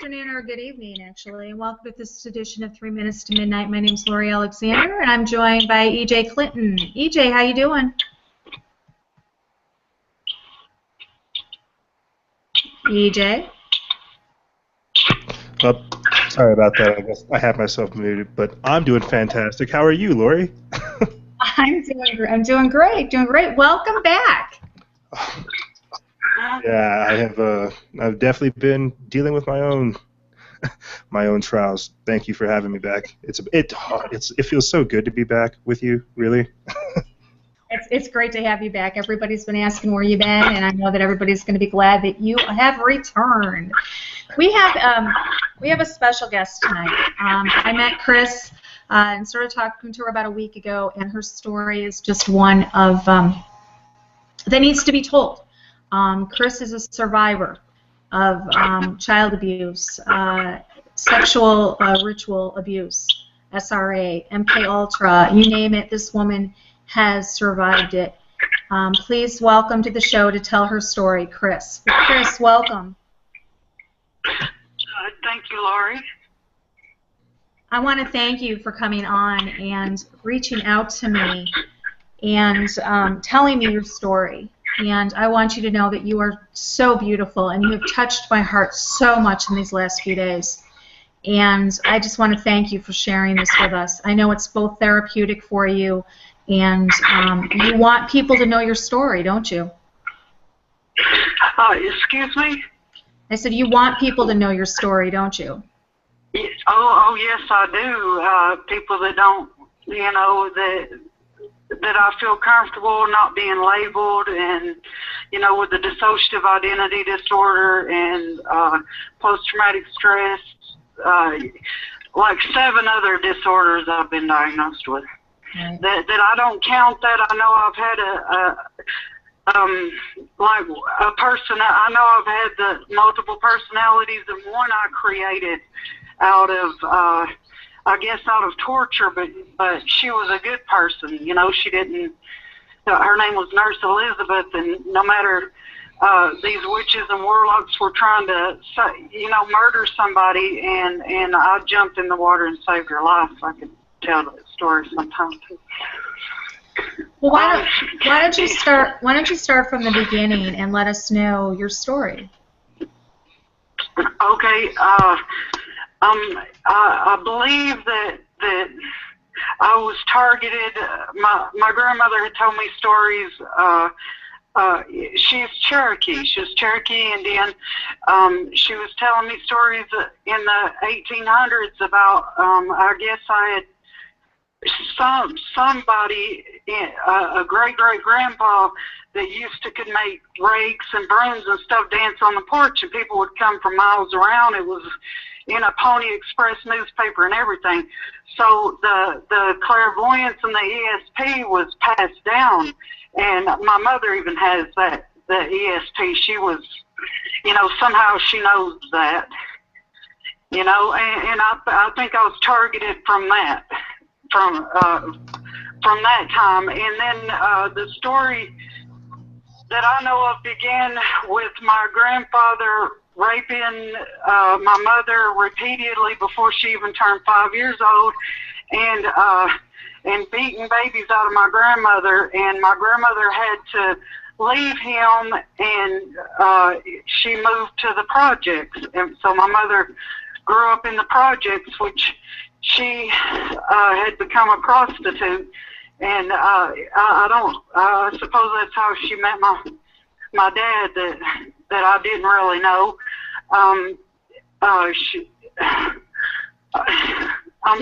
afternoon or good evening, actually, and welcome to this edition of 3 Minutes to Midnight. My name's Lori Alexander, and I'm joined by E.J. Clinton. E.J., how you doing? E.J.? Sorry about that. I guess I have myself muted, but I'm doing fantastic. How are you, Lori? I'm doing great. Welcome back. Yeah, I have. I've definitely been dealing with my own trials. Thank you for having me back. It feels so good to be back with you. Really. It's great to have you back. Everybody's been asking where you've been, and I know that everybody's going to be glad that you have returned. We have a special guest tonight. I met Chris and started talking to her about a week ago, and her story is just one of that needs to be told. Chris is a survivor of child abuse, sexual ritual abuse, SRA, MK Ultra, you name it. This woman has survived it. Please welcome to the show to tell her story, Chris. Chris, welcome. Thank you, Laurie. I want to thank you for coming on and reaching out to me and telling me your story. And I want you to know that you are so beautiful and you have touched my heart so much in these last few days. And I just want to thank you for sharing this with us. I know it's both therapeutic for you and you want people to know your story, don't you? Excuse me? I said you want people to know your story, don't you? Oh, yes, I do. People that don't, that I feel comfortable not being labeled, and with the dissociative identity disorder and post-traumatic stress, like 7 other disorders I've been diagnosed with. Right. That I don't count that. I know I've had like a person. I know I've had the multiple personalities, and one I created out of I guess out of torture, but she was a good person. She didn't. Her name was Nurse Elizabeth, and no matter these witches and warlocks were trying to, murder somebody, and I jumped in the water and saved her life. I could tell that story sometime too. Well, why don't you start from the beginning and let us know your story? Okay. I believe that I was targeted. My grandmother had told me stories. She's Cherokee. She was Cherokee Indian. She was telling me stories in the 1800s about, I guess I had somebody, a great-great-grandpa that could make rakes and brooms and stuff dance on the porch, and people would come from miles around. It was in a Pony Express newspaper and everything. So the clairvoyance and the ESP was passed down, and my mother even has that, the ESP. She was, somehow she knows that, and I think I was targeted from that, from that time. And then the story that I know of began with my grandfather raping my mother repeatedly before she even turned 5 years old, and beating babies out of my grandmother. And my grandmother had to leave him, and she moved to the projects. And so my mother grew up in the projects, which she had become a prostitute. And I suppose that's how she met my dad, that I didn't really know. I'm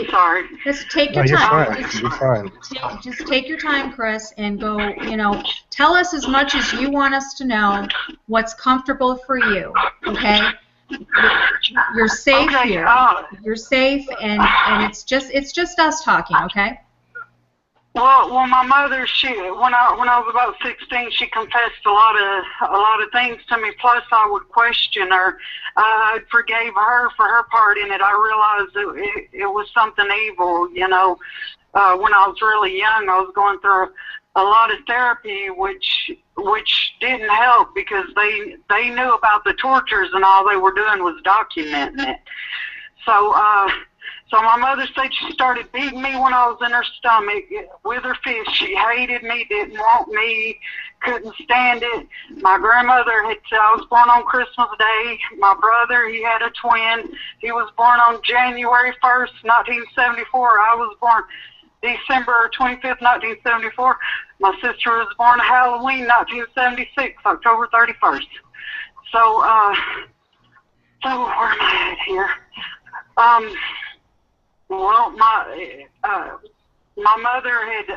sorry. Just take your time. You're fine. Just take your time, Chris, and go, tell us as much as you want us to know, what's comfortable for you, okay? You're safe here. You're safe, and it's just us talking, okay? Well, my mother, when I was about 16, she confessed a lot of things to me. Plus, I would question her. I forgave her for her part in it. I realized it was something evil. When I was really young, I was going through a lot of therapy, which didn't help because they knew about the tortures and all they were doing was documenting it. So my mother said she started beating me when I was in her stomach with her fist. She hated me, didn't want me, couldn't stand it. My grandmother I was born on Christmas Day. My brother, he had a twin. He was born on January 1st, 1974. I was born December 25th, 1974. My sister was born Halloween, 1976, October 31st. So where am I at here? Well, my mother had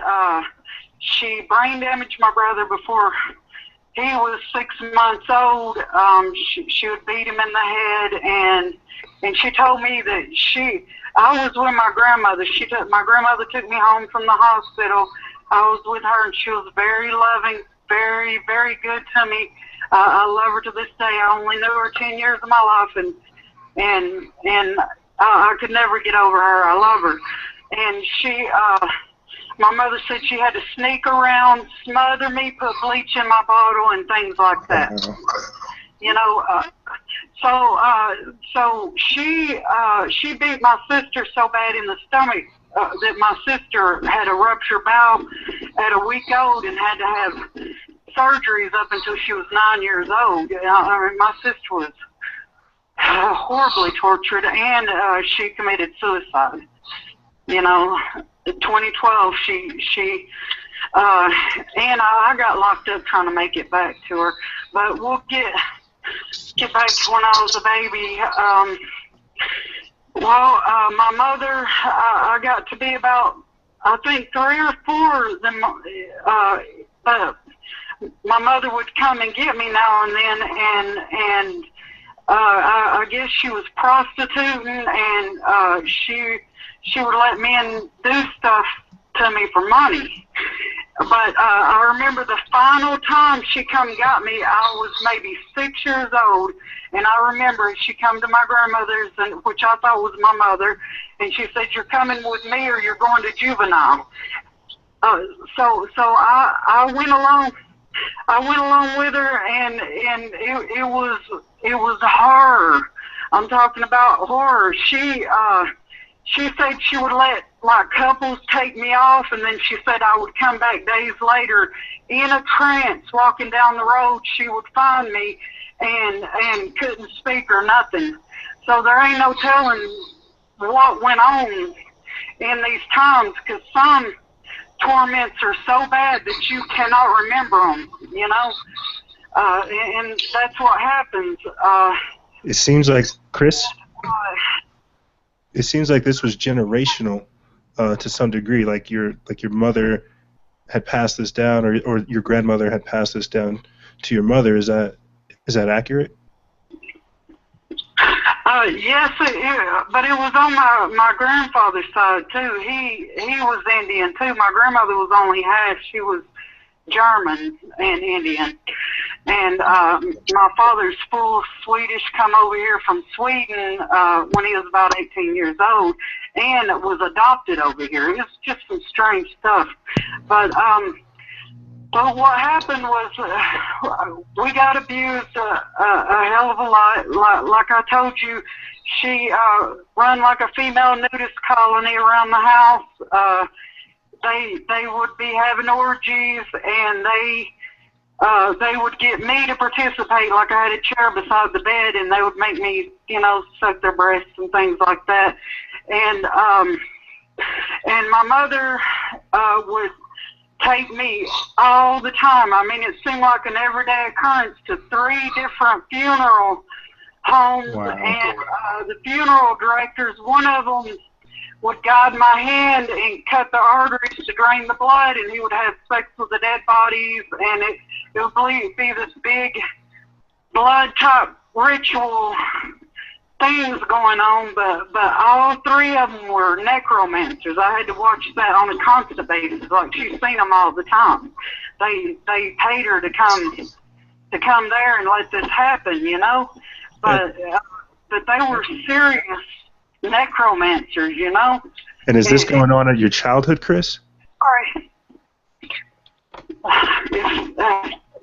she brain damaged my brother before he was 6 months old. She would beat him in the head, and she told me that I was with my grandmother. My grandmother took me home from the hospital. I was with her, and she was very loving, very, very good to me. I love her to this day. I only knew her 10 years of my life, and I could never get over her. I love her. And my mother said she had to sneak around, smother me, put bleach in my bottle, and things like that. You know, so she beat my sister so bad in the stomach that my sister had a ruptured bowel at a week old and had to have surgeries up until she was 9 years old. I mean, my sister was horribly tortured, and she committed suicide. You know, in 2012, she and I got locked up trying to make it back to her. But we'll get back to when I was a baby. My mother, I got to be about, I think, 3 or 4. But my mother would come and get me now and then, and I guess she was prostituting, and she would let men do stuff to me for money. But I remember the final time she come and got me, I was maybe 6 years old, and I remember she come to my grandmother's, which I thought was my mother, and she said, "You're coming with me or you're going to juvenile." So I went along. I went along with her, and it was horror. I'm talking about horror. She said she would let like couples take me off, and then she said I would come back days later in a trance, walking down the road. She would find me and couldn't speak or nothing. So there ain't no telling what went on in these times, because some torments are so bad that you cannot remember them, you know, and that's what happens. It seems like, Chris, it seems like this was generational to some degree. Like your mother had passed this down, or your grandmother had passed this down to your mother. Is that accurate? Yes, but it was on my grandfather's side too. He was Indian too. My grandmother was only half. She was German and Indian. And my father's full Swedish, come over here from Sweden when he was about 18 years old, and was adopted over here. It was just some strange stuff. But what happened was we got abused a hell of a lot. Like I told you, she run like a female nudist colony around the house. They would be having orgies, and they would get me to participate. Like I had a chair beside the bed, and they would make me, you know, suck their breasts and things like that. And my mother would take me all the time. I mean, it seemed like an everyday occurrence to 3 different funeral homes. Wow. And the funeral directors, one of them would guide my hand and cut the arteries to drain the blood, and he would have sex with the dead bodies, and it would be this big blood type ritual things going on, but all 3 of them were necromancers. I had to watch that on a constant basis. Like, she's seen them all the time. They paid her to come there and let this happen, you know. But they were serious necromancers, you know. And is this going on at your childhood, Chris? Sorry.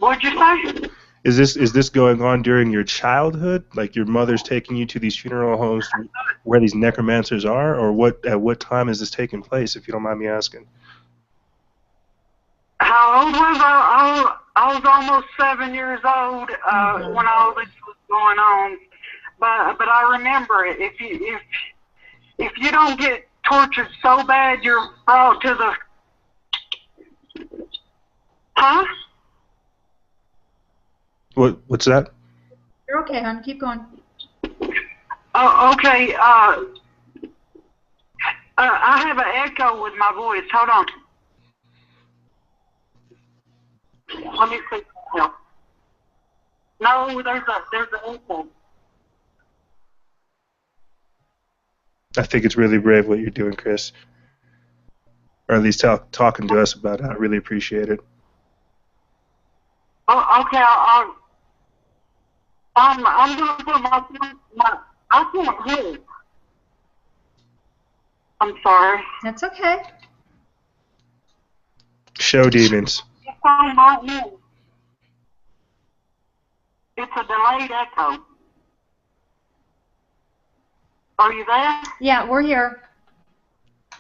What'd you say? Is this going on during your childhood? Like your mother's taking you to these funeral homes where these necromancers are, or at what time is this taking place, if you don't mind me asking? How old was I? I was almost 7 years old when all this was going on. But I remember it. If you don't get tortured so bad, you're brought to the... Huh? What's that? You're okay, hon. Keep going. Oh, okay. I have an echo with my voice. Hold on. Let me see. No, there's an echo. I think it's really brave what you're doing, Chris. Or at least talking to us about it. I really appreciate it. Oh, okay. I'm gonna put I can't hear. I'm sorry. That's okay. Show demons. It's on my end. It's a delayed echo. Are you there? Yeah, we're here.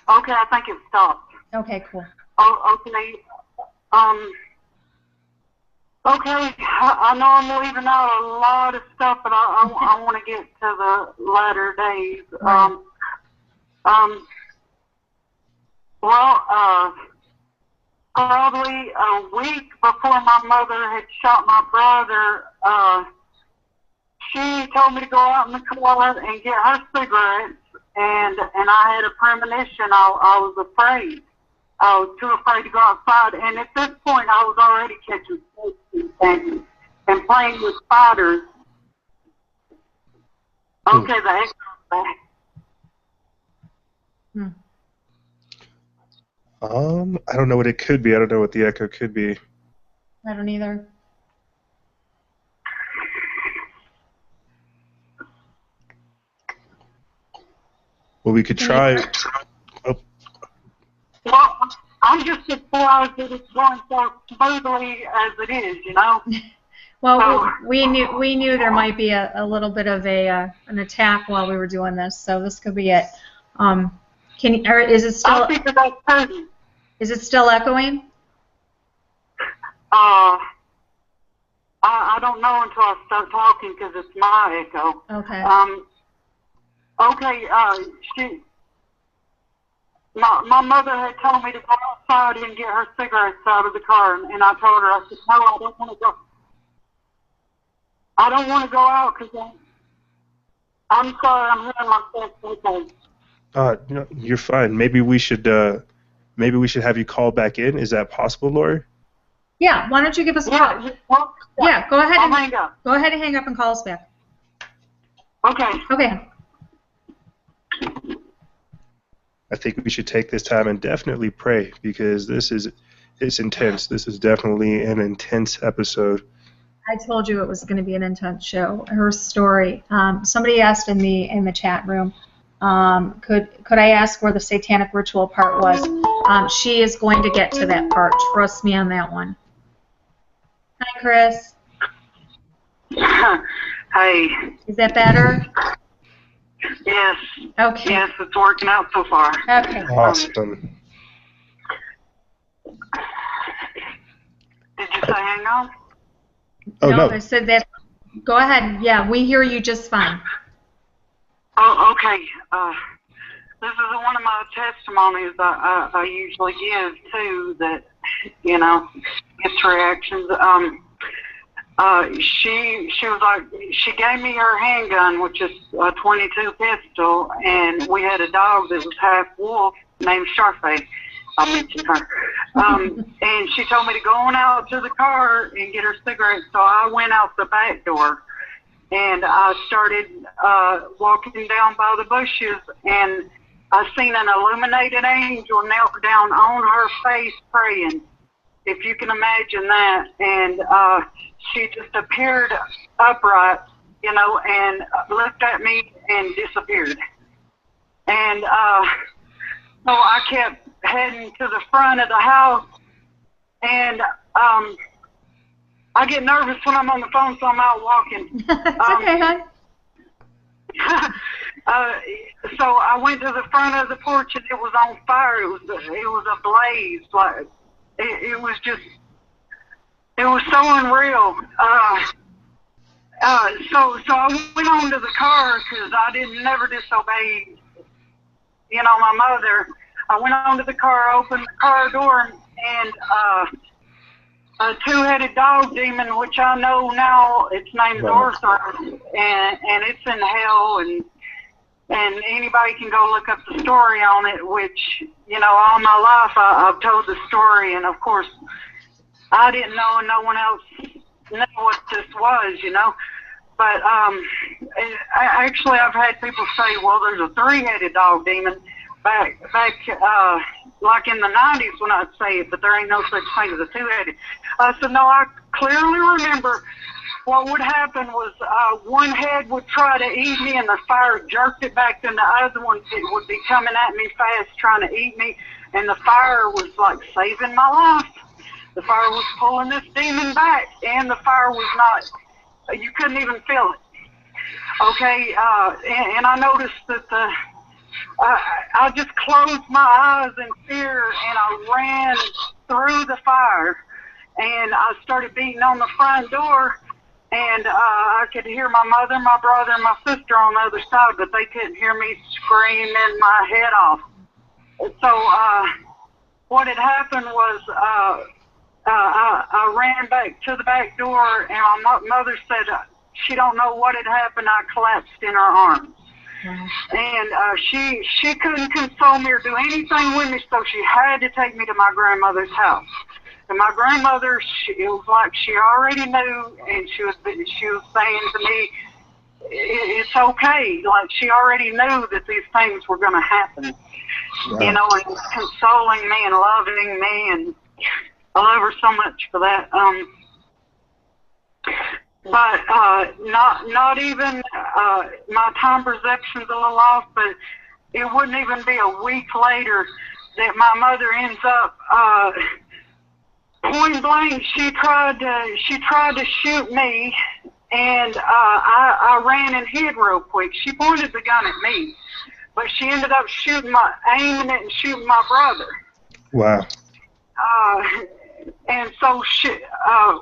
Okay, I think it stopped. Okay, cool. Oh, okay. Okay, I know I'm leaving out a lot of stuff, but I want to get to the latter days. Probably a week before my mother had shot my brother, she told me to go out in the car and get her cigarettes, and I had a premonition. I was afraid. I was too afraid to go outside, and at this point, I was already catching snakes and playing with spiders. Okay, the echo's back. I don't know what it could be. I don't know what the echo could be. I don't either. Well, we could try. Oh. Well, I'm just surprised that it's going so smoothly as it is, you know. Well, we knew there might be a little bit of an attack while we were doing this, so this could be it. Is it still? I think that's certain. Is it still echoing? I don't know until I start talking because it's my echo. Okay. Okay. My mother had told me to go outside and get her cigarettes out of the car, and I told her, I said, no, I don't want to go. I don't want to go out because I'm sorry, I'm hearing myself. Okay. No, you're fine. Maybe we should have you call back in. Is that possible, Lori? Yeah. Why don't you give us a call? Yeah. Go ahead and hang up. Go ahead and hang up and call us back. Okay. Okay. I think we should take this time and definitely pray because it's intense. This is definitely an intense episode. I told you it was going to be an intense show. Her story. Somebody asked in the chat room, could I ask where the Satanic Ritual part was? She is going to get to that part. Trust me on that one. Hi, Chris. Hey. Is that better? Yes. Okay. Yes, it's working out so far. Okay. Awesome. Did you say hang on? Oh, no. I said that. Go ahead. Yeah, we hear you just fine. Oh, okay. This is one of my testimonies I usually give too. That gets reactions. She was like, she gave me her handgun, which is a .22 pistol, and we had a dog that was half wolf named Sharface. I mentioned her. And she told me to go on out to the car and get her cigarettes, so I went out the back door. And I started walking down by the bushes, and I seen an illuminated angel knelt down on her face praying, if you can imagine that. And she just appeared upright, and looked at me and disappeared. And so I kept heading to the front of the house, and I get nervous when I'm on the phone, so I'm out walking. It's okay, hon. So I went to the front of the porch and it was on fire. It was a blaze. Like it was so unreal. So I went on to the car because I never disobeyed, my mother. I went on to the car, opened the car door, and a two-headed dog demon, which I know now, its name's Arthur, and it's in hell, and anybody can go look up the story on it, which, all my life I've told the story, and of course, I didn't know, and no one else knew what this was, But actually, I've had people say, well, there's a three-headed dog demon back like in the 90s when I'd say it, but there ain't no such thing as a two-headed. So no, I clearly remember what would happen was one head would try to eat me, and the fire jerked it back, then the other one would be coming at me fast trying to eat me, and the fire was like saving my life. The fire was pulling this demon back, and the fire was not, you couldn't even feel it. Okay, and I noticed that I just closed my eyes in fear, and I ran through the fire, and I started beating on the front door, and I could hear my mother, my brother, and my sister on the other side, but they couldn't hear me screaming my head off. So what had happened was I ran back to the back door, and my mother said she don't know what had happened. I collapsed in her arms. And she couldn't console me or do anything with me, so she had to take me to my grandmother's house. And my grandmother, it was like she already knew, and she was saying to me, it's okay. Like she already knew that these things were going to happen. Wow. And consoling me and loving me, and I love her so much for that. But not even my time perception's a little off, but it wouldn't even be a week later that my mother ends up point blank. She tried to shoot me, and I ran and hid real quick. She pointed the gun at me, but she ended up aiming it and shooting my brother. Wow. And so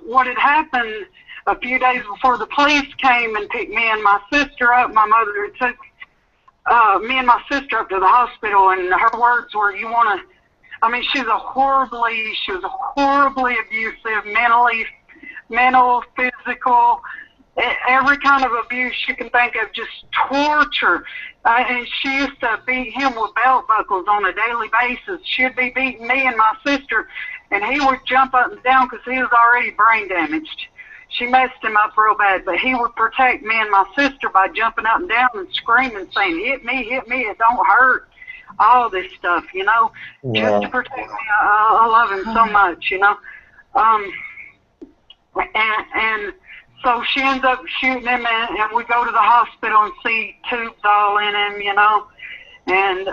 what had happened a few days before the police came and picked me and my sister up, my mother took me and my sister up to the hospital, and her words were, she was horribly abusive, mental, physical, every kind of abuse you can think of, just torture. And she used to beat him with belt buckles on a daily basis. She'd be beating me and my sister, and he would jump up and down because he was already brain damaged. She messed him up real bad, but he would protect me and my sister by jumping up and down and screaming, saying, hit me, it don't hurt. All this stuff, wow. Just to protect me. I love him so much, And so she ends up shooting him, and we go to the hospital and see tubes all in him, And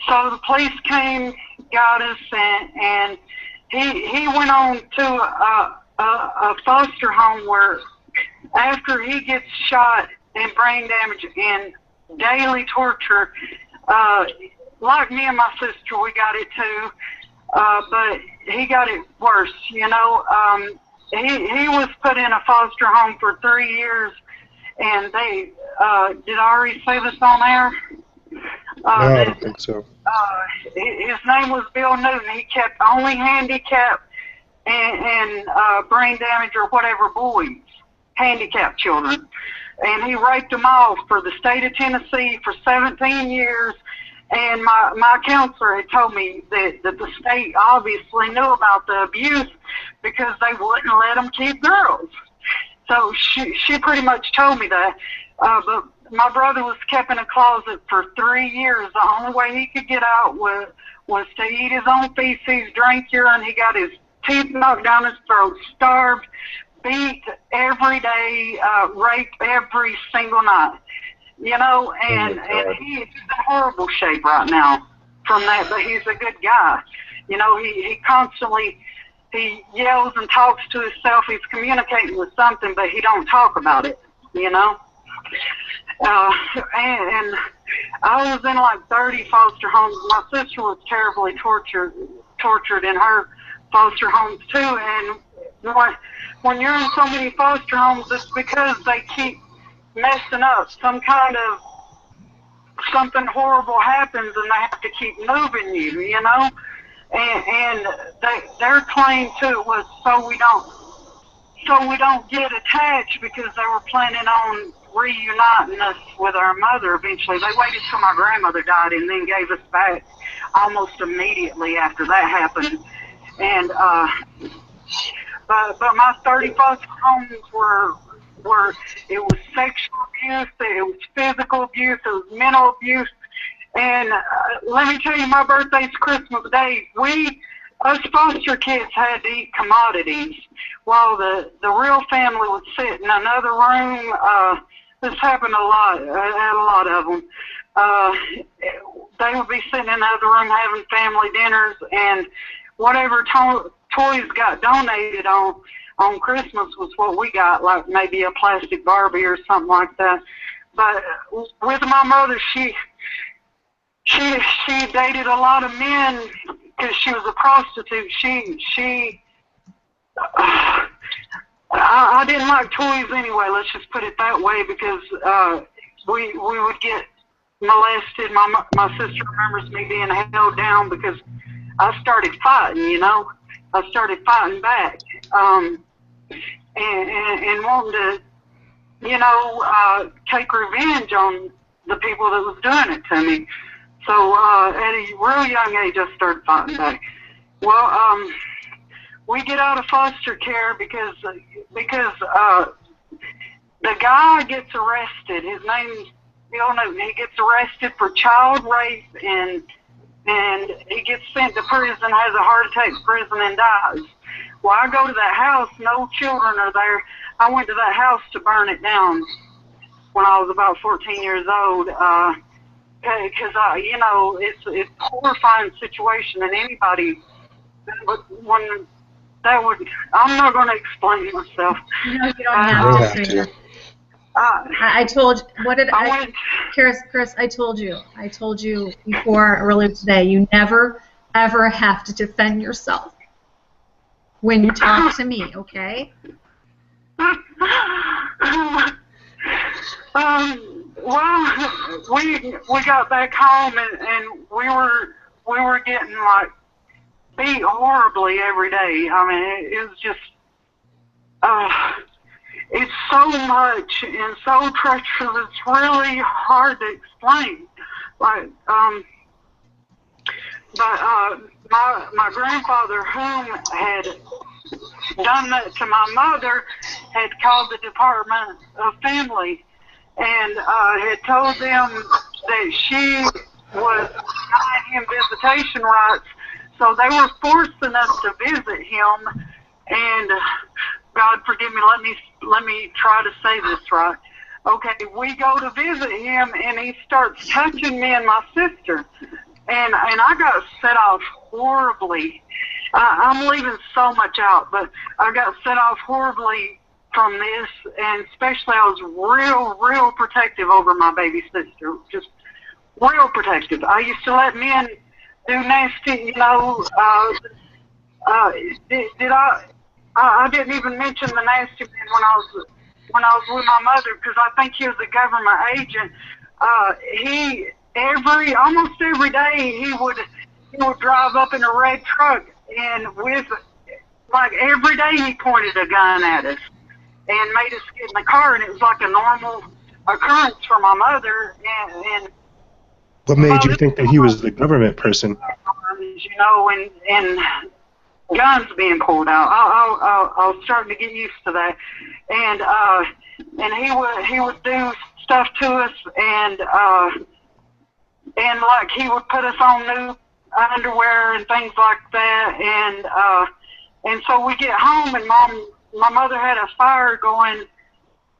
so the police came, got us, and he went on to a foster home where after he gets shot and brain damage and daily torture, like me and my sister, we got it too, but he got it worse, He was put in a foster home for 3 years, and they, did I already say this on air? No, I don't think so. His name was Bill Newton. He kept only handicapped and brain damage or whatever boys, handicapped children. And he raped them all for the state of Tennessee for 17 years. And my counselor had told me that the state obviously knew about the abuse because they wouldn't let them keep girls. So she pretty much told me that. But my brother was kept in a closet for 3 years. The only way he could get out was to eat his own feces, drink urine. He got his teeth knocked down his throat, starved, beat every day, raped every single night. And he's in horrible shape right now from that, but he's a good guy. You know, he constantly, he yells and talks to himself. He's communicating with something, but he don't talk about it, you know. And I was in like 30 foster homes. My sister was terribly tortured in her foster homes too. And when you're in so many foster homes, it's because they keep messing up. Something horrible happens and they have to keep moving you, you know. And their claim to it was so we don't get attached, because they were planning on reuniting us with our mother eventually. They waited till my grandmother died and then gave us back almost immediately after that happened. And but my 30 foster homes were it was sexual abuse, it was physical abuse, it was mental abuse. And let me tell you, my birthday's Christmas Day. Us foster kids had to eat commodities while the real family would sit in another room. This happened a lot at a lot of them. They would be sitting in another room having family dinners, and whatever toys got donated on Christmas was what we got, like maybe a plastic Barbie or something like that. But with my mother, she dated a lot of men because she was a prostitute. I didn't like toys anyway, let's just put it that way, because we would get molested. My sister remembers me being held down because I started fighting, you know. I started fighting back and wanting to, you know, take revenge on the people that was doing it to me. So at a real young age, I started fighting back. Well, we get out of foster care because the guy gets arrested. His name's Bill Newton. He gets arrested for child rape, and he gets sent to prison, has a heart attack in prison, and dies. Well, I go to that house. No children are there. I went to that house to burn it down when I was about 14 years old. Because you know, it's a horrifying situation, and anybody when that would, I'm not going to explain myself. No, you don't have to. I told, Chris, I told you before earlier today, you never ever have to defend yourself when you talk to me, okay? Well, we got back home and we were getting like beat horribly every day. I mean, it was just it's so much and so treacherous. It's really hard to explain. Like, but my grandfather, whom had done that to my mother, had called the Department of Family and had told them that she was denying him visitation rights. So they were forcing us to visit him, and God forgive me, let me try to say this right. Okay, we go to visit him, and he starts touching me and my sister, and I got set off horribly. I'm leaving so much out, but I got set off horribly from this, and especially I was real protective over my baby sister, just real protective. I used to let men do nasty, you know. I didn't even mention the nasty man when I was with my mother, because I think he was a government agent. Almost every day he would drive up in a red truck, and like every day he pointed a gun at us and made us get in the car, and it was like a normal occurrence for my mother. And what made you think that he was the government person? You know, and guns being pulled out. I was starting to get used to that, and he would do stuff to us, and like he would put us on new underwear and things like that, and so we get home, and my mother had a fire going,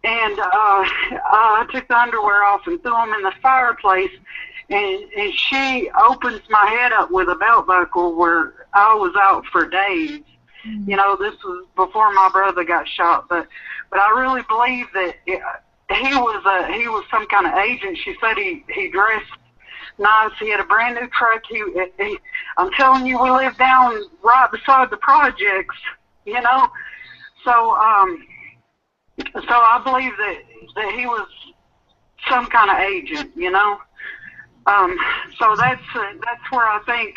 and I took the underwear off and threw them in the fireplace, and she opens my head up with a belt buckle where I was out for days. You know, this was before my brother got shot, but I really believe that he was some kind of agent. She said he dressed nice. He had a brand new truck. I'm telling you, we lived down right beside the projects. You know, so I believe that he was some kind of agent. You know, so that's where I think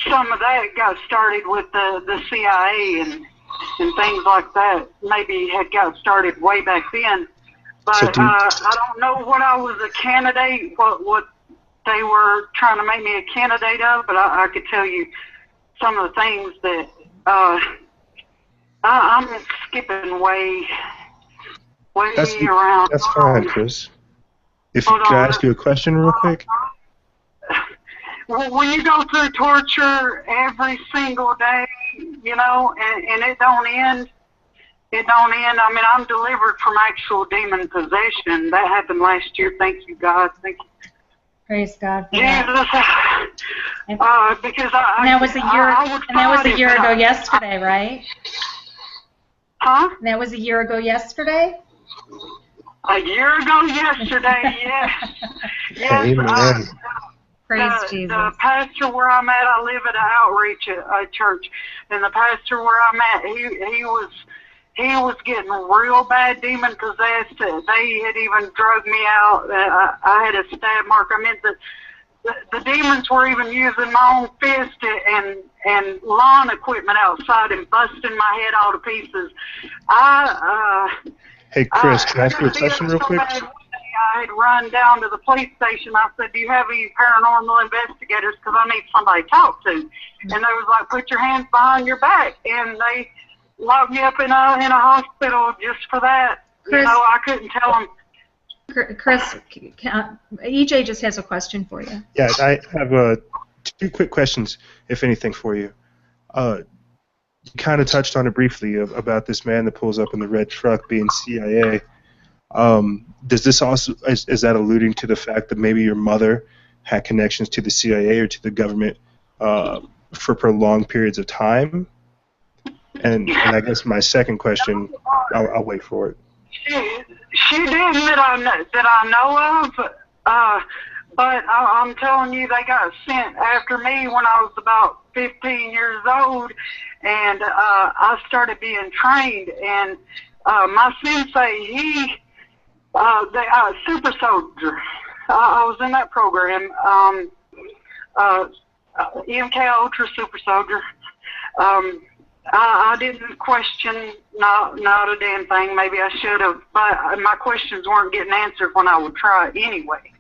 some of that got started with the CIA and things like that. Maybe had got started way back then. But So I don't know what I was a candidate, what they were trying to make me a candidate of, but I could tell you some of the things that I'm skipping way around. That's fine, Chris. Can I ask you a question real quick? When you go through torture every single day, you know, and it don't end. I mean, I'm delivered from actual demon possession. That happened last year. Thank you, God. Thank you. Praise God for Jesus. that. Because And that was a year ago yesterday, right? Huh? And that was a year ago yesterday? A year ago yesterday, yes. Yes. Amen. Praise Jesus. The pastor where I'm at, I live at an outreach church, and the pastor where I'm at, he was getting real bad demon possessed. They had even drugged me out. I had a stab mark. I mean, the demons were even using my own fist and lawn equipment outside and busting my head all to pieces. Hey, Chris, can I ask you a question real quick? I had run down to the police station. I said, do you have any paranormal investigators? Because I need somebody to talk to. And they was like, put your hands behind your back. And they locked me up in a hospital just for that. Chris, you know, I couldn't tell them. Chris, EJ just has a question for you. Yeah, I have 2 quick questions, if anything, for you. You kind of touched on it briefly about this man that pulls up in the red truck being CIA. Does this also is that alluding to the fact that maybe your mother had connections to the CIA or to the government for prolonged periods of time? And I guess my second question, I'll wait for it. She didn't that I know of, but I'm telling you, they got sent after me when I was about 15 years old, and I started being trained. And my sensei, super soldier. I was in that program, EMK Ultra Super Soldier. I didn't question not a damn thing. Maybe I should have, but my questions weren't getting answered when I would try anyway.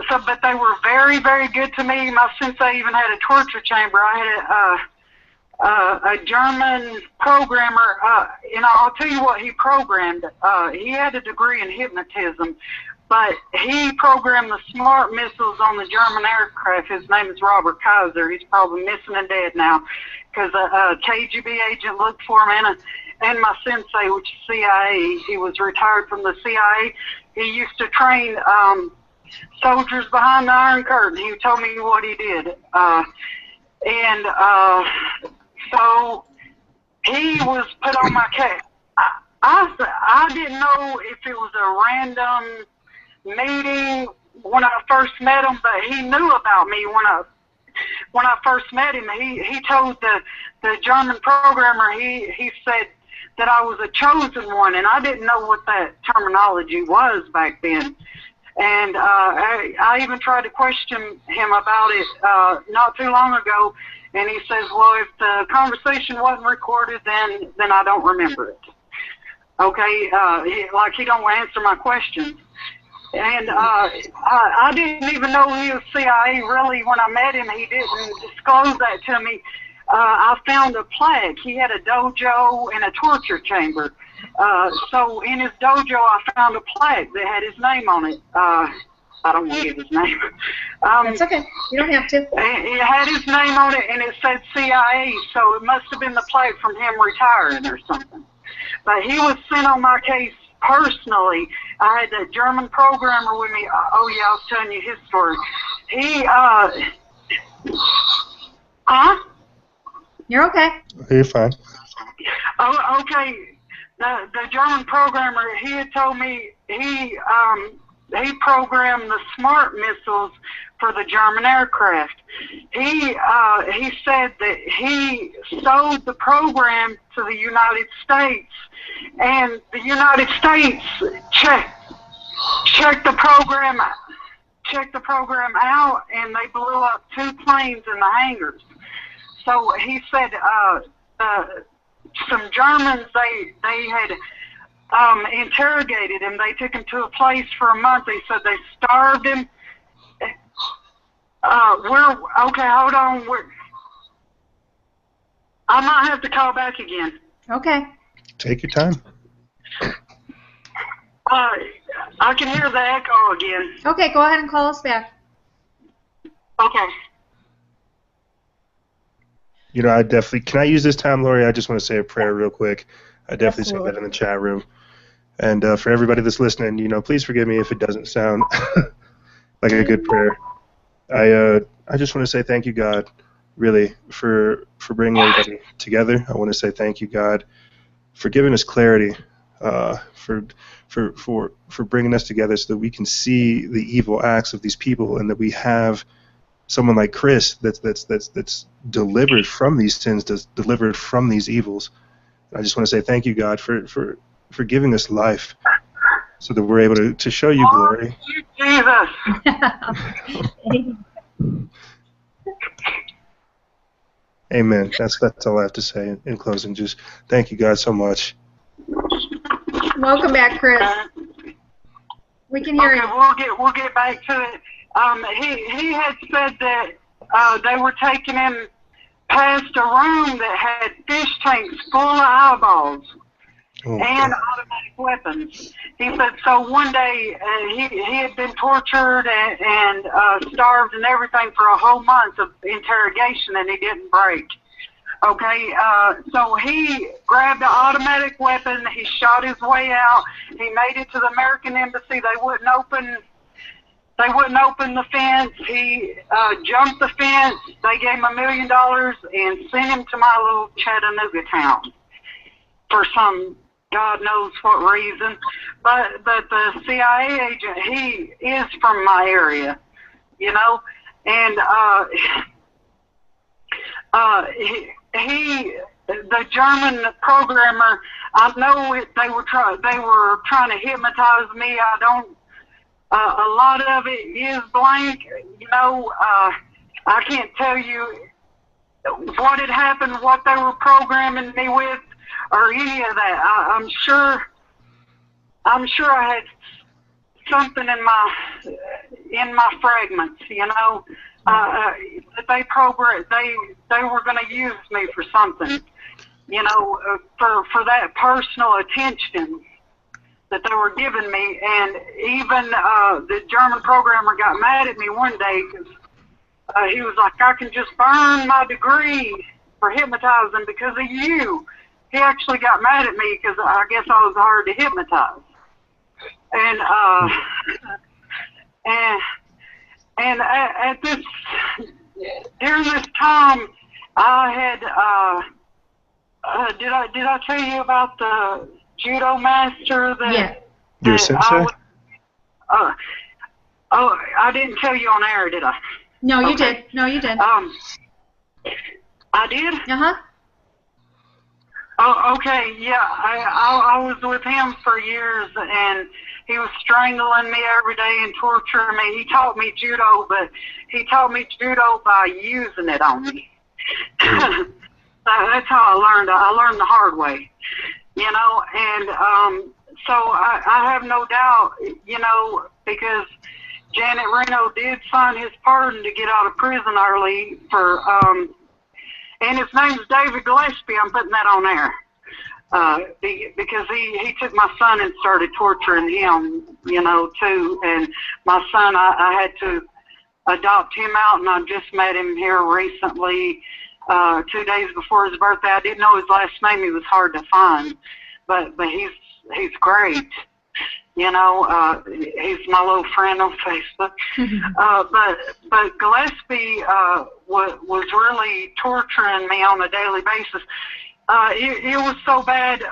So, but they were very, very good to me. My sensei even had a torture chamber. I had a German programmer, and I'll tell you what he programmed. He had a degree in hypnotism, but he programmed the smart missiles on the German aircraft. His name is Robert Kaiser. He's probably missing and dead now, because a KGB agent looked for him, and my sensei, which is CIA. He was retired from the CIA. He used to train soldiers behind the Iron Curtain. He told me what he did. So he was put on my case. I didn't know if it was a random meeting when I first met him, but he knew about me when I first met him. He told the German programmer, he said that I was a chosen one, and I didn't know what that terminology was back then. And I even tried to question him about it not too long ago, and he says, well, if the conversation wasn't recorded, then I don't remember it. Okay, he don't answer my questions. And I didn't even know he was CIA really when I met him. He didn't disclose that to me. I found a plaque. He had a dojo and a torture chamber. So in his dojo, I found a plaque that had his name on it. I don't want to give his name. That's okay. You don't have to. It had his name on it, and it said CIA, so it must have been the plaque from him retiring or something. But he was sent on my case personally, I had that German programmer with me. Oh yeah, I was telling you his story. He, You're okay. You're fine. Oh, okay. The German programmer, he had told me he programmed the smart missiles for the German aircraft. He said that he sold the program to the United States, and the United States checked the program out, and they blew up 2 planes in the hangars. So he said some Germans, they had interrogated him. They took him to a place for a month. They said they starved him. Okay, hold on. I might have to call back again. Okay. Take your time. I can hear the echo again. Okay, go ahead and call us back. Okay. You know, I definitely, can I use this time, Lori? I just want to say a prayer real quick. I definitely said Absolutely. that in the chat room. And for everybody that's listening, you know, please forgive me if it doesn't sound like a good prayer. I just want to say thank you, God, really, for bringing everybody together. I want to say thank you, God, for giving us clarity, for bringing us together so that we can see the evil acts of these people, and that we have someone like Chris that's delivered from these sins, that's delivered from these evils. I just want to say thank you, God, for giving us life so that we're able to show you glory. Jesus. Amen. That's all I have to say in closing. Just thank you, God, so much. Welcome back, Chris. We can hear you. We'll get back to it. He had said that they were taking him past a room that had fish tanks full of eyeballs and automatic weapons. He said so one day he had been tortured and starved and everything for a whole month of interrogation, and he didn't break. Okay, so he grabbed the automatic weapon. He shot his way out. He made it to the American embassy. They wouldn't open the fence. He jumped the fence. They gave him $1 million and sent him to my little Chattanooga town for some God knows what reason. But the CIA agent, he is from my area, you know, and the German programmer, I know they were trying to hypnotize me. I don't. A lot of it is blank, you know. I can't tell you what had happened, what they were programming me with, or any of that. I'm sure I had something in my fragments, you know. They were going to use me for something, you know, for that personal attention that they were giving me. And even the German programmer got mad at me one day because he was like, I can just burn my degree for hypnotizing because of you. He actually got mad at me because I guess I was hard to hypnotize. And at this, during this time, I had, did I tell you about the judo master that? Yeah. Your sensei? I didn't tell you on air, did I? No, you did. No, you did. I did? Uh-huh. Oh, okay, yeah. I was with him for years, and he was strangling me every day and torturing me. He taught me judo, but he taught me judo by using it on me. That's how I learned. I learned the hard way, you know. And so I have no doubt, you know, because Janet Reno did sign his pardon to get out of prison early for, and his name's David Gillespie. I'm putting that on air. Because he took my son and started torturing him, you know, too. And my son, I had to adopt him out, and I just met him here recently, 2 days before his birthday. I didn't know his last name. He was hard to find, but he's great. You know, he's my little friend on Facebook. But Gillespie was really torturing me on a daily basis. It was so bad.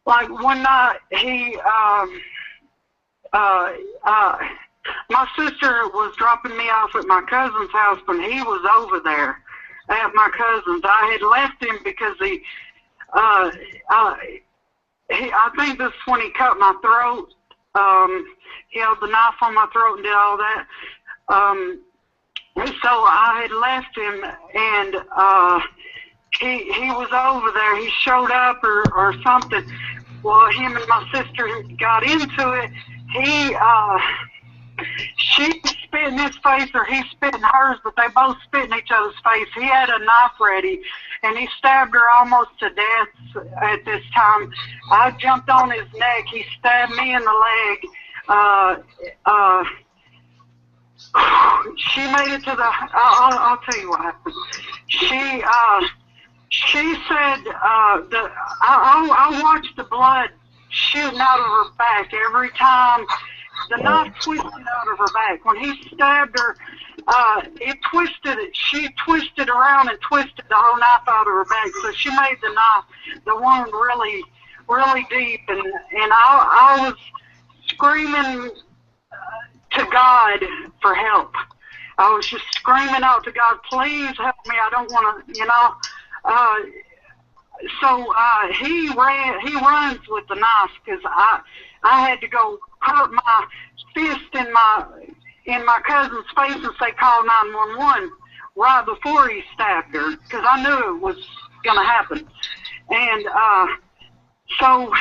Like one night, my sister was dropping me off at my cousin's house, but he was over there at my cousin's. I had left him because I think this is when he cut my throat. He held the knife on my throat and did all that. So I had left him, and he was over there. He showed up or something. Well, him and my sister got into it. She spit in his face, or he spit in hers, but they both spit in each other's face. He had a knife ready, and he stabbed her almost to death at this time. I jumped on his neck. He stabbed me in the leg. She made it to the... I'll tell you what happened. She said I watched the blood shooting out of her back every time. The knife twisted out of her back. When he stabbed her, it twisted it. She twisted around and twisted the whole knife out of her back. So she made the wound really, really deep. And I was screaming to God for help. I was just screaming out to God, please help me. I don't want to, you know. So he runs with the knife because I had to go hurt my fist in my cousin's face and say call 911 right before he stabbed her because I knew it was going to happen. And so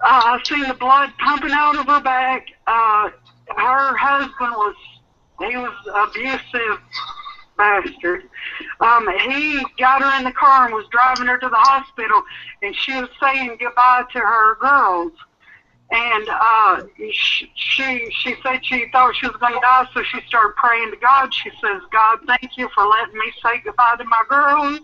I seen the blood pumping out of her back. Her husband was abusive bastard. He got her in the car and was driving her to the hospital, and she was saying goodbye to her girls. And she said she thought she was going to die, so she started praying to God. She says, God, thank you for letting me say goodbye to my girls.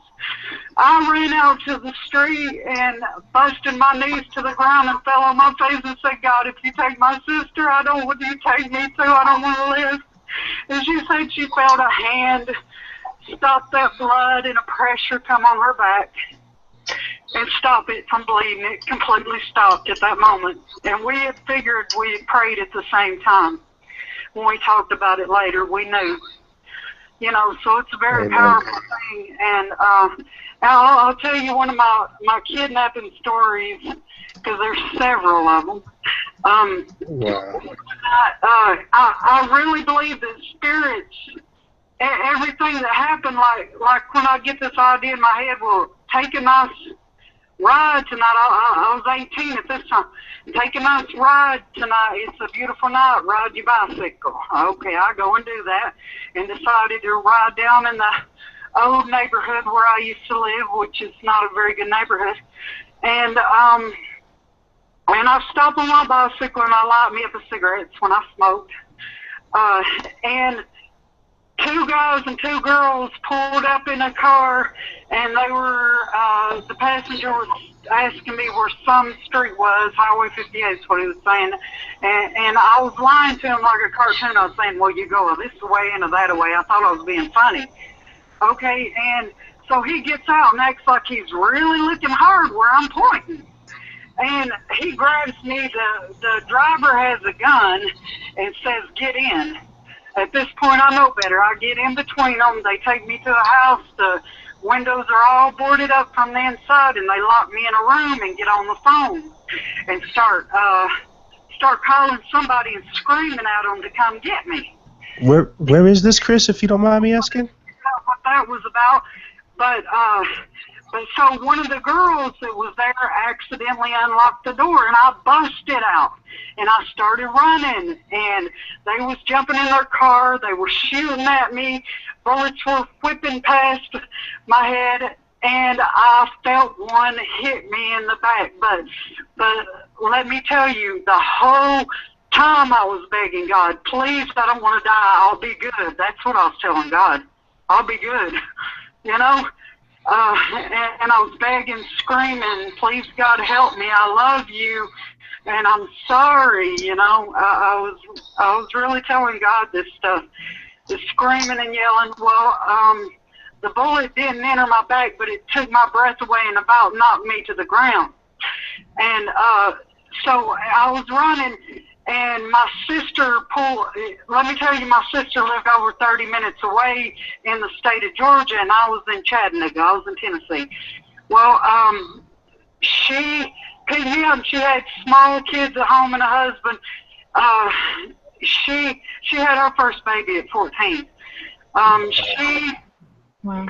I ran out to the street and busted my knees to the ground and fell on my face and said, God, if you take my sister, I don't want you to take me too. I don't want to live. And she said she felt a hand stop that blood and a pressure come on her back and stop it from bleeding. It completely stopped at that moment. And we had figured we had prayed at the same time. When we talked about it later, we knew. You know, so it's a very powerful thing. And I'll tell you one of my kidnapping stories, because there's several of them. I really believe that spirits, everything that happened, like when I get this idea in my head, well, take a nice ride tonight. I was 18 at this time. Take a nice ride tonight. It's a beautiful night. Ride your bicycle. Okay, I go and do that, and decided to ride down in the old neighborhood where I used to live, which is not a very good neighborhood. And I stopped on my bicycle and I light me up a cigarette when I smoked. And 2 guys and 2 girls pulled up in a car, and they were, the passenger was asking me where some street was, Highway 58 is what he was saying. And I was lying to him like a cartoon. I was saying, well, you go this way and that way. I thought I was being funny. Okay, and so he gets out and acts like he's really looking hard where I'm pointing. And he grabs me, the driver has a gun and says, get in. At this point, I know better. I get in between them. They take me to a house. The windows are all boarded up from the inside, and they lock me in a room and get on the phone and start calling somebody and screaming at them to come get me. Where is this, Chris, if you don't mind me asking? Not what that was about, but so one of the girls that was there accidentally unlocked the door, and I busted out, and I started running, and they was jumping in their car, they were shooting at me, bullets were whipping past my head, and I felt one hit me in the back, but let me tell you, the whole time I was begging God, please, I don't want to die, I'll be good. That's what I was telling God. I'll be good, you know? And I was begging, screaming, please, God, help me. I love you. and I'm sorry, you know. I was really telling God this stuff, just screaming and yelling. Well, the bullet didn't enter my back, but it took my breath away and about knocked me to the ground. And so I was running, and my sister let me tell you, my sister lived over 30 minutes away in the state of Georgia, and I was in Chattanooga. I was in Tennessee. Well, she picked me up. She had small kids at home and a husband. She had her first baby at 14. Wow.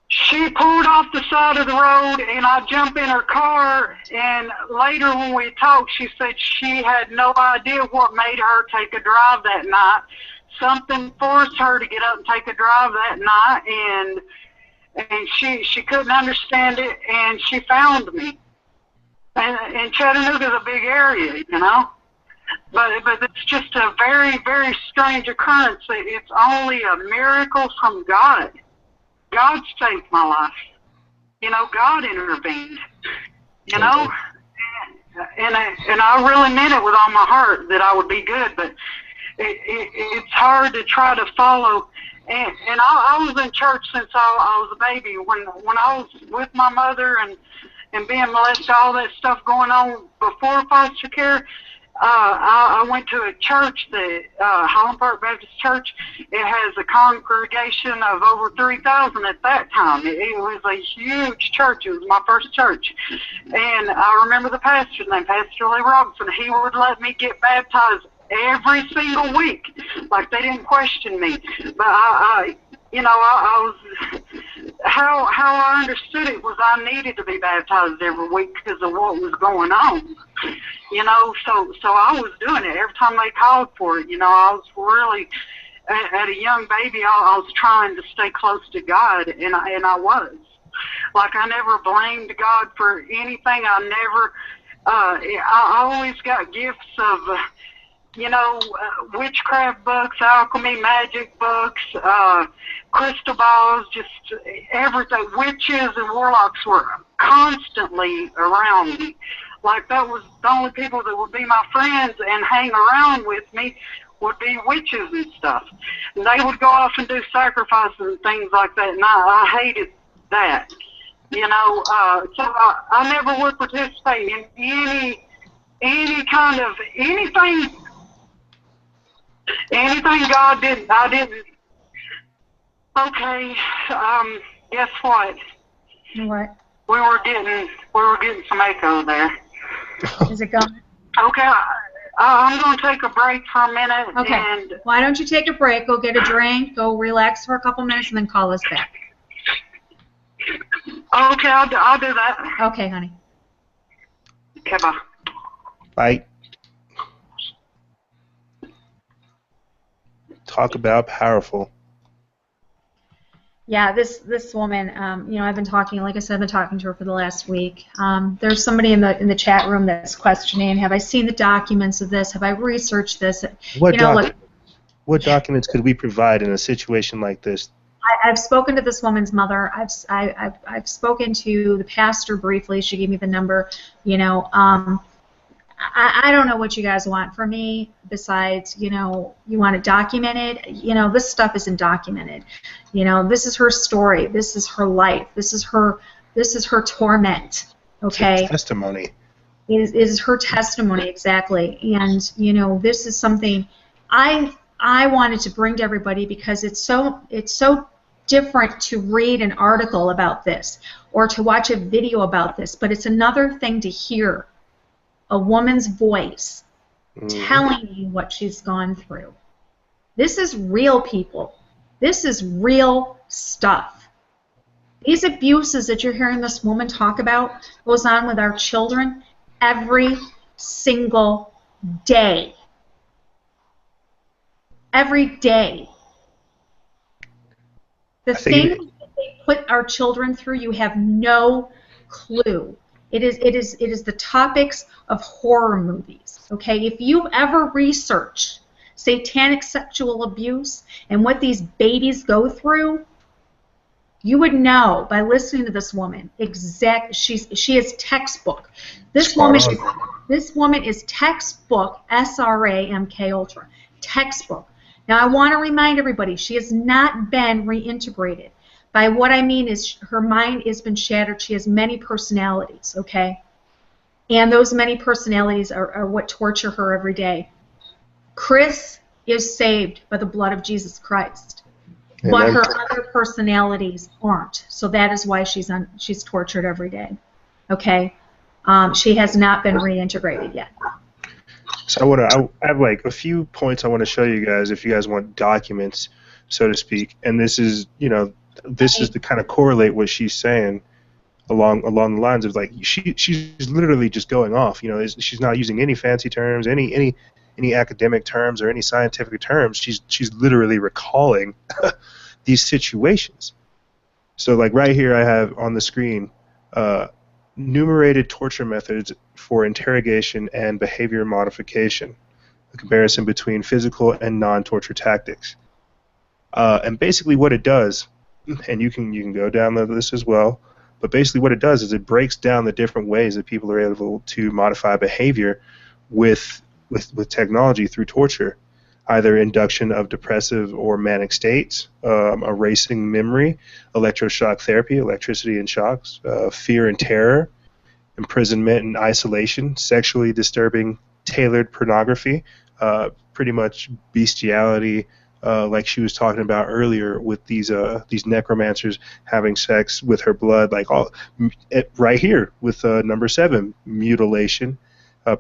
She pulled off the side of the road, and I jumped in her car, and later when we talked, she said she had no idea what made her take a drive that night. Something forced her to get up and take a drive that night, and she couldn't understand it, and she found me. And Chattanooga's a big area, you know. But it's just a very, very strange occurrence. It's only a miracle from God. God saved my life. You know, God intervened. You know, and I really meant it with all my heart that I would be good, but it's hard to try to follow. And I was in church since I was a baby. When I was with my mother and being molested, all that stuff going on before foster care, I went to a church, the Highland Park Baptist Church. It has a congregation of over 3,000 at that time. It was a huge church. It was my first church. And I remember the pastor's name, Pastor Lee Robinson. He would let me get baptized every single week. Like, they didn't question me. But I was, how I understood it was I needed to be baptized every week because of what was going on. You know, so I was doing it every time they called for it. You know, I was really, at a young baby, I was trying to stay close to God, and I was. Like, I never blamed God for anything. I always got gifts of, you know, witchcraft books, alchemy, magic books, crystal balls, just everything. Witches and warlocks were constantly around me. Like, that was the only people that would be my friends and hang around with me would be witches and stuff. And they would go off and do sacrifices and things like that, and I hated that. You know, so I never would participate in any kind of anything God did. I didn't. Okay, guess what? What? We were getting some echo there. Is it gone? Okay, I'm going to take a break for a minute. Okay. And why don't you take a break, go get a drink, go relax for a couple minutes, and then call us back. Okay, I'll do that. Okay, honey. Okay, bye. Bye. Talk about powerful. Yeah, this woman, you know, I've been talking, like I said, I've been talking to her for the last week. There's somebody in the chat room that's questioning, have I seen the documents of this? Have I researched this? What documents could we provide in a situation like this? I've spoken to this woman's mother. I've spoken to the pastor briefly. She gave me the number. You know, I don't know what you guys want from me besides, you know, you want it documented. You know, this stuff isn't documented. You know, this is her story. This is her life. This is her torment. Okay. It's testimony. It is her testimony, exactly. And, you know, this is something I wanted to bring to everybody because it's so different to read an article about this or to watch a video about this, but it's another thing to hear a woman's voice telling you what she's gone through. This is real, people. This is real stuff. These abuses that you're hearing this woman talk about goes on with our children every single day. Every day. The things that they put our children through, you have no clue. It is the topics of horror movies. Okay, if you've ever researched satanic sexual abuse and what these babies go through, you would know by listening to this woman. She is textbook. This woman This woman is textbook SRA MK Ultra. Textbook. Now, I want to remind everybody, she has not been reintegrated. By what I mean is her mind has been shattered. She has many personalities, okay? And those many personalities are what torture her every day. Chris is saved by the blood of Jesus Christ. Amen. But her other personalities aren't. So that is why she's tortured every day. Okay? She has not been reintegrated yet. So I have like a few points I want to show you guys if you guys want documents, so to speak. And this is, this is to kind of correlate what she's saying along the lines of like she's literally just going off. She's not using any fancy terms, any academic terms or any scientific terms. She's literally recalling these situations. So like right here I have on the screen enumerated torture methods for interrogation and behavior modification, a comparison between physical and non-torture tactics. And basically what it does, and you can go down the list as well, but basically what it does is it breaks down the different ways that people are able to modify behavior with technology through torture, either induction of depressive or manic states, erasing memory, electroshock therapy, electricity and shocks, fear and terror, imprisonment and isolation, sexually disturbing tailored pornography, pretty much bestiality, like she was talking about earlier with these necromancers having sex with her blood, like all right here with number 7, mutilation,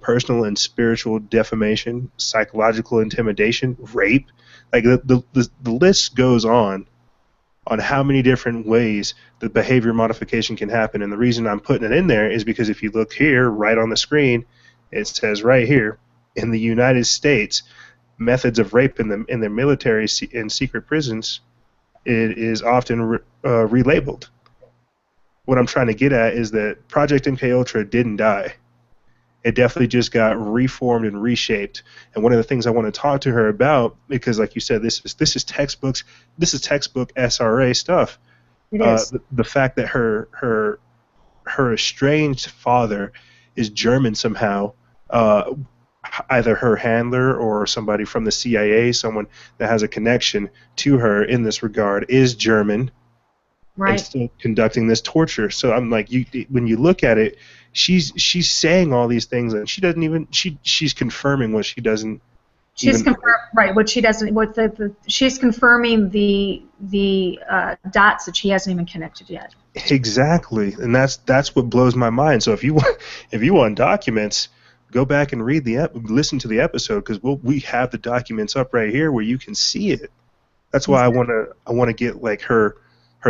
personal and spiritual defamation, psychological intimidation, rape. Like the list goes on how many different ways the behavior modification can happen. And the reason I'm putting it in there is because if you look here right on the screen, it says right here, in the United States, methods of rape in their military and secret prisons, it is often relabeled. What I'm trying to get at is that Project MK Ultra didn't die. It definitely just got reformed and reshaped. And one of the things I want to talk to her about, because like you said, this is textbook SRA stuff. It is. The fact that her estranged father is German somehow, either her handler or somebody from the CIA, someone that has a connection to her in this regard, is German. Right. And still conducting this torture. So I'm like, when you look at it, she's saying all these things, and she doesn't even she's confirming what she doesn't. She's what she doesn't. She's confirming the dots that she hasn't even connected yet. Exactly, and that's what blows my mind. So if you want documents, go back and listen to the episode, because we have the documents up right here where you can see it. That's why I want to get like her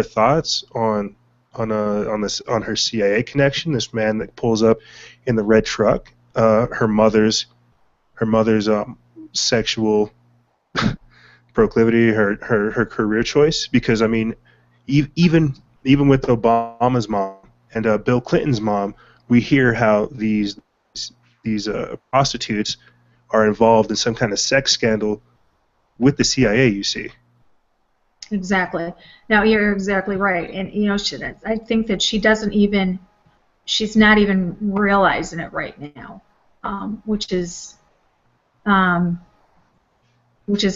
thoughts on her CIA connection. This man that pulls up in the red truck, her mother's sexual proclivity, her career choice. Because I mean, even with Obama's mom and Bill Clinton's mom, we hear how these prostitutes are involved in some kind of sex scandal with the CIA. You see. Exactly. Now you're exactly right, and I think that she's not even realizing it right now, which is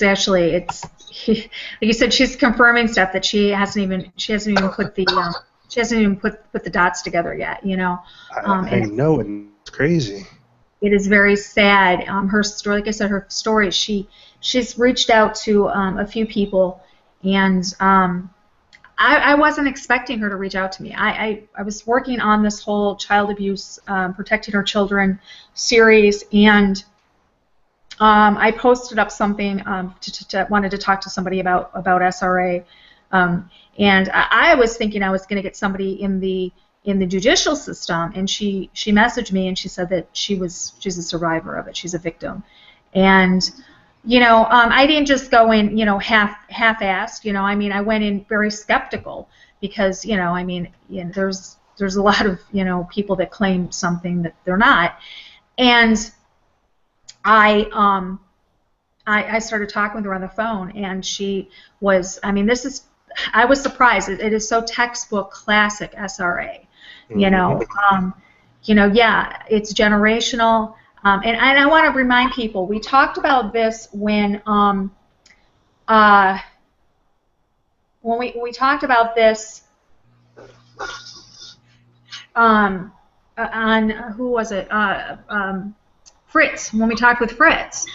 actually like you said, she's confirming stuff that she hasn't even put the dots together yet. I know, and it's crazy. It is very sad. Her story, like I said, her story. She's reached out to a few people. And I wasn't expecting her to reach out to me. I was working on this whole child abuse, protecting our children series, and I posted up something wanted to talk to somebody about SRA, and I was thinking I was going to get somebody in the judicial system, and she messaged me and she said that she's a survivor of it. She's a victim, and. I didn't just go in, half-assed. I mean, I went in very skeptical because, there's a lot of, people that claim something that they're not, and I started talking with her on the phone, and she was, I was surprised. It is so textbook classic SRA, yeah, it's generational. And I want to remind people, we talked about this when we talked about this on who was it? Fritz. When we talked with Fritz,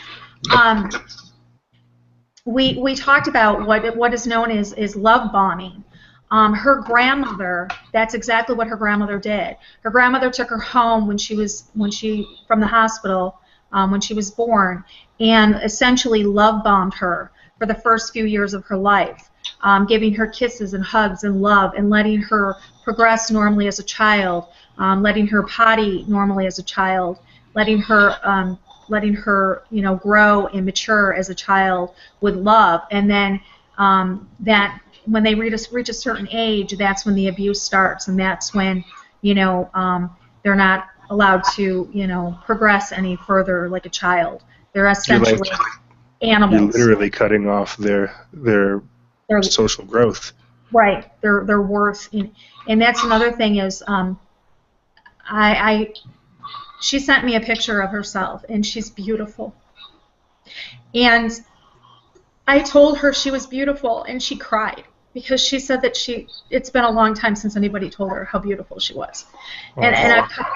we talked about what is known as love bombing. Her grandmother, that's exactly what her grandmother did. Her grandmother took her home from the hospital when she was born, and essentially love bombed her for the first few years of her life, giving her kisses and hugs and love, and letting her progress normally as a child, letting her potty normally as a child, letting her grow and mature as a child with love. And then that when they reach a certain age, that's when the abuse starts, and that's when they're not allowed to progress any further like a child. They're essentially animals. You're literally cutting off their social growth. Right. Their worth. And that's another thing is she sent me a picture of herself, and she's beautiful. And I told her she was beautiful, and she cried because she said that it's been a long time since anybody told her how beautiful she was. And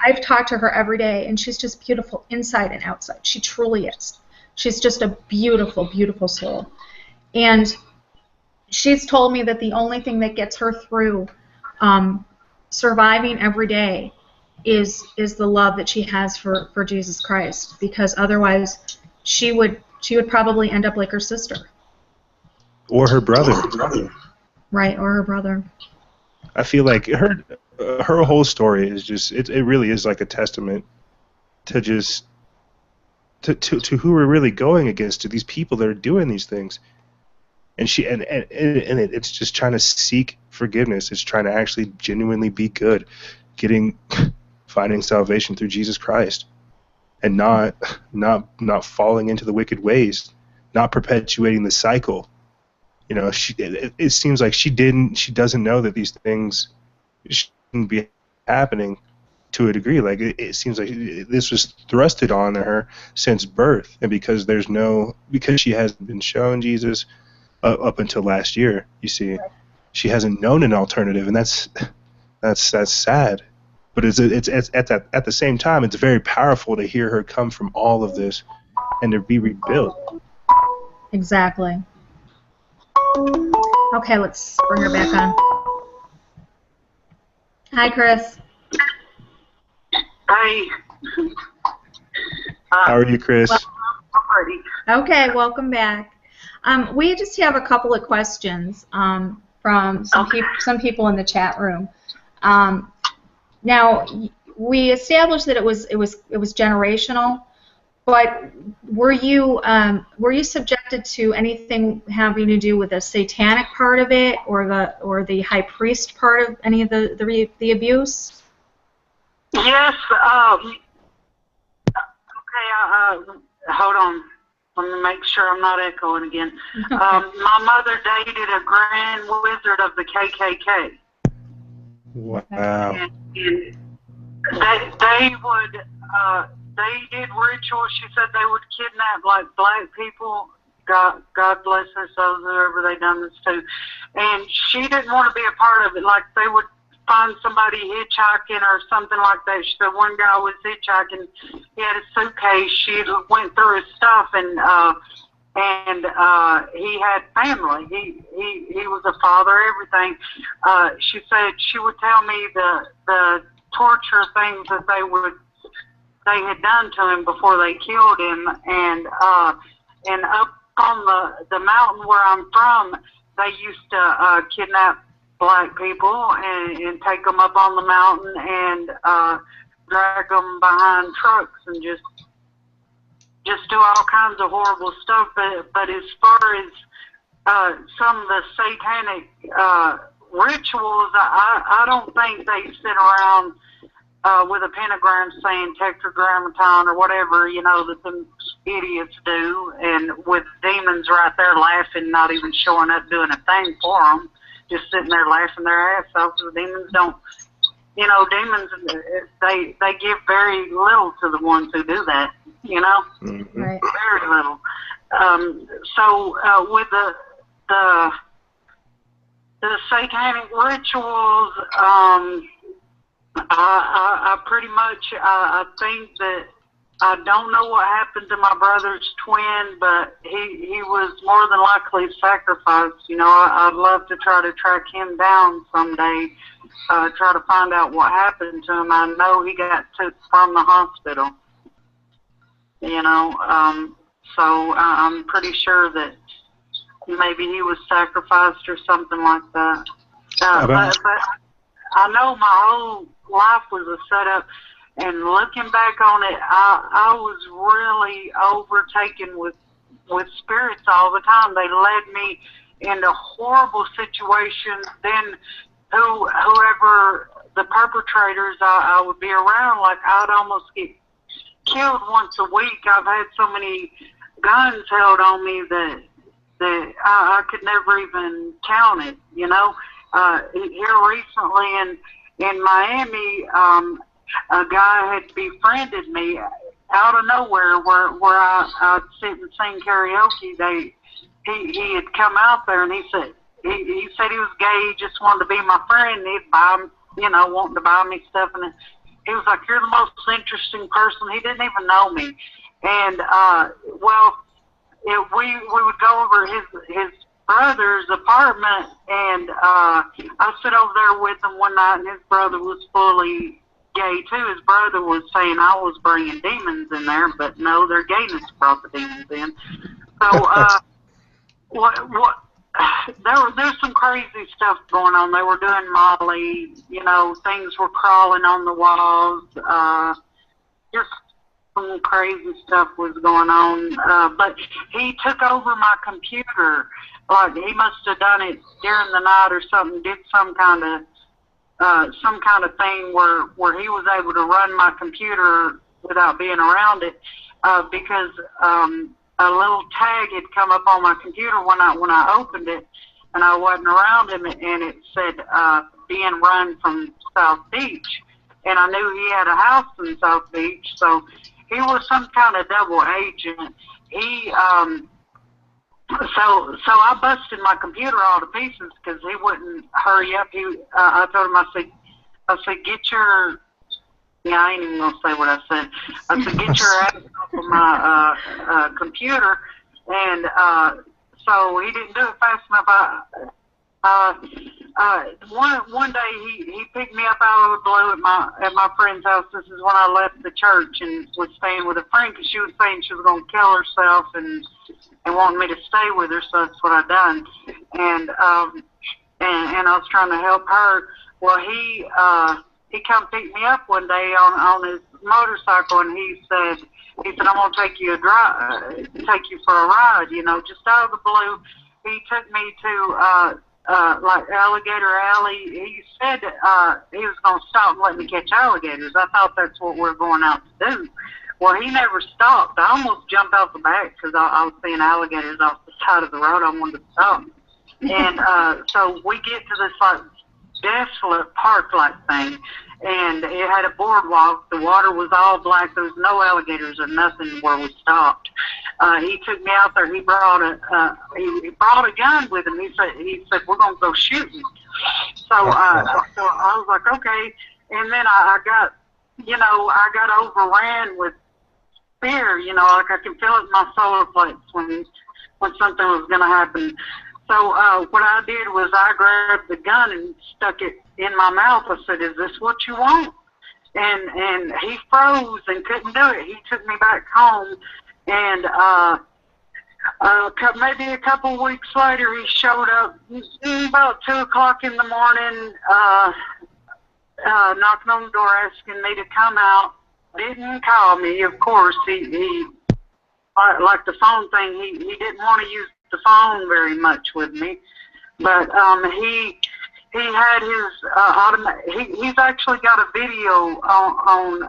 I've talked to her every day, and she's just beautiful inside and outside. She truly is. She's just a beautiful, beautiful soul. And she's told me that the only thing that gets her through surviving every day is the love that she has for Jesus Christ, because otherwise she would probably end up like her sister. Or her brother. Right, or her brother. I feel like her whole story is just it really is like a testament to just to who we're really going against, to these people that are doing these things. And it's just trying to seek forgiveness. It's trying to actually genuinely be good, finding salvation through Jesus Christ, and not falling into the wicked ways, not perpetuating the cycle. It seems like she doesn't know that these things shouldn't be happening to a degree. Like it seems like this was thrusted on her since birth, and because she hasn't been shown Jesus up until last year, you see, she hasn't known an alternative, and that's sad. But it's at the same time, it's very powerful to hear her come from all of this and to be rebuilt. Exactly. Okay, let's bring her back on. Hi, Chris. Hi. How are you, Chris? Okay, welcome back. We just have a couple of questions from some people in the chat room. Now, we established that it was generational, but were you subjected to anything having to do with the satanic part of it, or the high priest part of any of the abuse? Yes. Okay. Hold on. Let me make sure I'm not echoing again. Okay. My mother dated a grand wizard of the KKK. Wow. And they would, they did rituals. She said they would kidnap like black people. God bless their souls, whoever they done this to. And she didn't want to be a part of it. Like they would find somebody hitchhiking or something like that. She said one guy was hitchhiking. He had a suitcase. She went through his stuff, and he had family. He was a father, everything. She said she would tell me the torture things that they had done to him before they killed him, and up on the mountain where I'm from, they used to kidnap black people and take them up on the mountain and drag them behind trucks and just do all kinds of horrible stuff. But as far as some of the satanic rituals, I don't think they sit around with a pentagram saying tetragrammaton or whatever, that them idiots do, and with demons right there laughing, not even showing up doing a thing for them, just sitting there laughing their ass off. The demons don't you know, demons, they give very little to the ones who do that, you know, Right. very little. So with the satanic rituals, I pretty much, I think that I don't know what happened to my brother's twin, but he was more than likely sacrificed. You know, I'd love to try to track him down someday, try to find out what happened to him. I know he got took from the hospital, you know, so I'm pretty sure that maybe he was sacrificed or something like that. But I know my whole life was a setup. And looking back on it, I was really overtaken with spirits all the time. They led me into horrible situations. Then whoever the perpetrators I would be around, like I'd almost get killed once a week. I've had so many guns held on me that I could never even count it, you know. Here recently in Miami, a guy had befriended me out of nowhere where I'd sit and sing karaoke. He had come out there and he said he was gay. He just wanted to be my friend. He'd buy, you know, wanting to buy me stuff, and he was like, "You're the most interesting person." He didn't even know me, and we would go over his brother's apartment, and I sit over there with him one night, and his brother was fully gay too. His brother was saying I was bringing demons in there, but no, their gayness brought the demons in. So, there's some crazy stuff going on. They were doing Molly, you know, things were crawling on the walls. Just some crazy stuff was going on. But he took over my computer. Like he must have done it during the night or something. Did some kind of thing where he was able to run my computer without being around it, because a little tag had come up on my computer when I opened it, and I wasn't around him, and it said being run from South Beach, and I knew he had a house in South Beach, so he was some kind of double agent. He So I busted my computer all to pieces because he wouldn't hurry up. I told him, I said, get your, I ain't even gonna say what I said. I said, get your ass off of my computer, and so he didn't do it fast enough. One day he picked me up out of the blue at my friend's house. This is when I left the church and was staying with a friend because she was saying she was gonna kill herself and wanted me to stay with her, so that's what I done. And I was trying to help her. Well, he come pick me up one day on his motorcycle, and he said I'm gonna take you for a ride, you know, just out of the blue. He took me to like Alligator Alley. He said he was gonna stop and let me catch alligators. I thought that's what we're going out to do. Well, he never stopped. I almost jumped off the back because I was seeing alligators off the side of the road. I wanted to stop. And so we get to this like desolate park-like thing, and it had a boardwalk. The water was all black. There was no alligators or nothing where we stopped. He took me out there. He brought a gun with him. He said we're gonna go shooting. So I was like, okay. And then I got overran with fear. You know, like I can feel it in my solar plexus when something was gonna happen. So what I did was I grabbed the gun and stuck it in my mouth. I said, is this what you want? And he froze and couldn't do it. He took me back home, and maybe a couple of weeks later he showed up about 2 o'clock in the morning, knocking on the door asking me to come out. Didn't call me, of course. He like the phone thing, he didn't want to use the phone very much with me, but he had his he's actually got a video on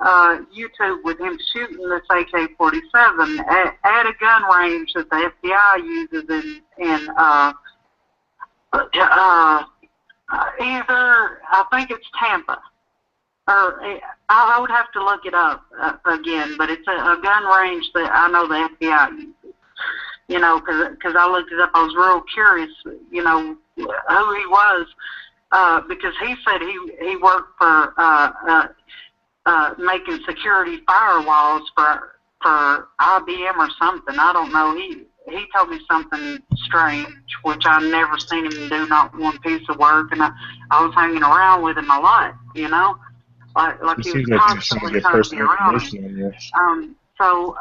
YouTube with him shooting this AK-47 at a gun range that the FBI uses in either, I think it's Tampa, I would have to look it up again, but it's a gun range that I know the FBI uses. You know, because I looked it up. I was real curious, you know, who he was, because he said he worked for making security firewalls for IBM or something. I don't know. He told me something strange, which I never seen him do not one piece of work, and I was hanging around with him a lot, you know, like he was constantly trying to be around me. So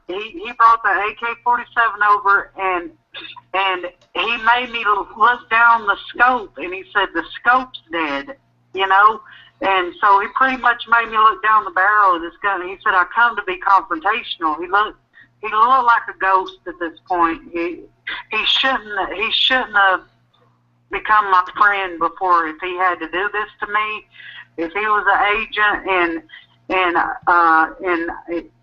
he brought the AK-47 over, and he made me look down the scope, and he said the scope's dead, you know. And so he pretty much made me look down the barrel of this gun. And he said, I come to be confrontational. He looked like a ghost at this point. He shouldn't have become my friend before if he had to do this to me. If he was an agent and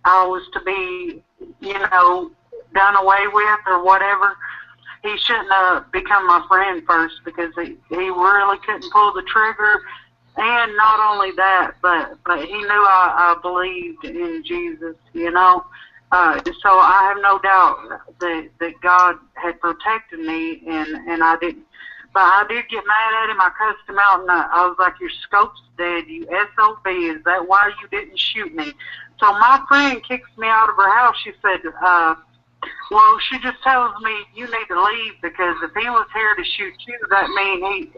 I was to be, you know, done away with or whatever, he shouldn't have become my friend first, because he really couldn't pull the trigger. And not only that, but he knew I believed in Jesus, you know. So I have no doubt that God had protected me, and I didn't. But I did get mad at him. I cussed him out, and I was like, your scope's dead, you SOB. Is that why you didn't shoot me? So my friend kicks me out of her house. She said, well, she just tells me you need to leave, because if he was here to shoot you, that means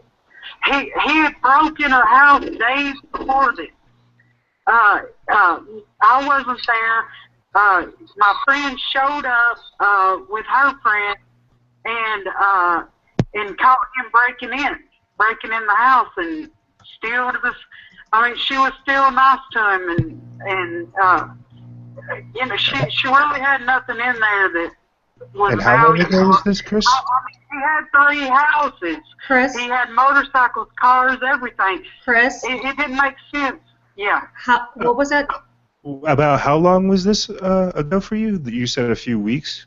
he had broken her house days before this. I wasn't there. My friend showed up with her friend and caught him breaking in the house and still to this. I mean, she was still nice to him, and you know, she really had nothing in there that was. And how long ago was this, Chris? He had 3 houses. Chris? He had motorcycles, cars, everything. Chris? It didn't make sense. Yeah. What was that? About how long was this ago for you? You said a few weeks?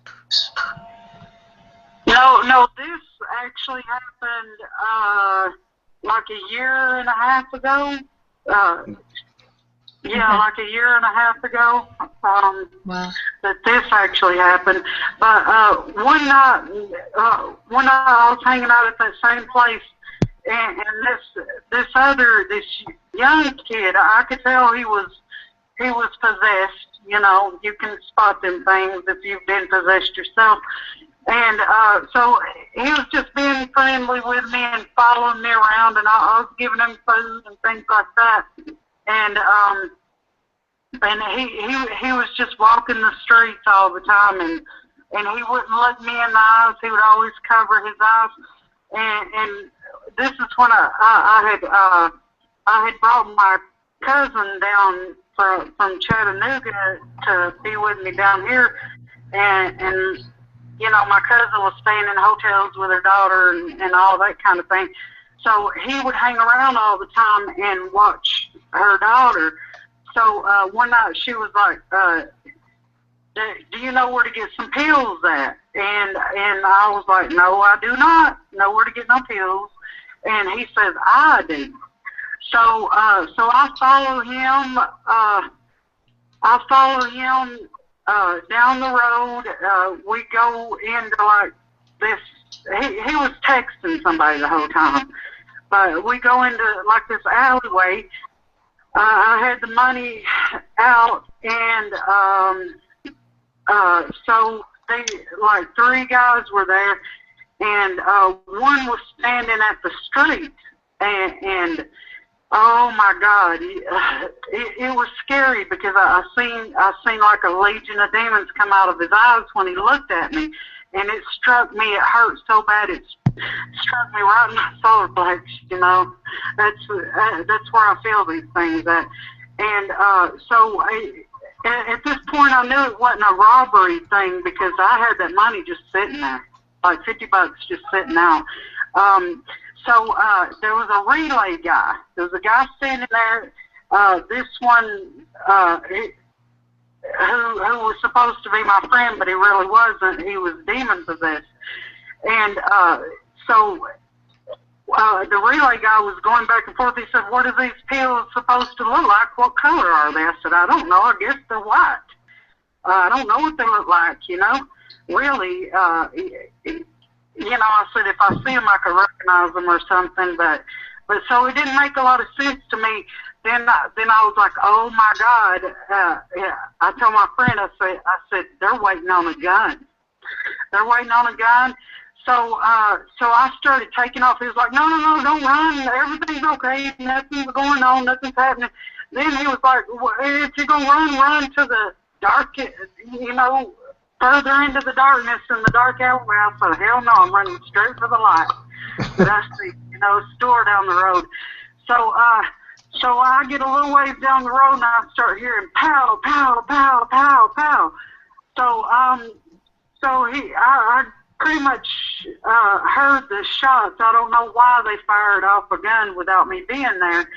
No, this actually happened like a year and a half ago. Yeah, okay. Like a year and a half ago. Wow. That this actually happened. But one night I was hanging out at that same place, and this young kid, I could tell he was possessed. You know, you can spot them things if you've been possessed yourself. And so he was just being friendly with me and following me around, and I was giving him food and things like that. And he was just walking the streets all the time, and he wouldn't look me in the eyes. He would always cover his eyes. And this is when I had brought my cousin down from Chattanooga to be with me down here, and you know, my cousin was staying in hotels with her daughter and all that kind of thing. So he would hang around all the time and watch her daughter. So one night she was like, do you know where to get some pills at? And I was like, no, I do not know where to get no pills. And he says, I do. So I follow him. Down the road. We go into like this. He was texting somebody the whole time. But we go into like this alleyway. I had the money out, and so they, like 3 guys were there, and one was standing at the street, and oh my God, it was scary, because I seen like a legion of demons come out of his eyes when he looked at me, and it struck me. It hurt so bad. It struck me right in my solar plex. You know, that's where I feel these things at. And so at this point, I knew it wasn't a robbery thing, because I had that money just sitting there, like $50 just sitting out. So there was a relay guy. There was a guy standing there. This one who was supposed to be my friend, but he really wasn't. He was demon possessed. And so the relay guy was going back and forth. He said, "What are these pills supposed to look like? What color are they?" I said, "I don't know. I guess they're white. I don't know what they look like, you know. Really, you know," I said, "if I see them, I could recognize them or something." But so it didn't make a lot of sense to me. Then I was like, "Oh my God!" Yeah. I told my friend, I said, "They're waiting on a gun. They're waiting on a gun." So I started taking off. He was like, "No, don't run. Everything's okay. Nothing's going on. Nothing's happening." Then he was like, "Well, if you're gonna run to the dark, you know, further into the darkness in the dark alleyway." I said, "Hell no, I'm running straight for the light." That's the, you know, store down the road. So I get a little ways down the road and I start hearing pow, pow, pow, pow, pow. So I pretty much heard the shots. I don't know why they fired off a gun without me being there.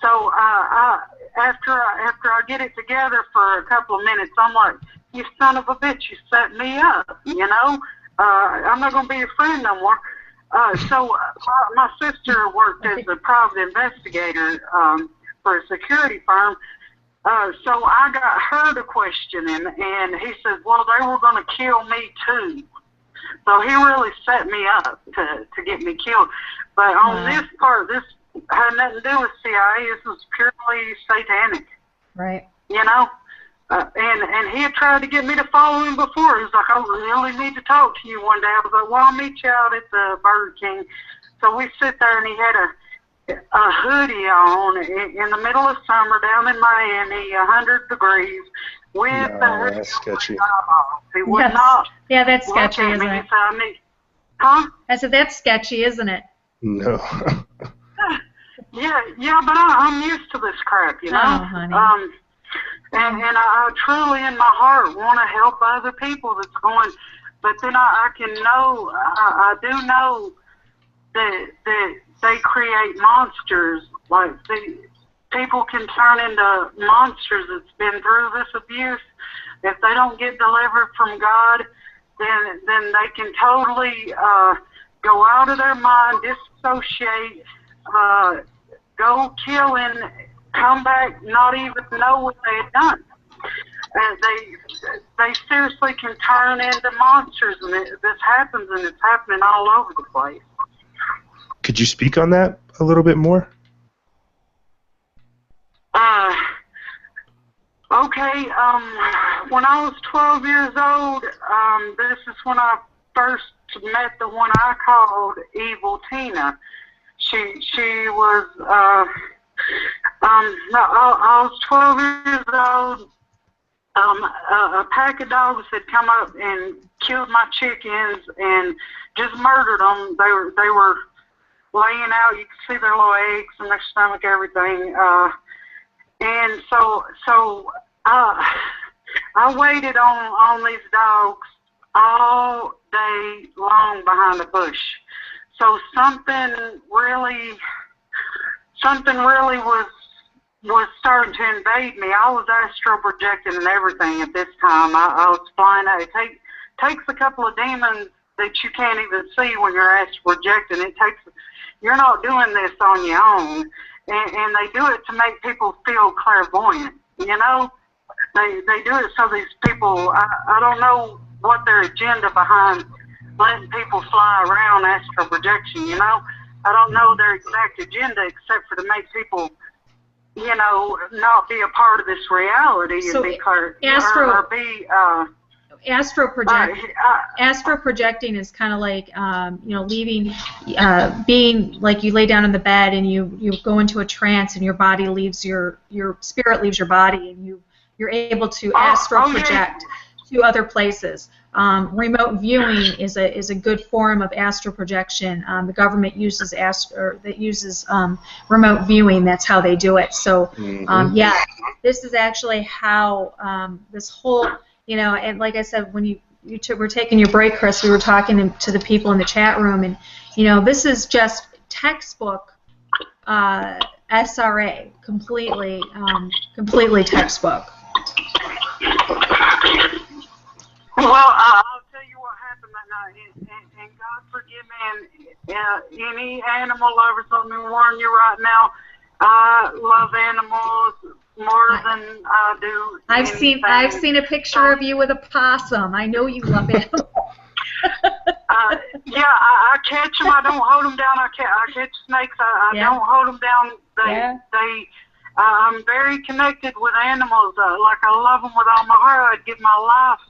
So after I get it together for a couple of minutes, I'm like, "You son of a bitch, you set me up, you know. I'm not going to be your friend no more." So my sister worked as a private investigator for a security firm. So I got her to question him, and he said, "Well, they were going to kill me too." So he really set me up to get me killed. But on this part, this had nothing to do with CIA. This was purely satanic. Right. You know? And he had tried to get me to follow him before. He was like, "I really need to talk to you one day." I was like, "Well, I'll meet you out at the Burger King." So we sit there, and he had a hoodie on in the middle of summer down in Miami, 100 degrees. With No, that's sketchy. He would not. Yeah, that's sketchy, isn't it? I said, that's sketchy, isn't it? No. Yeah, but I'm used to this crap, you know. Oh, honey. And I truly, in my heart, want to help other people that's going. But then I do know that they create monsters. Like people can turn into monsters that's been through this abuse. If they don't get delivered from God, then they can totally go out of their mind, disassociate, go killing, come back, not even know what they had done. And they seriously can turn into monsters, and this happens, and it's happening all over the place. Could you speak on that a little bit more? Okay, when I was 12 years old, this is when I first met the one I called Evil Tina. She was, I was 12 years old. A pack of dogs had come up and killed my chickens and just murdered them. They were laying out. You could see their little eggs in their stomach, everything. And so I waited on these dogs all day long behind a bush. So something really was starting to invade me. I was astral projecting and everything at this time. I was flying out. It takes a couple of demons that you can't even see when you're astral projecting. You're not doing this on your own. And they do it to make people feel clairvoyant, you know? They do it so these people, I don't know what their agenda behind letting people fly around astral projection, you know? I don't know their exact agenda except for to make people, you know, not be a part of this reality so and be clear. Astral projecting is kind of like, you know, leaving, being like you lay down in the bed and you go into a trance and your body leaves your spirit leaves your body and you're able to astral project to other places. Remote viewing is a good form of astral projection. The government uses remote viewing. That's how they do it. So yeah, this is actually how this whole, you know, and like I said, when you were taking your break, Chris, we were talking to the people in the chat room, and you know, this is just textbook SRA, completely textbook. Well, I'll tell you what happened that night, and God forgive me, and any animal lovers, let me warn you right now, I love animals more than I do anything. I've seen a picture of you with a possum. I know you love animals. Yeah, I catch them. I don't hold them down. I catch snakes. I don't hold them down. I'm very connected with animals. Like I love them with all my heart. I'd give my life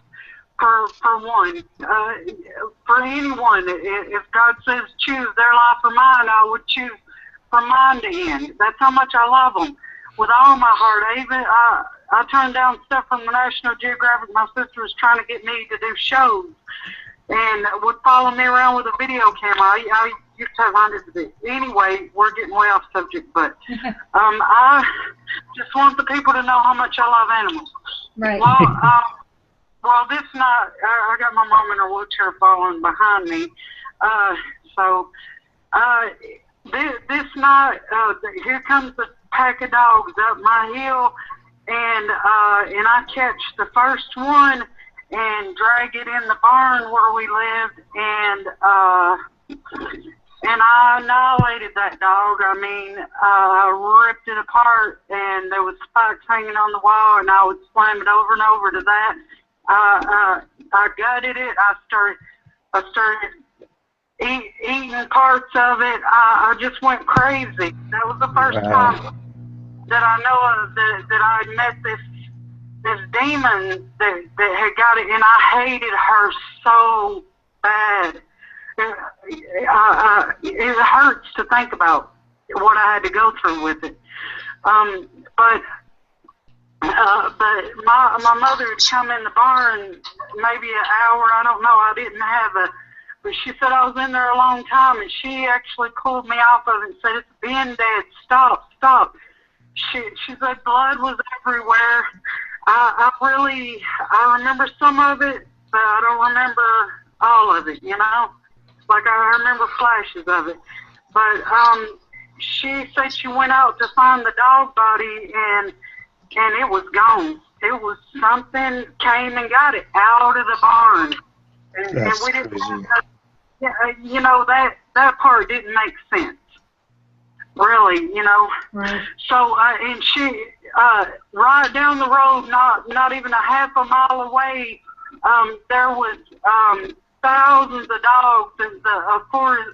for one. For anyone, if God says choose their life or mine, I would choose for mine to end. That's how much I love them with all my heart. I turned down stuff from the National Geographic. My sister was trying to get me to do shows and would follow me around with a video camera. I used to have hundreds of it. Anyway, we're getting way off subject, but I just want the people to know how much I love animals. Right. Well, this night, I got my mom in her wheelchair following behind me. This night, here comes the pack of dogs up my hill, and I catch the first one and drag it in the barn where we lived, and I annihilated that dog. I mean, I ripped it apart, and there was spikes hanging on the wall, and I would slam it over and over to that. I gutted it. I started eating parts of it. I just went crazy. That was the first time that I know of that I had met this demon that had got it, and I hated her so bad. It hurts to think about what I had to go through with it. But my mother had come in the barn maybe an hour. I don't know. I didn't have but she said I was in there a long time, and she actually pulled me off of it and said, "It's been dead. Stop, stop." She said blood was everywhere. I remember some of it, but I don't remember all of it, you know? Like I remember flashes of it. But she said she went out to find the dog body, and it was gone. It was something came and got it out of the barn. And we didn't you know, that part didn't make sense. Really, you know. Right. So, and she, right down the road, not even a half a mile away, there was thousands of dogs, and of course,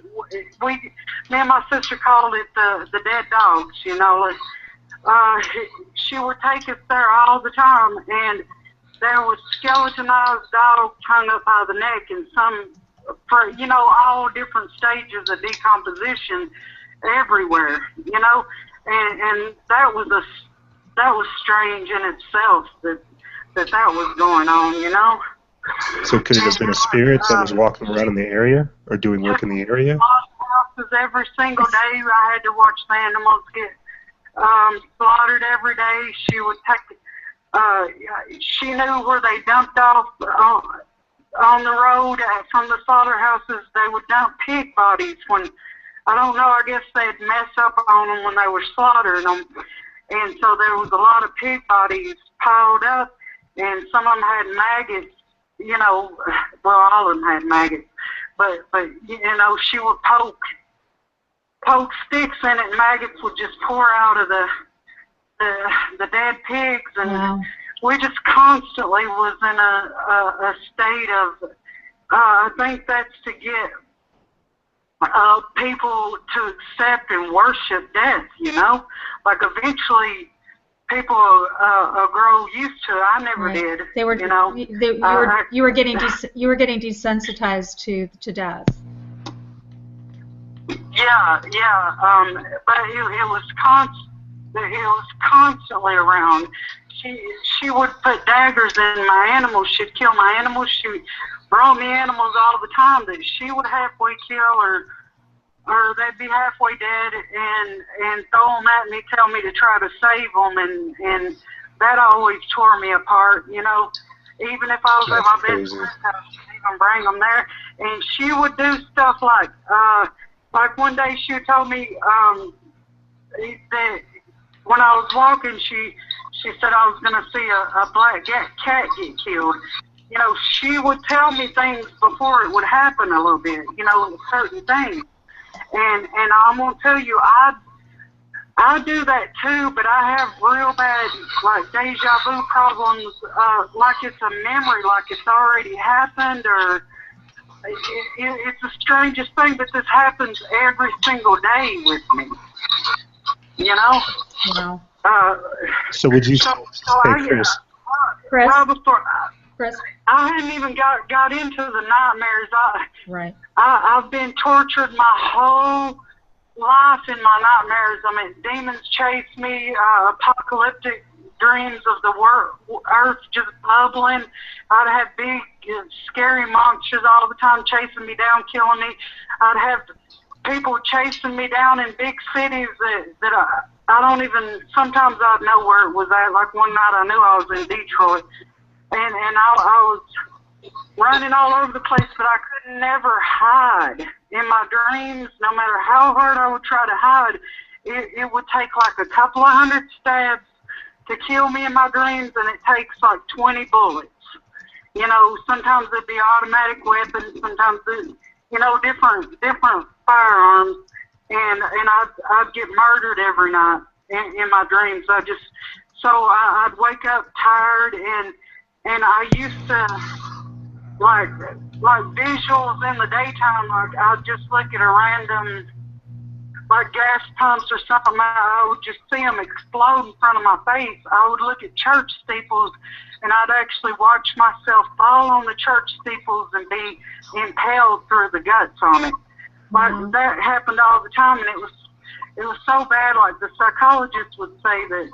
me and my sister called it the dead dogs. You know, she would take us there all the time, and there was skeletonized dogs hung up by the neck, and some, you know, all different stages of decomposition everywhere, you know, and that was strange in itself that was going on, you know. So could it have been a spirit that was walking around in the area or doing work in the area? Houses every single day. I had to watch the animals get slaughtered every day. She would take. She knew where they dumped off on the road from the slaughterhouses. They would dump pig bodies when. I don't know, I guess they'd mess up on them when they were slaughtering them. And so there was a lot of pig bodies piled up, and some of them had maggots, you know, well, all of them had maggots. But you know, she would poke sticks in it, and maggots would just pour out of the dead pigs. And we just constantly was in a state of, I think that's to get people to accept and worship death, you know? Like eventually people grow used to it. I never did. They were, you know. You were getting desensitized to death. Yeah. But it was constantly around. She would put daggers in my animals. She'd kill my animals. She brought me animals all the time that she would halfway kill, or they'd be halfway dead, and throw them at me, tell me to try to save them, and that always tore me apart, you know. Even if I was at my best friend's house, she'd even bring them there, and she would do stuff like one day she told me that when I was walking, she said I was going to see a black cat get killed. you know, she would tell me things before it would happen a little bit, you know, certain things. And I'm going to tell you, I do that too, but I have real bad, like, deja vu problems, like it's a memory, like it's already happened, or it's the strangest thing, but this happens every single day with me, you know? No. So would you say, Chris? Chris? Well, before, Chris? I hadn't even got into the nightmares. Right. I've been tortured my whole life in my nightmares. I mean, demons chase me, apocalyptic dreams of the earth just bubbling. I'd have big, scary monsters all the time chasing me down, killing me. I'd have people chasing me down in big cities that I don't even, sometimes I'd know where it was at. Like one night I knew I was in Detroit, and I was running all over the place, but I could never hide. In my dreams, no matter how hard I would try to hide, it would take like a couple of hundred stabs to kill me in my dreams, and it takes like 20 bullets. You know, sometimes it'd be automatic weapons, sometimes it, you know, different firearms, and I'd get murdered every night in my dreams. I'd wake up tired, and I used to, like visuals in the daytime, like I'd just look at a random, like gas pumps or something, I would just see them explode in front of my face. I would look at church steeples, and I'd actually watch myself fall on the church steeples and be impaled through the guts on it. Like that happened all the time, and it was so bad. Like the psychologists would say that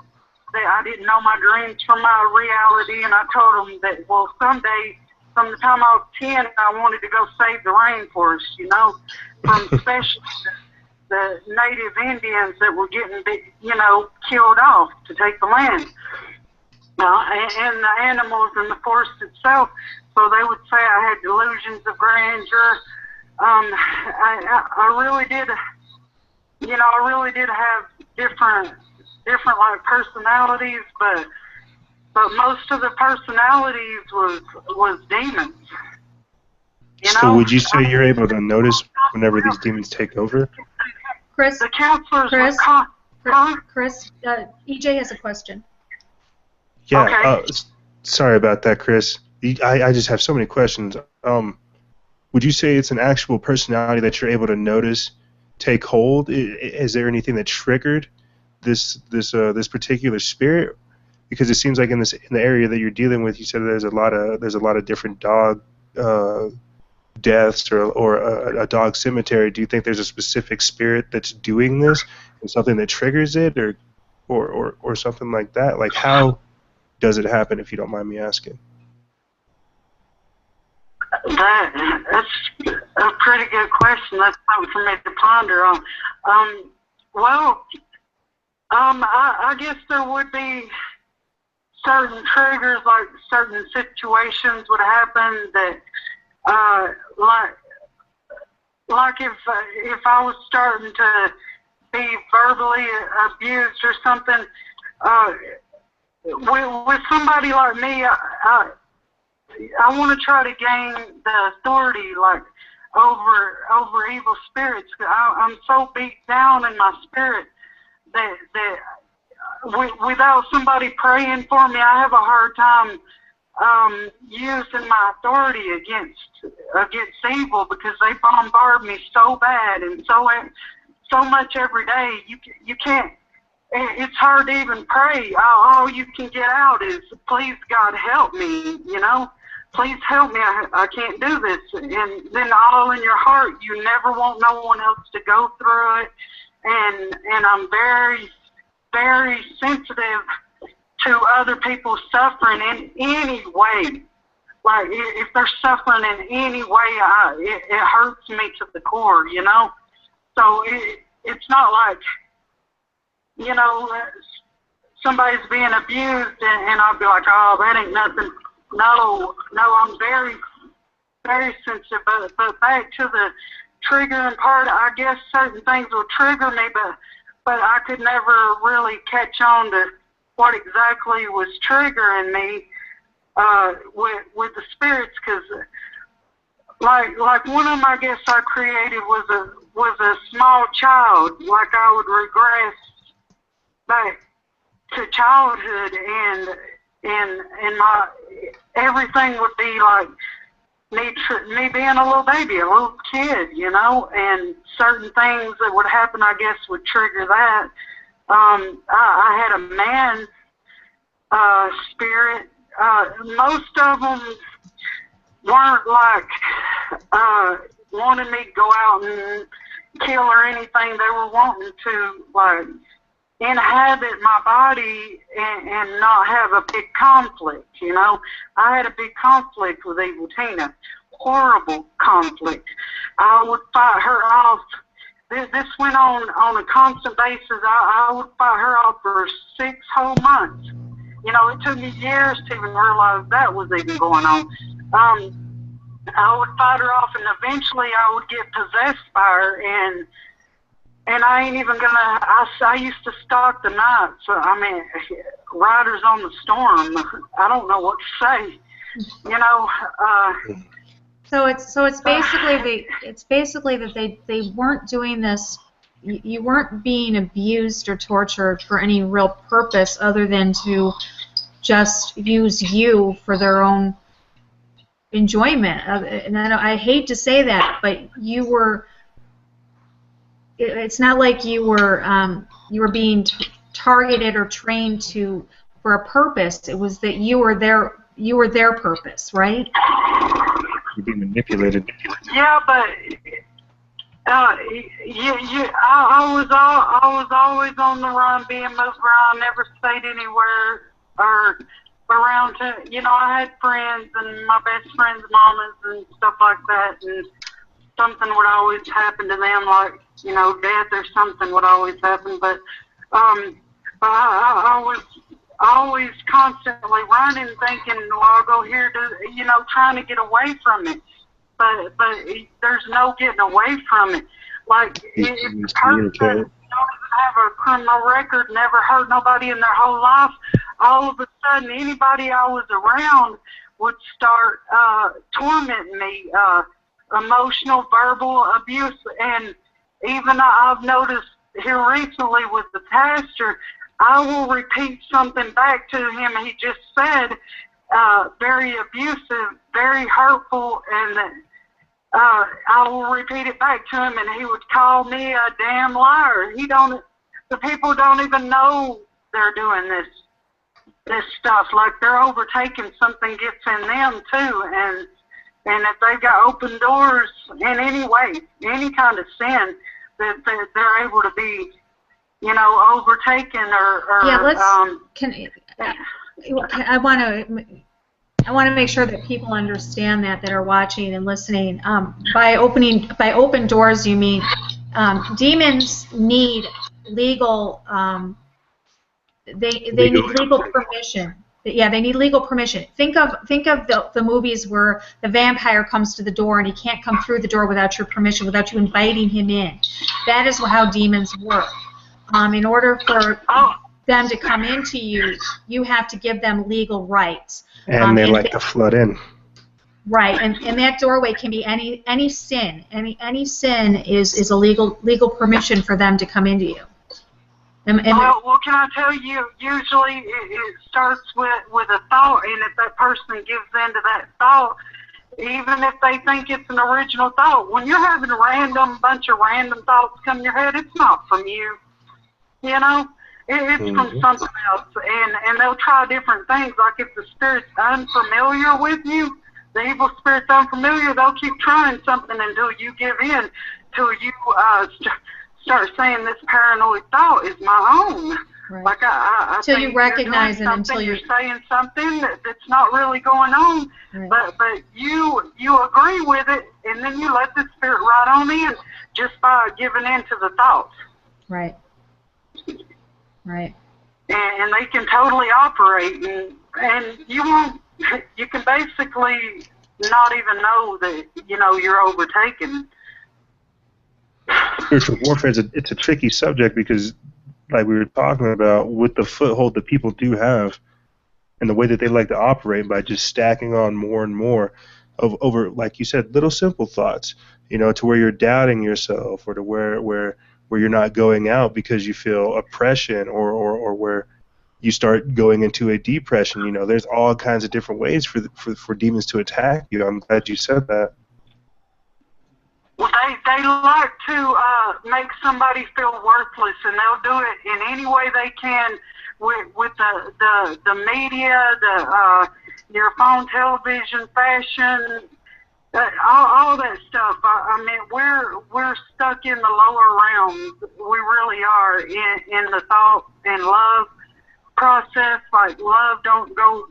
I didn't know my dreams from my reality, and I told them that, well, someday, from the time I was 10, I wanted to go save the rainforest, you know, from especially the native Indians that were getting, you know, killed off to take the land, and the animals in the forest itself. So they would say I had delusions of grandeur. I really did, you know, I really did have different like personalities, but most of the personalities was demons. You know? So would you say you're able to notice whenever these demons take over? Chris? The counselors Chris, EJ has a question. Yeah, okay. Sorry about that, Chris. I just have so many questions. Would you say it's an actual personality that you're able to notice take hold? Is there anything that triggered this particular spirit? Because it seems like in the area that you're dealing with, you said there's a lot of different dog deaths or a dog cemetery. Do you think there's a specific spirit that's doing this and something that triggers it, or something like that? Like, how does it happen, if you don't mind me asking? That's a pretty good question. That's something for me to ponder on. I guess there would be certain triggers, like certain situations would happen that, like if I was starting to be verbally abused or something, with somebody like me, I want to try to gain the authority, like over evil spirits. I'm so beat down in my spirit that without somebody praying for me, I have a hard time using my authority against evil, because they bombard me so bad and so much every day. You can't. It's hard to even pray. All you can get out is, please, God, help me, you know. Please help me. I can't do this. And then all in your heart, you never want no one else to go through it. And I'm very, very sensitive to other people suffering in any way. Like, if they're suffering in any way, it hurts me to the core, you know. So it's not like, you know, somebody's being abused and I'll be like, oh, that ain't nothing. No, I'm very, very sensitive. But back to the triggering part, I guess certain things will trigger me, but I could never really catch on to what exactly was triggering me. with the spirits, because like one of them, I guess I created was a small child. Like I would regress back to childhood, and my everything would be like me being a little baby, a little kid, you know, and certain things that would happen, I guess, would trigger that. I had a man spirit. Most of them weren't like wanting me to go out and kill or anything. They were wanting to like inhabit my body and not have a big conflict, you know. I had a big conflict with Evil Tina, horrible conflict. I would fight her off. This went on a constant basis. I would fight her off for 6 whole months. You know, it took me years to even realize that was even going on. I would fight her off, and eventually I would get possessed by her, and I ain't even gonna. I used to stalk the night. So I mean, Riders on the Storm. I don't know what to say. You know. So it's basically that they weren't doing this. You weren't being abused or tortured for any real purpose other than to just use you for their own enjoyment. And I hate to say that, but you were. It's not like you were being targeted or trained for a purpose. It was that you were their purpose, right? You're being manipulated. Yeah, but I was always on the run, being moved around, never stayed anywhere or around to, you know, I had friends and my best friends' mamas and stuff like that, and something would always happen to them, like, you know, death or something would always happen, but I was always constantly running, thinking, well, I'll go here to, you know, trying to get away from it. But there's no getting away from it. Like, if a person don't even have a criminal record, never hurt nobody in their whole life, all of a sudden anybody I was around would start tormenting me, emotional, verbal abuse, and even I've noticed here recently with the pastor, I will repeat something back to him he just said, very abusive, very hurtful, and I will repeat it back to him, and he would call me a damn liar. The people don't even know they're doing this stuff. Like, they're overtaking something gets in them too, and if they've got open doors in any way, any kind of sin, that they're able to be, you know, overtaken or yeah. I want to make sure that people understand that are watching and listening. By open doors, you mean demons need legal. They need legal permission. Yeah, they need legal permission. Think of the movies where the vampire comes to the door and he can't come through the door without your permission, without you inviting him in. That is how demons work. In order for them to come into you, you have to give them legal rights. And they like to flood in. Right, and that doorway can be any sin. Any sin is a legal permission for them to come into you. Well, can I tell you, usually it starts with a thought, and if that person gives in to that thought, even if they think it's an original thought, when you're having a bunch of random thoughts come in your head, it's not from you, you know? It's from something else, and they'll try different things. Like, if the spirit's unfamiliar with you, the evil spirit's unfamiliar, they'll keep trying something until you give in, till you start saying this paranoid thought is my own. Right. Like, I until you recognize it, until you're saying something that's not really going on, right. but you agree with it, and then you let the spirit ride on in just by giving in to the thoughts. Right. Right. And they can totally operate, and you won't. You can basically not even know that, you know, you're overtaken. Spiritual warfare it's a tricky subject because, like we were talking about, with the foothold that people do have, and the way that they like to operate by just stacking on more and more over, like you said, little simple thoughts, to where you're doubting yourself, or to where you're not going out because you feel oppression, or where you start going into a depression. There's all kinds of different ways for demons to attack you. I'm glad you said that. Well, they like to make somebody feel worthless, and they'll do it in any way they can with the media, your phone, television, fashion, all that stuff. I mean, we're stuck in the lower realms. We really are in the thought and love process. Like, love don't go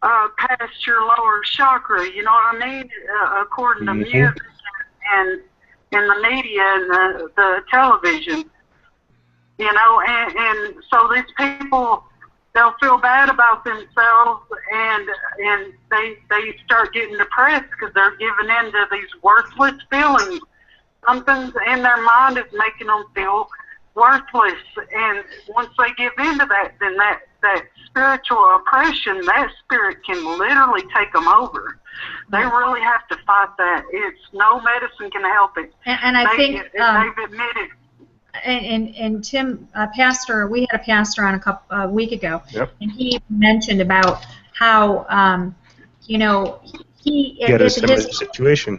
past your lower chakra. You know what I mean? According to music and the media and the television. And so these people, they'll feel bad about themselves, and they start getting depressed because they're giving in to these worthless feelings. Something in their mind is making them feel worthless, and once they give into that, then that spiritual oppression, that spirit can literally take them over. They really have to fight that. It's no medicine can help it. And I think they've admitted. And Tim, pastor, we had a pastor on a week ago, yep. And he mentioned about how, he had a similar situation.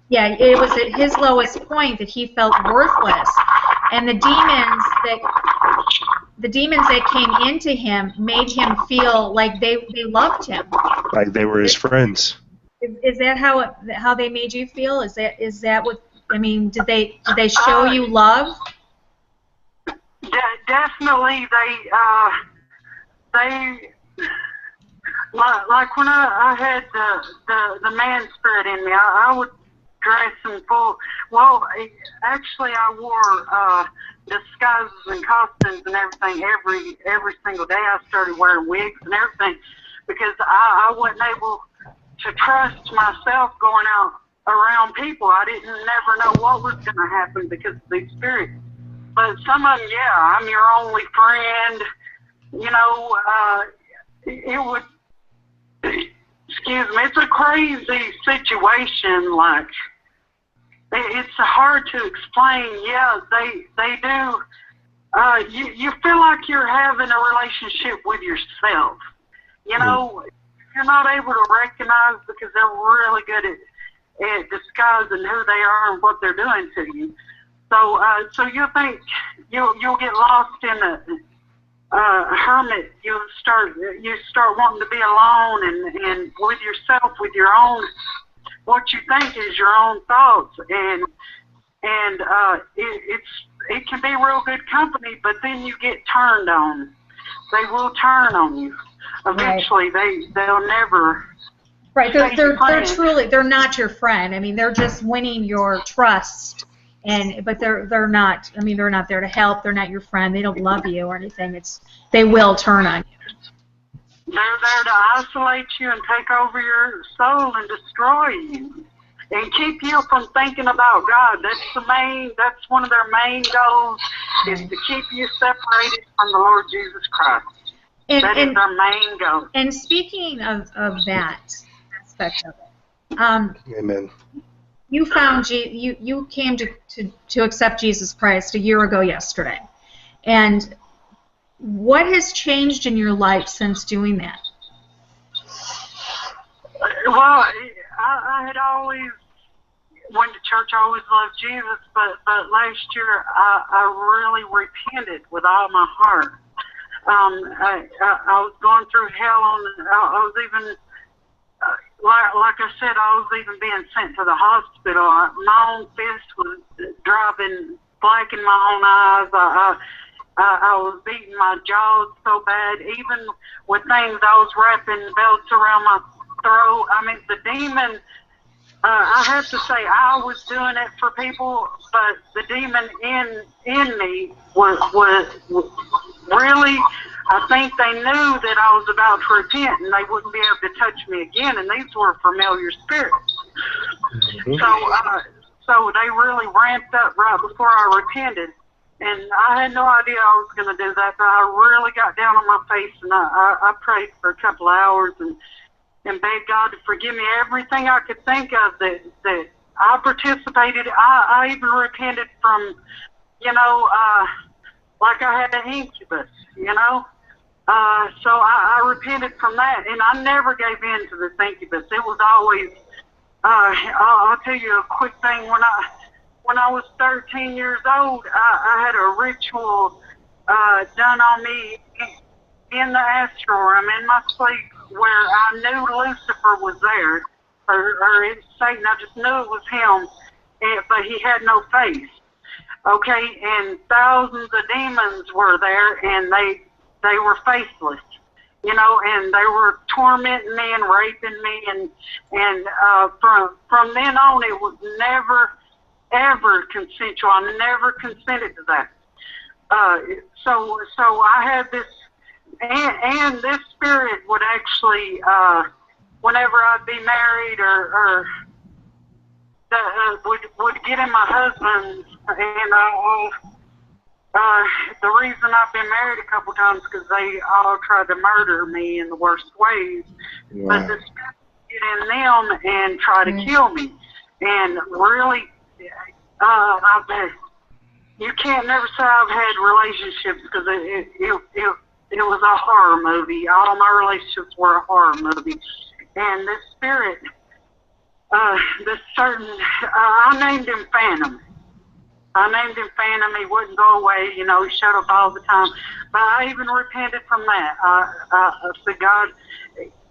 Yeah, it was at his lowest point that he felt worthless, and the demons that came into him made him feel like they loved him, like they were his friends. Is that how they made you feel? Is that what? I mean, did they show you love? Definitely, they like when I had the man spirit in me, I would dress in full. Well, actually, I wore disguises and costumes and everything every single day. I started wearing wigs and everything because I wasn't able to trust myself going out around people. I didn't never know what was going to happen because of these spirits. But some of them, yeah, I'm your only friend. It would, excuse me, it's a crazy situation. Like, it's hard to explain. Yeah, they do. You feel like you're having a relationship with yourself. You're not able to recognize because they're really good at disguising who they are and what they're doing to you. So you think you'll get lost in a hermit. You start wanting to be alone and with yourself, with your own, what you think is your own thoughts, and it can be real good company, but then you get turned on. They will turn on you. Eventually, right. They'll never. Right, they're not your friend. I mean, they're just winning your trust. But they're not. I mean, they're not there to help. They're not your friend. They don't love you or anything. They will turn on you. They're there to isolate you and take over your soul and destroy you, and keep you from thinking about God. That's one of their main goals, is to keep you separated from the Lord Jesus Christ. That is their main goal. And speaking of that aspect of it, Amen. You found you came to accept Jesus Christ a year ago yesterday, and what has changed in your life since doing that? Well, I had always went to church. I always loved Jesus, but last year I really repented with all my heart. I was going through hell. I was even. Like I said, I was even being sent to the hospital. My own fist was dropping black in my own eyes. I was beating my jaws so bad. Even with things, I was wrapping belts around my throat. I mean, the demon, I have to say, I was doing it for people, but the demon in me was really, I think they knew that I was about to repent and they wouldn't be able to touch me again, and these were familiar spirits. Mm-hmm. So they really ramped up right before I repented. And I had no idea I was going to do that, but I really got down on my face, and I prayed for a couple of hours and begged God to forgive me everything I could think of that I participated. I even repented from, like I had an incubus, So I repented from that, and I never gave in to this incubus. It was always, I'll tell you a quick thing. When I was 13 years old, I had a ritual done on me in the astral room, in my sleep, where I knew Lucifer was there, or it's Satan. I just knew it was him, but he had no face. Okay, and thousands of demons were there, and they were faceless, and they were tormenting me and raping me, and from then on, it was never, ever consensual. I never consented to that. So I had this, and this spirit would actually, whenever I'd be married or would get in my husband, and the reason I've been married a couple times because they all tried to murder me in the worst ways. Wow. But the spirit would get in them and try to kill me, and really, you can't never say I've had relationships because it was a horror movie. All my relationships were a horror movie. And this spirit, this certain, I named him Phantom. He wouldn't go away, he showed up all the time. But I even repented from that. I said, God,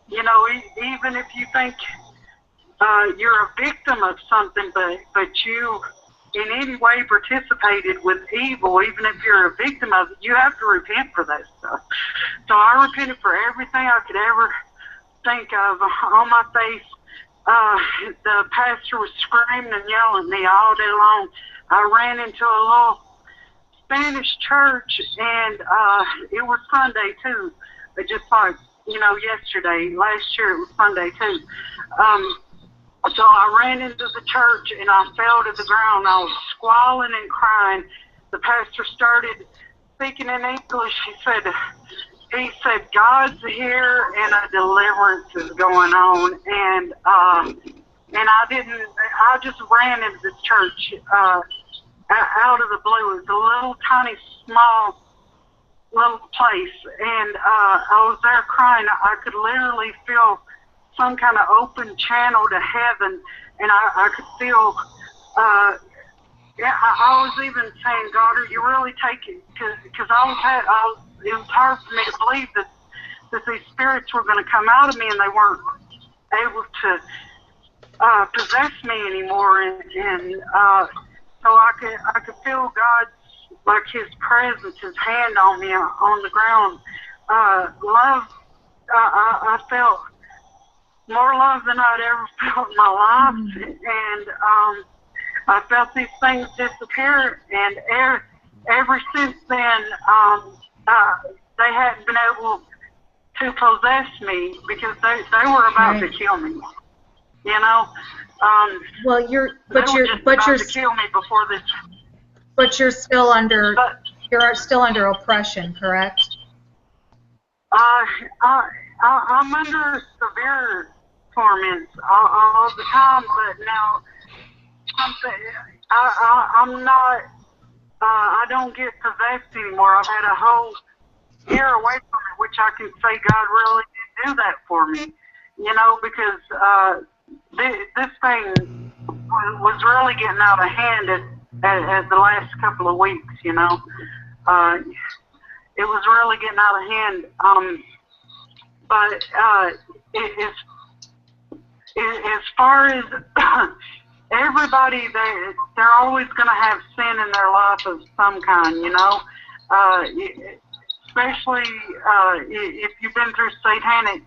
even if you think you're a victim of something, but you in any way participated with evil, even if you're a victim of it, you have to repent for that stuff. So I repented for everything I could ever think of on my face. The pastor was screaming and yelling at me all day long. I ran into a little Spanish church, and it was Sunday too. Just like, yesterday, last year it was Sunday too. So I ran into the church, and I fell to the ground. I was squalling and crying. The pastor started speaking in English. He said, God's here, and a deliverance is going on. And I just ran into this church out of the blue. It was a little tiny, small little place. And I was there crying. I could literally feel some kind of open channel to heaven, and I could feel, I was even saying, God, are you really taking, because it was hard for me to believe that these spirits were going to come out of me and they weren't able to possess me anymore, and so I could feel God's, like his presence, his hand on me on the ground. Love, I felt more love than I'd ever felt in my life, and I felt these things disappear, and ever since then, they hadn't been able to possess me because they were about to kill me, Well, you're to kill me before this. But you're still under oppression, correct? I'm under severe torments all the time, but now I'm not. I don't get possessed anymore. I've had a whole year away from it, which I can say God really did do that for me. Because this thing was really getting out of hand at the last couple of weeks. It was really getting out of hand. But as far as everybody, they're always going to have sin in their life of some kind, especially if you've been through satanic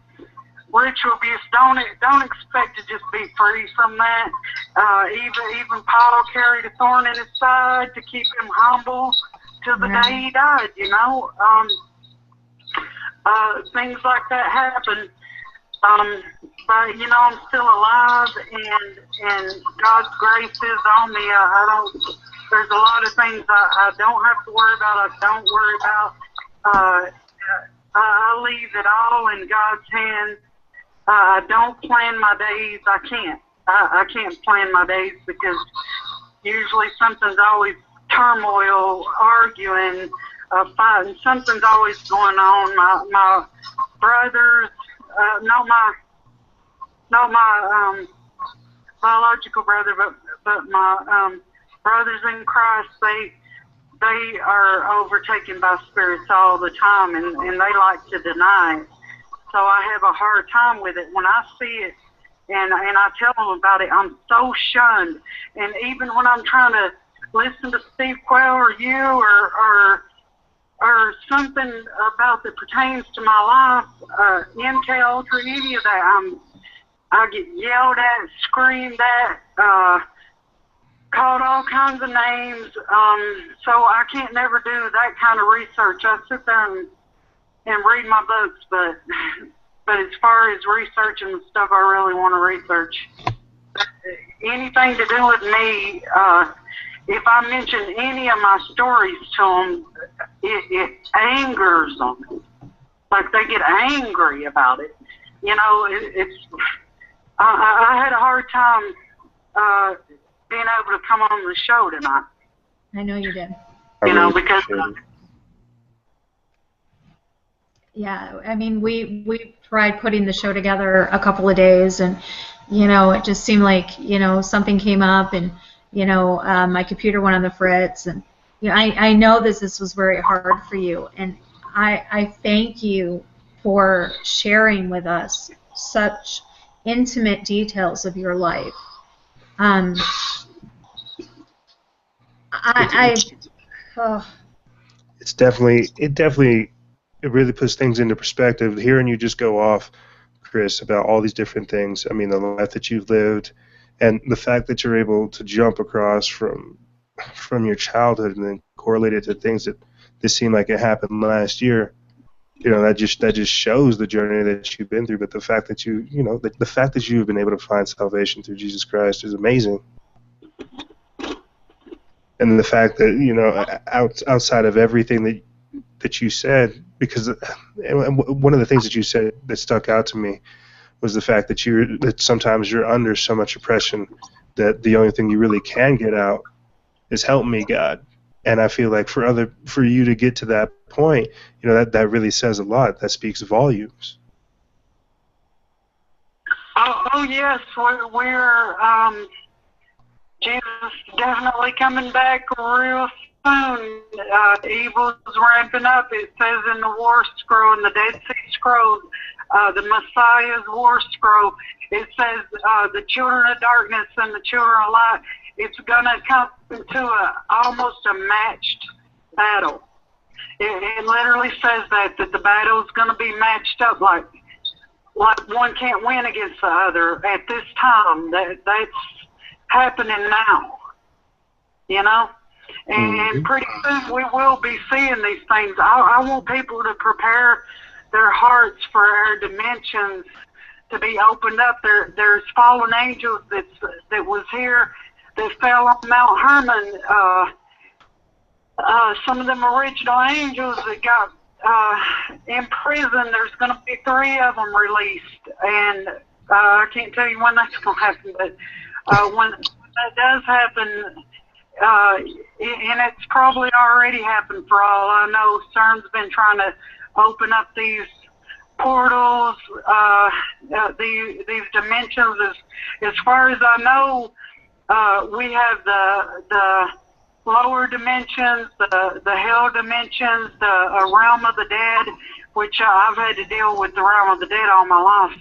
ritual abuse. Don't expect to just be free from that. Even Paul carried a thorn in his side to keep him humble till the day he died. Things like that happen. But I'm still alive, and God's grace is on me. I there's a lot of things I don't have to worry about. I don't worry about. I leave it all in God's hands. I don't plan my days. I can't. I can't plan my days because usually something's always turmoil, arguing, fighting. Something's always going on. My brothers, not my biological brother, but my brothers in Christ, they are overtaken by spirits all the time, and they like to deny it. So I have a hard time with it. When I see it and I tell them about it, I'm so shunned. And even when I'm trying to listen to Steve Quayle or you or something about that pertains to my life, intel or any of that, I get yelled at, screamed at, called all kinds of names, so I can't never do that kind of research. I sit there and read my books, but as far as researching the stuff I really want to research, anything to do with me, if I mention any of my stories to them, it angers them. Like they get angry about it. You know, I had a hard time being able to come on the show tonight. I know you did. You know, because yeah, I mean, we tried putting the show together a couple of days, and you know, it just seemed like, you know, something came up, and you know, my computer went on the fritz, and you know, I know this was very hard for you, and I thank you for sharing with us such intimate details of your life. It really puts things into perspective. Hearing you just go off, Chris, about all these different things. I mean, the life that you've lived, and the fact that you're able to jump across from your childhood and then correlate it to things that seem like it happened last year. You know, that just shows the journey that you've been through. But the fact that the fact that you've been able to find salvation through Jesus Christ is amazing. And the fact that, you know, outside of everything that you said, because one of the things that you said that stuck out to me was the fact that sometimes you're under so much oppression that the only thing you really can get out is help me, God. And I feel like for you to get to that point, you know, that really says a lot. That speaks volumes. Oh yes, we're Jesus definitely coming back real soon. Evil's ramping up. It says in the War Scroll, in the Dead Sea Scrolls, the Messiah's War Scroll, it says the children of darkness and the children of light, it's going to come to almost a matched battle. It literally says that the battle's going to be matched up like one can't win against the other at this time. That's happening now, you know? And pretty soon we will be seeing these things. I want people to prepare their hearts for our dimensions to be opened up. There's fallen angels that was here that fell on Mount Hermon. Some of them original angels that got in prison, there's going to be 3 of them released. And I can't tell you when that's going to happen, but when that does happen, and it's probably already happened for all I know. CERN's been trying to open up these portals, these dimensions. As far as I know, we have the lower dimensions, the hell dimensions, the realm of the dead, which I've had to deal with the realm of the dead all my life.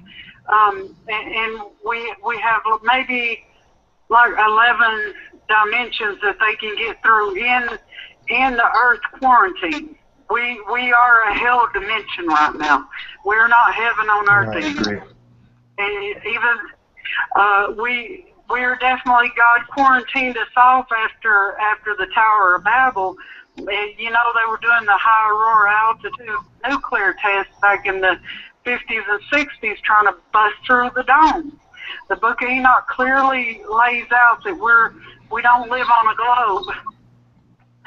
And we have maybe like 11 dimensions that they can get through in the Earth quarantine. We are a hell dimension right now. We're not heaven on earth anymore. And even we're definitely, God quarantined us off after the Tower of Babel. And, you know, they were doing the high aurora altitude nuclear tests back in the 50s and 60s trying to bust through the dome. The Book of Enoch clearly lays out that we don't live on a globe.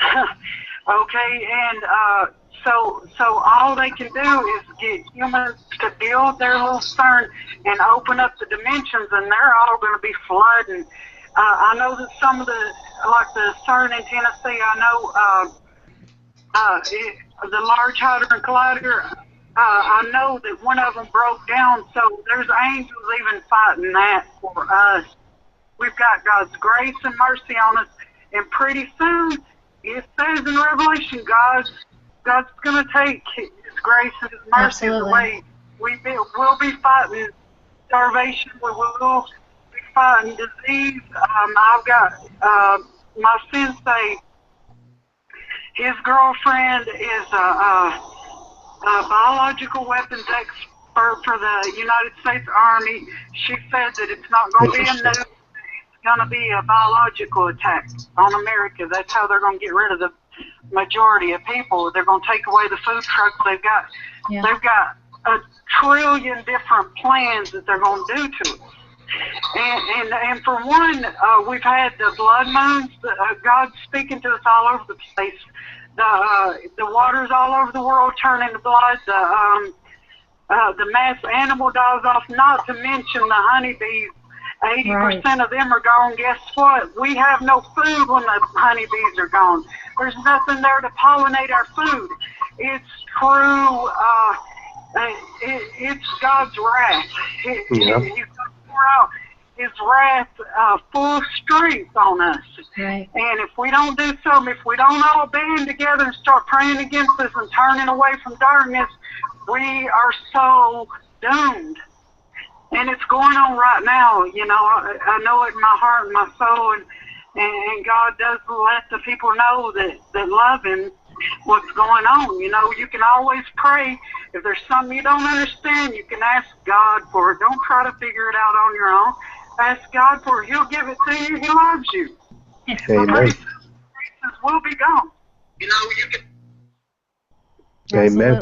Okay, and so all they can do is get humans to build their little CERN and open up the dimensions, and they're all going to be flooding. I know that some of like the CERN in Tennessee, I know the Large Hadron Collider, I know that one of them broke down, so there's angels even fighting that for us. We've got God's grace and mercy on us, and pretty soon, it says in Revelation, God's going to take His grace and His mercy away. We'll be fighting starvation. We will be fighting disease. I've got my sensei. His girlfriend is a biological weapons expert for the United States Army. She said that it's not going to be a nuke. It's going to be a biological attack on America. That's how they're going to get rid of the majority of people. They're going to take away the food trucks. They've got a trillion different plans that they're going to do to us. And for one, we've had the blood moons. God's speaking to us all over the place. The waters all over the world turn into blood. The mass animal dies off. Not to mention the honeybees. 80% of them are gone. Guess what? We have no food when the honeybees are gone. There's nothing there to pollinate our food. It's true. It's God's wrath. He's going to pour out His wrath full strength on us. Right. And if we don't do something, if we don't all band together and start praying against us and turning away from darkness, we are so doomed. And it's going on right now. You know, I know it in my heart and my soul, and God does let the people know that love Him what's going on. You know, you can always pray. If there's something you don't understand, you can ask God for it. Don't try to figure it out on your own. Ask God for it. He'll give it to you. He loves you. Amen. Will be gone. You know, you can. Amen.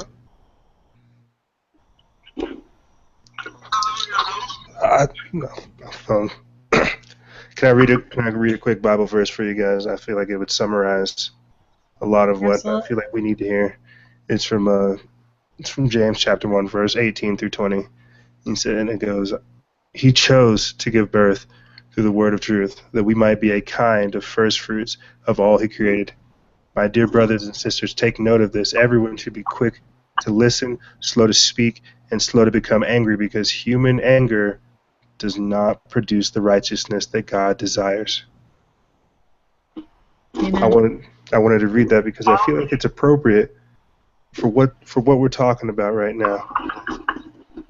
Phone. Can I read a quick Bible verse for you guys? I feel like it would summarize a lot of what I feel like we need to hear. It's from James chapter 1, verse 18 through 20. He said, and it goes, He chose to give birth through the word of truth, that we might be a kind of first fruits of all He created. My dear brothers and sisters, take note of this. Everyone should be quick to listen, slow to speak, and slow to become angry, because human anger does not produce the righteousness that God desires. Amen. I wanted to read that because I feel like it's appropriate for what we're talking about right now.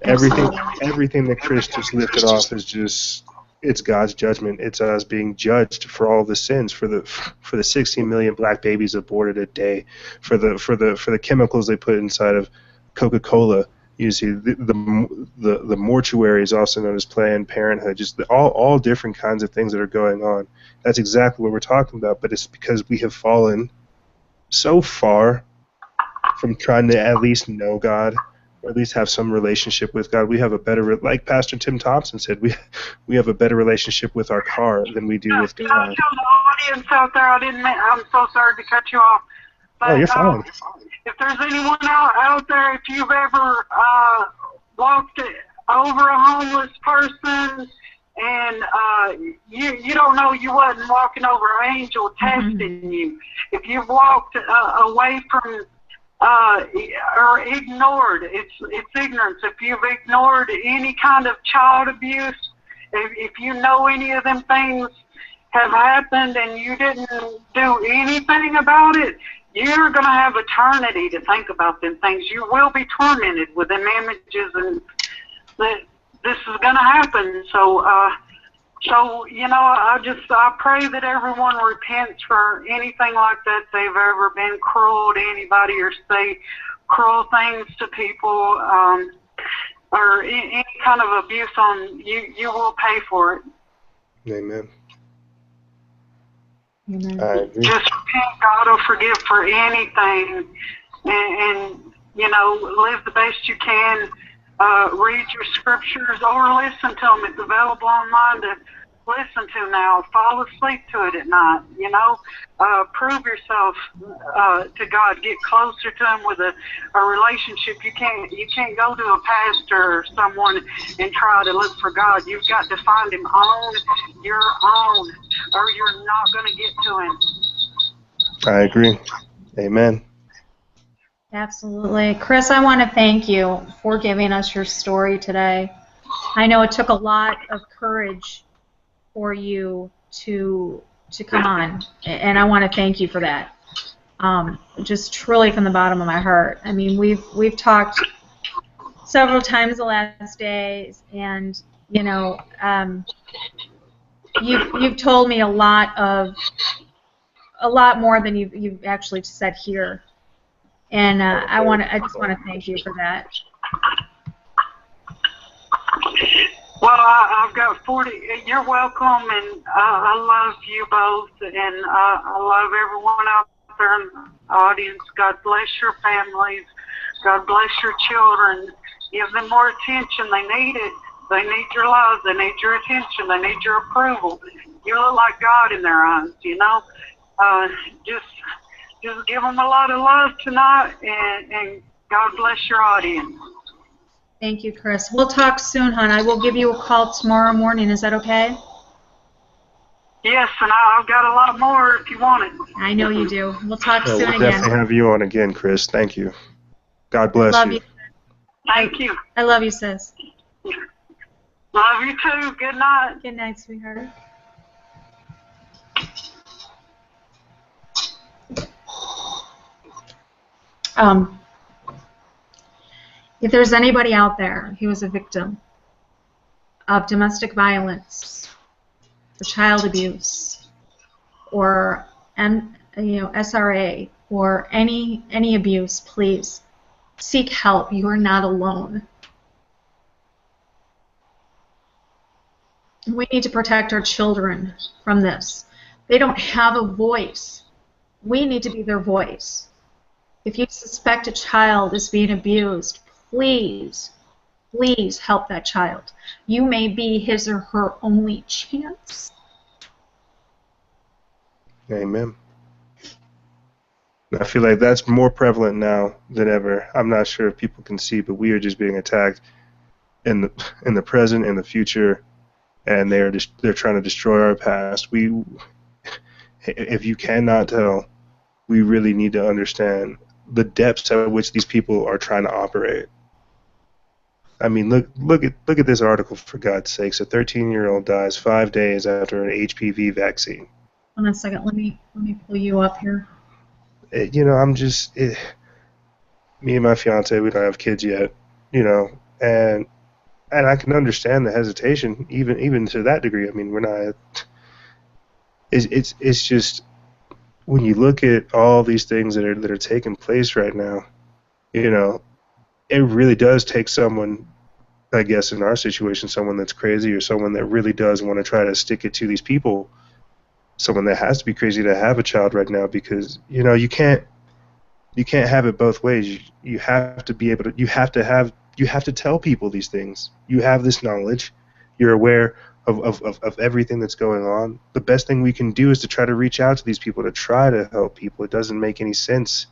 Everything that Chris just lifted off is it's God's judgment. It's us being judged for all the sins, for the 16 million black babies aborted a day, for the chemicals they put inside of Coca-Cola. You see, the mortuary is also known as Planned Parenthood. Just all different kinds of things that are going on. That's exactly what we're talking about. But it's because we have fallen so far from trying to at least know God, or at least have some relationship with God. We have a better, like Pastor Tim Thompson said, we have a better relationship with our car than we do with God. Can I tell the audience out there, I'm so sorry to cut you off. But, you're fine. If there's anyone out there, if you've ever walked over a homeless person and you don't know you wasn't walking over an angel testing you, if you've walked away from or ignored, it's ignorance. If you've ignored any kind of child abuse, if you know any of them things have happened and you didn't do anything about it, you're going to have eternity to think about them things. You will be tormented with them images, and this is going to happen. So, you know, I pray that everyone repents for anything like that they've ever been cruel to anybody or say cruel things to people, or any kind of abuse on you. You will pay for it. Amen. Amen. Just repent. God will forgive for anything, and you know, live the best you can. Read your scriptures or listen to them. It's available online to listen to now. Fall asleep to it at night. You know, prove yourself to God. Get closer to Him with a relationship. You can't go to a pastor or someone and try to look for God. You've got to find Him on your own, or you're not going to get to Him. I agree. Amen. Absolutely. Chris, I want to thank you for giving us your story today. I know it took a lot of courage for you to come on, and I want to thank you for that. Just truly from the bottom of my heart. I mean, we've talked several times the last days, and you know, you've told me a lot more than you've actually said here. And I just want to thank you for that. Well, I've got 40. You're welcome, and I love you both, and I love everyone out there in the audience. God bless your families. God bless your children. Give them more attention. They need it. They need your love. They need your attention. They need your approval. You look like God in their eyes, you know. Just give them a lot of love tonight, and God bless your audience. Thank you, Chris. We'll talk soon, hon. I will give you a call tomorrow morning. Is that okay? Yes, and I've got a lot more if you want it. I know you do. We'll talk soon We'll again. definitely have you on again, Chris. Thank you. God bless Love you. Thank you. I love you, sis. Love you too. Good night. Good night, sweetheart. If there's anybody out there who is a victim of domestic violence, or child abuse, or SRA, or any abuse, please seek help. You are not alone. We need to protect our children from this. They don't have a voice. We need to be their voice. If you suspect a child is being abused, please, please help that child. You may be his or her only chance. Amen. I feel like that's more prevalent now than ever. I'm not sure if people can see, but we are just being attacked in the present and the future, and they're trying to destroy our past. If you cannot tell, we really need to understand the depths at which these people are trying to operate. I mean, look at this article, for God's sakes. A 13-year-old dies 5 days after an HPV vaccine. Hold on a second. Let me pull you up here. Me and my fiance, we don't have kids yet, and I can understand the hesitation, even to that degree. I mean, we're not. It's just when you look at all these things that are taking place right now, it really does take someone, I guess in our situation, someone that's crazy or someone that really does want to try to stick it to these people. Someone that has to be crazy to have a child right now, because you can't have it both ways. You have to be able to. You have to tell people these things. You have this knowledge. You're aware of everything that's going on. The best thing we can do is to try to reach out to these people, to try to help people. It doesn't make any sense.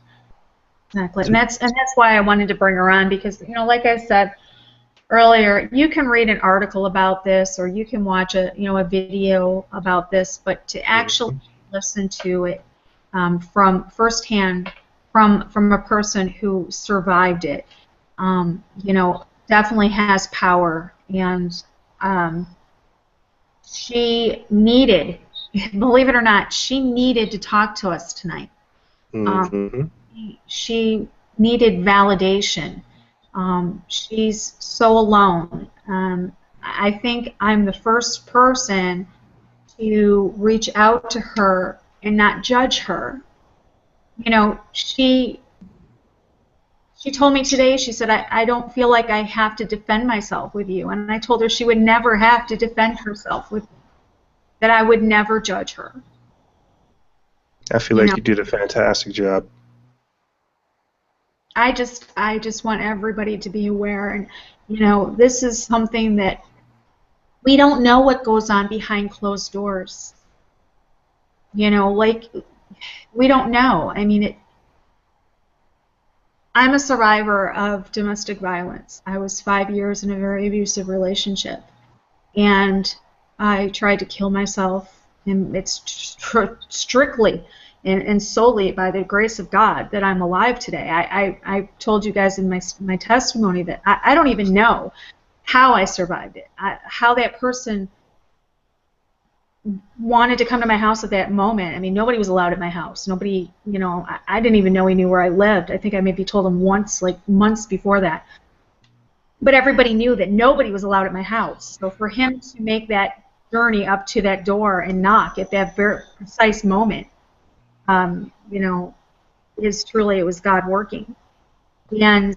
Exactly, and that's why I wanted to bring her on, because like I said earlier, you can read an article about this, or you can watch a video about this, but to actually listen to it from firsthand, from a person who survived it, definitely has power. And she needed, believe it or not, she needed to talk to us tonight. She needed validation. She's so alone. I think I'm the first person to reach out to her and not judge her. She told me today, she said, I don't feel like I have to defend myself with you. And I told her she would never have to defend herself with me, that I would never judge her. I feel like you did a fantastic job. I just want everybody to be aware, and this is something that we don't know what goes on behind closed doors. You know, like, we don't know. I mean, I'm a survivor of domestic violence. I was 5 years in a very abusive relationship, and I tried to kill myself, and it's strictly and solely by the grace of God that I'm alive today. I told you guys in my testimony that I don't even know how I survived it, how that person wanted to come to my house at that moment. I mean, nobody was allowed at my house. Nobody, you know, I didn't even know he knew where I lived. I think I maybe told him once, like months before that. But everybody knew that nobody was allowed at my house. So for him to make that journey up to that door and knock at that very precise moment, you know, is truly, it was God working. And,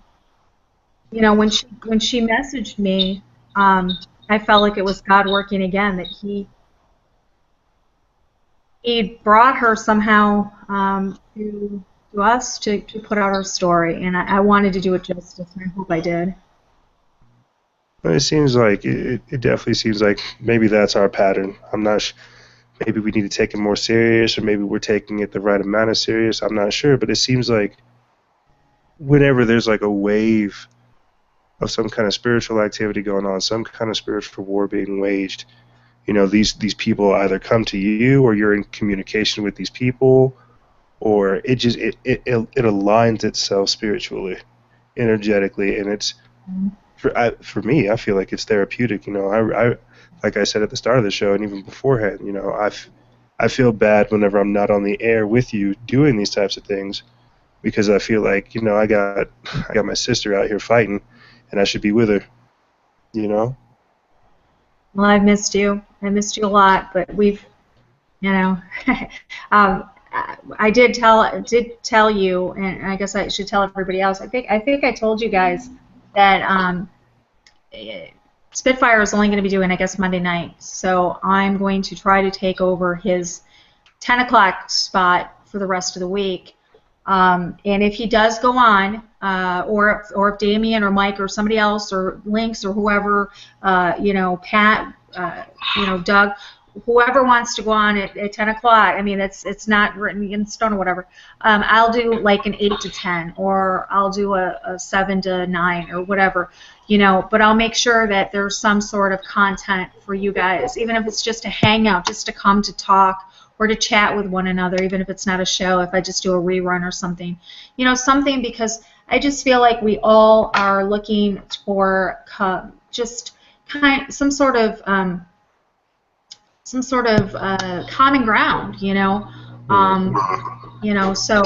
you know, when she messaged me, I felt like it was God working again, that he brought her somehow to us to put out her story, and I wanted to do it justice, and I hope I did. Well, it seems like it definitely seems like maybe that's our pattern. I'm not maybe we need to take it more serious, or maybe we're taking it the right amount of serious. I'm not sure, but it seems like whenever there's like a wave of some kind of spiritual activity going on, some kind of spiritual war being waged, you know, these people either come to you, or you're in communication with these people, or it just it aligns itself spiritually, energetically, and it's for me, I feel like it's therapeutic. You know, I like I said at the start of the show, and even beforehand, you know, I feel bad whenever I'm not on the air with you doing these types of things, because I feel like, you know, I got my sister out here fighting, and I should be with her, you know. Well, I've missed you. I missed you a lot, but we've, you know, I did tell you, and I guess I should tell everybody else. I think I told you guys that Spitfire is only going to be doing, I guess, Monday night. So I'm going to try to take over his 10 o'clock spot for the rest of the week. And if he does go on, or if Damien or Mike or somebody else or Lynx or whoever, you know, Pat, you know, Doug, whoever wants to go on at 10 o'clock, I mean, it's not written in stone or whatever, I'll do like an 8 to 10, or I'll do a 7 to 9 or whatever, you know, but I'll make sure that there's some sort of content for you guys, even if it's just a hangout, just to come to talk, or to chat with one another, even if it's not a show, if I just do a rerun or something. You know, something, because I just feel like we all are looking for just some sort of common ground, you know. You know, so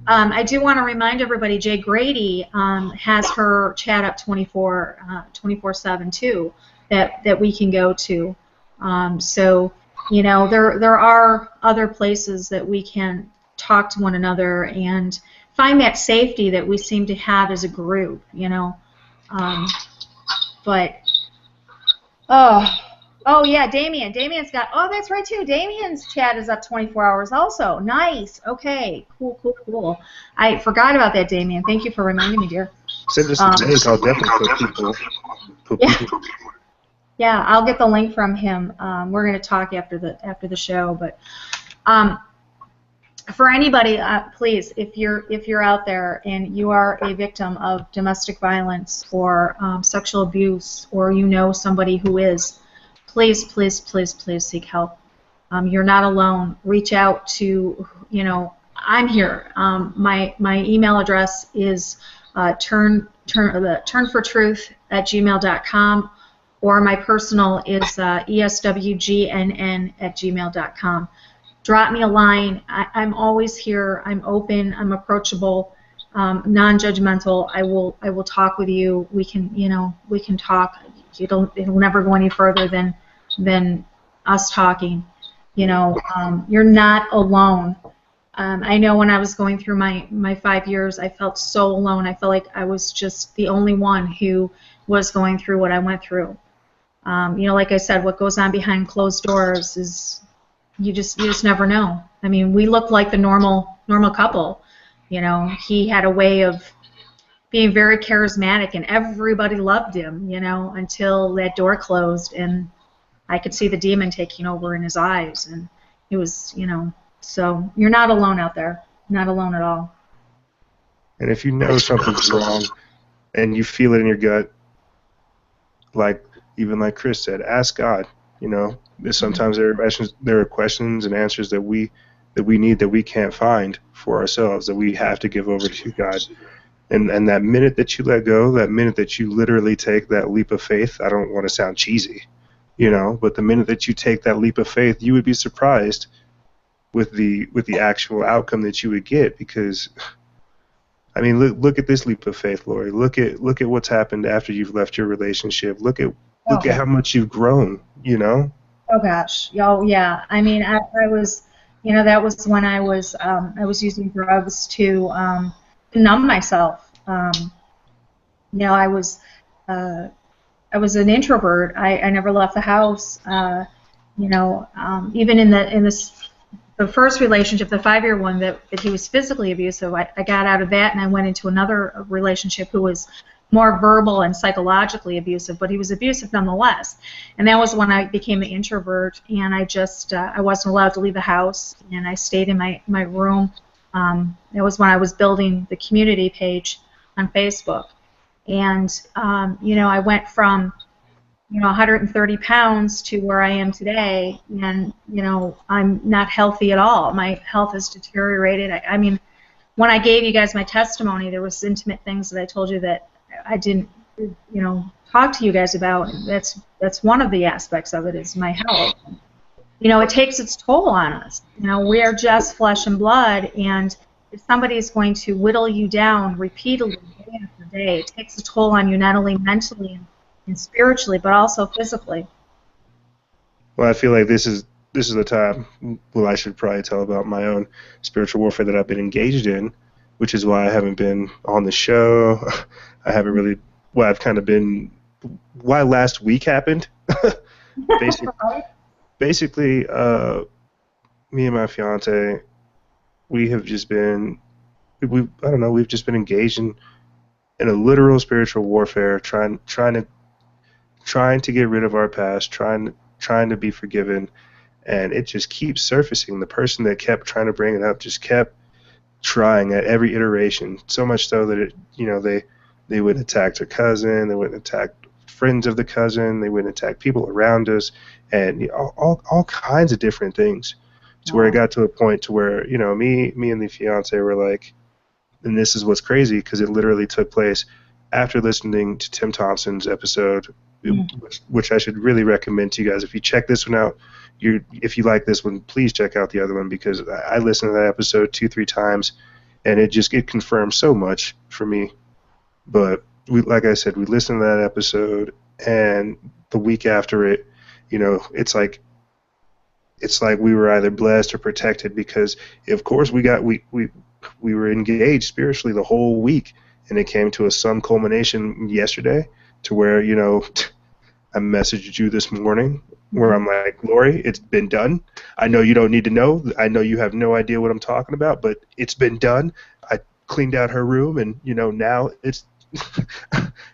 I do want to remind everybody, Jay Grady has her chat up 24/7 too, that we can go to. So, you know, there are other places that we can talk to one another and find that safety that we seem to have as a group, you know. But oh yeah, Damien's got, oh, that's right too, Damien's chat is up 24 hours also. Nice. Okay, cool. I forgot about that, Damien. Thank you for reminding me, dear. Send us a link. I'll definitely put people. Yeah, I'll get the link from him. We're going to talk after the show, but for anybody, please, if you're out there and you are a victim of domestic violence or sexual abuse, or you know somebody who is, please seek help. You're not alone. Reach out to, you know, I'm here. My email address is turnfortruth@gmail.com. Or my personal is eswgnn@gmail.com. Drop me a line. I'm always here. I'm open. I'm approachable, non-judgmental. I will talk with you. We can talk. It'll never go any further than us talking. You know, you're not alone. I know when I was going through my 5 years, I felt so alone. I felt like I was just the only one who was going through what I went through. You know, like I said, what goes on behind closed doors is you just never know. I mean, we looked like the normal couple. You know, he had a way of being very charismatic, and everybody loved him. You know, until that door closed, and I could see the demon taking over in his eyes, and it was, so you're not alone out there. Not alone at all. And if you know something's wrong and you feel it in your gut, even like Chris said, ask God. Sometimes there are questions and answers that we need that we can't find for ourselves, that we have to give over to God. And that minute that you let go, that minute that you literally take that leap of faith, I don't want to sound cheesy, but the minute that you take that leap of faith, you would be surprised with the actual outcome that you would get. Because I mean, look at this leap of faith, Lori. Look at what's happened after you've left your relationship. Look at how much you've grown. Oh gosh. Oh yeah. I mean, I was, that was when I was using drugs to numb myself. I was an introvert. I never left the house. Even in the first relationship, the 5-year one that he was physically abusive, I got out of that and I went into another relationship who was more verbal and psychologically abusive, but he was abusive nonetheless. And that was when I became an introvert, and I wasn't allowed to leave the house, and I stayed in my room. That was when I was building the community page on Facebook. And, I went from, 130 pounds to where I am today, and, I'm not healthy at all. My health has deteriorated. I mean, when I gave you guys my testimony, there was intimate things that I told you that I didn't, talk to you guys about. That's one of the aspects of it, is my health. It takes its toll on us. We are just flesh and blood, and if somebody is going to whittle you down repeatedly, day after day, it takes a toll on you, not only mentally and spiritually, but also physically. Well, I feel like this is the time. Well, I should probably tell about my own spiritual warfare that I've been engaged in, which is why I haven't been on the show. I haven't really. Well, I've kind of been. Why last week happened? Basically, me and my fiance, we have just been. We've just been engaged in a literal spiritual warfare, trying to get rid of our past, trying to be forgiven, and it just keeps surfacing. The person that kept trying to bring it up just kept trying at every iteration, so much so that they would attack their cousin, they would attack friends of the cousin, they would attack people around us, and all kinds of different things. To where it got to a point to where me and the fiance were like, and this is what's crazy, because it literally took place after listening to Tim Thompson's episode, which I should really recommend to you guys. If you check this one out, if you like this one, please check out the other one, because I listened to that episode 2-3 times, and it confirmed so much for me. But like I said, we listened to that episode, and the week after it, it's like we were either blessed or protected, because of course we were engaged spiritually the whole week, and it came to some culmination yesterday, to where I messaged you this morning where I'm like, Lori, it's been done. I know you don't need to know. I know you have no idea what I'm talking about, but it's been done. I cleaned out her room, and now it's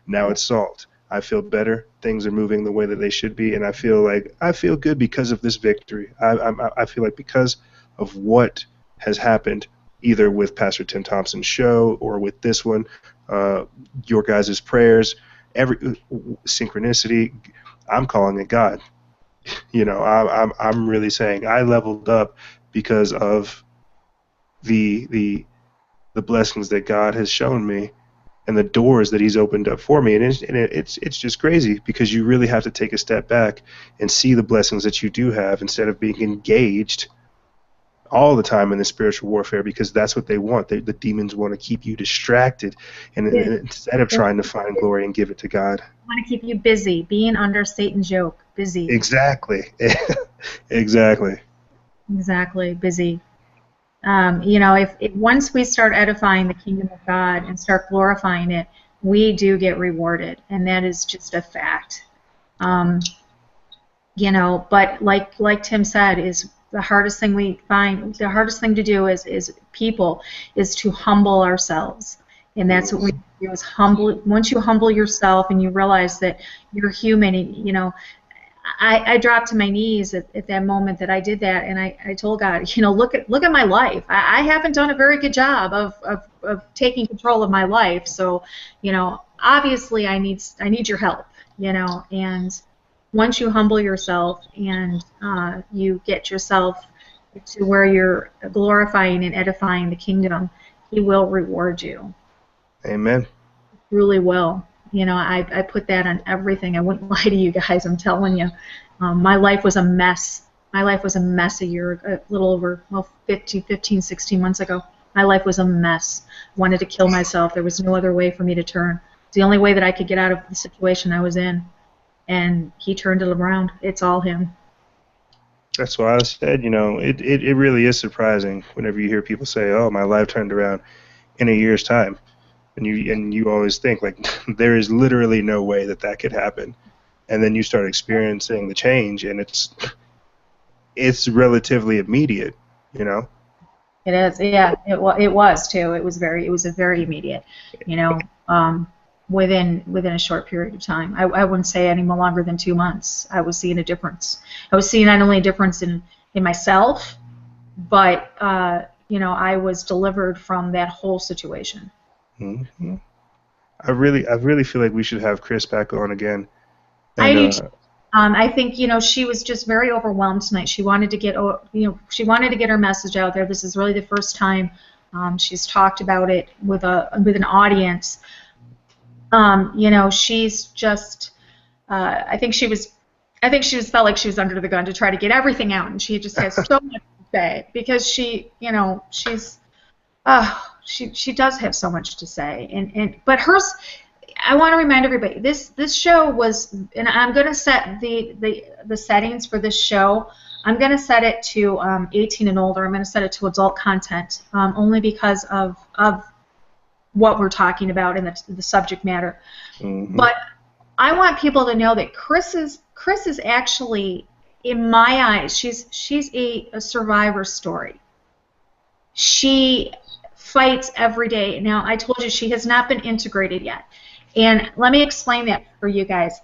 now it's solved. I feel better. Things are moving the way that they should be, and I feel good because of this victory. I feel like because of what has happened, either with Pastor Tim Thompson's show or with this one, your guys' prayers, every synchronicity, I'm calling it God. I'm really saying I leveled up because of the blessings that God has shown me and the doors that He's opened up for me, and it's just crazy, because you really have to take a step back and see the blessings that you do have, instead of being engaged all the time in the spiritual warfare, because that's what they want. The demons want to keep you distracted, and instead of trying to find glory and give it to God. They want to keep you busy, being under Satan's yoke, busy. Exactly. Exactly, busy. If once we start edifying the kingdom of God and start glorifying it, we do get rewarded, and that is just a fact. But like Tim said, is the hardest thing the hardest thing to do is to humble ourselves. And that's what we do, is humble. Once you humble yourself and you realize that you're human, I dropped to my knees at that moment that I did that, and I told God, look at my life. I haven't done a very good job of taking control of my life. So, obviously I need your help. And once you humble yourself and you get yourself to where you're glorifying and edifying the kingdom, He will reward you. Amen. He really will. I put that on everything. I wouldn't lie to you guys. I'm telling you, my life was a mess. My life was a mess a little over 15, 16 months ago. My life was a mess. I wanted to kill myself. There was no other way for me to turn. It's the only way that I could get out of the situation I was in. And He turned it around. It's all Him. That's why I said, it really is surprising whenever you hear people say, "Oh, my life turned around in a year's time." And you always think, like, there is literally no way that could happen. And then you start experiencing the change, and it's relatively immediate, It is, yeah. It was too. It was a very immediate, within a short period of time. I wouldn't say any more longer than 2 months. I was seeing a difference. I was seeing not only a difference in myself, but I was delivered from that whole situation. Mm-hmm. I really feel like we should have Chris back on again. And, I do. I think she was just very overwhelmed tonight. She wanted to get her message out there. This is really the first time she's talked about it with an audience. She's just. I think she felt like she was under the gun to try to get everything out, and she just has so much to say because she does have so much to say, but hers. I want to remind everybody this show was, and I'm going to set the settings for this show. I'm going to set it to 18 and older. I'm going to set it to adult content, only because of what we're talking about and the subject matter. Mm-hmm. But I want people to know that Chris is actually, in my eyes, she's a survivor story. She fights every day. Now, I told you she has not been integrated yet. And let me explain that for you guys.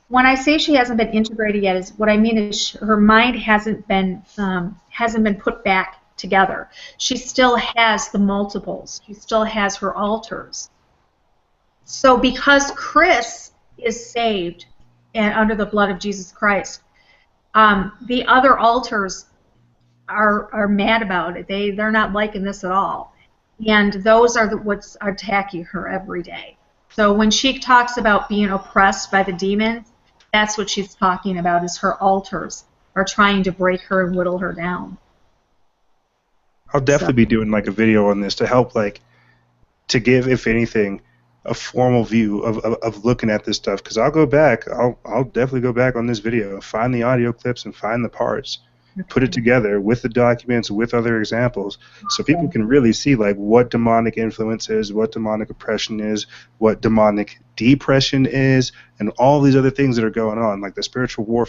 When I say she hasn't been integrated yet, is what I mean is her mind hasn't been put back together. She still has the multiples. She still has her altars. So because Chris is saved and under the blood of Jesus Christ, the other altars are mad about it. They're not liking this at all, and those are what's attacking her every day. So when she talks about being oppressed by the demons, that's what she's talking about, is her altars are trying to break her and whittle her down. I'll definitely be doing like a video on this to help, like, to give, if anything, a formal view of looking at this stuff, because I'll definitely go back on this video, find the audio clips and find the parts, put it together with the documents, with other examples, so people can really see, like, what demonic influence is, what demonic oppression is, what demonic depression is, and all these other things that are going on, like the spiritual war,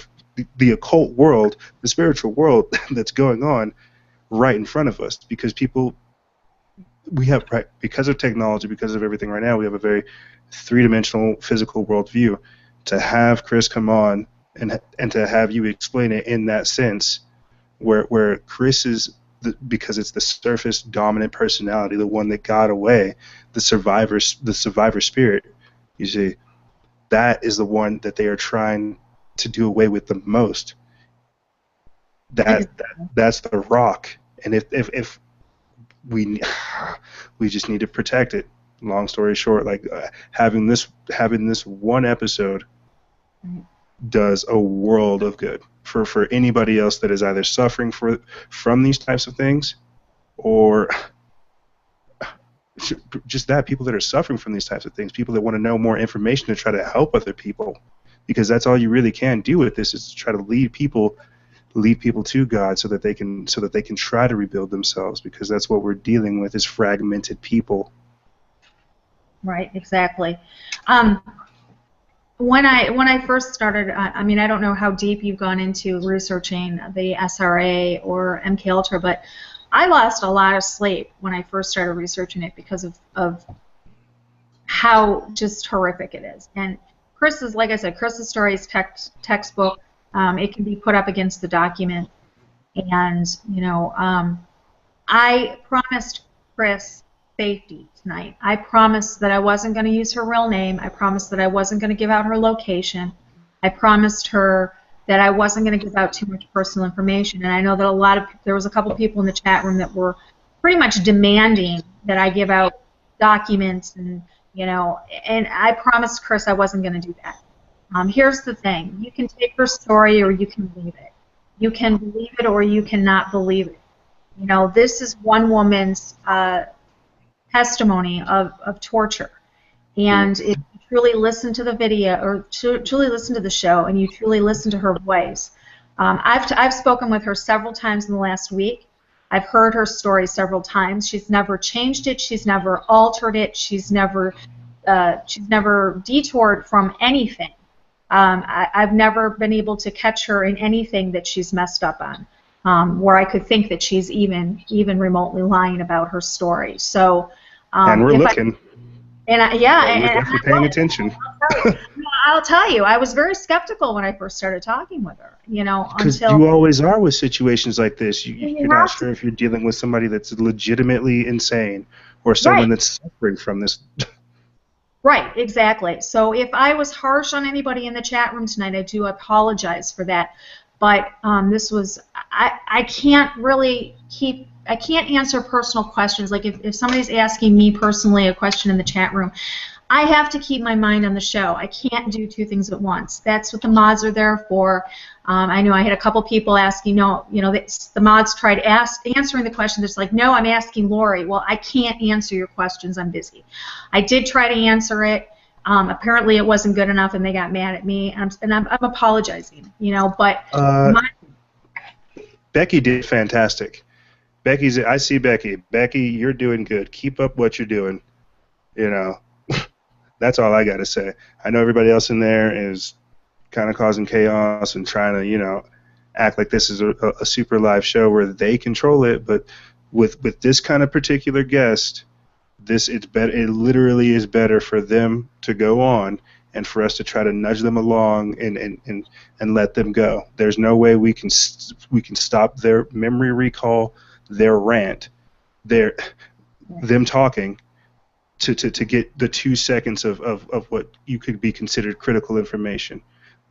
the occult world, the spiritual world that's going on right in front of us, because because of technology, because of everything right now, we have a very three-dimensional physical worldview. To have Chris come on and to have you explain it in that sense, where Chris is, because it's the surface dominant personality, the one that got away, the survivor spirit, you see, that is the one that they are trying to do away with the most. That's the rock, and if we just need to protect it. Long story short, like, having this one episode does a world of good for anybody else that is either suffering from these types of things, or just people that are suffering from these types of things, people that want to know more information to try to help other people, because that's all you really can do with this, is to try to lead people to God, so that they can try to rebuild themselves, because that's what we're dealing with, is fragmented people. Right, exactly. When I first started, I mean, I don't know how deep you've gone into researching the SRA or MK Ultra, but I lost a lot of sleep when I first started researching it because of how just horrific it is. And Chris's, like I said, Chris's story is textbook. It can be put up against the document. And, I promised Chris safety tonight. I promised that I wasn't going to use her real name. I promised that I wasn't going to give out her location. I promised her that I wasn't going to give out too much personal information. And I know that there was a couple people in the chat room that were pretty much demanding that I give out documents and I promised Chris I wasn't going to do that. Here's the thing. You can take her story or you can believe it. You can believe it or you cannot believe it. This is one woman's testimony of torture. And if you truly listen to the video or truly listen to the show and you truly listen to her voice, I've spoken with her several times in the last week. I've heard her story several times. She's never changed it. She's never altered it. She's never detoured from anything. I've never been able to catch her in anything that she's messed up on, where I could think that she's even remotely lying about her story. So, and we're looking. We're definitely paying attention. I'll tell you, I was very skeptical when I first started talking with her. Because you always are with situations like this. You're not sure if you're dealing with somebody that's legitimately insane or someone that's suffering from this. Right, exactly. So if I was harsh on anybody in the chat room tonight, I do apologize for that. But this was, I can't answer personal questions. Like if somebody's asking me personally a question in the chat room, I have to keep my mind on the show. I can't do two things at once. That's what the mods are there for. I know I had a couple people asking, the mods tried answering the question. It's like, no, I'm asking Lori. Well, I can't answer your questions. I'm busy. I did try to answer it. Apparently it wasn't good enough, and they got mad at me. And I'm apologizing, But Becky did fantastic. I see Becky. Becky, you're doing good. Keep up what you're doing. That's all I got to say. I know everybody else in there is kind of causing chaos and trying to, act like this is a super live show where they control it. But with this kind of particular guest, it literally is better for them to go on and for us to try to nudge them along and let them go. There's no way we can stop their memory recall, their rant, them talking. To get the 2 seconds of what you could be considered critical information.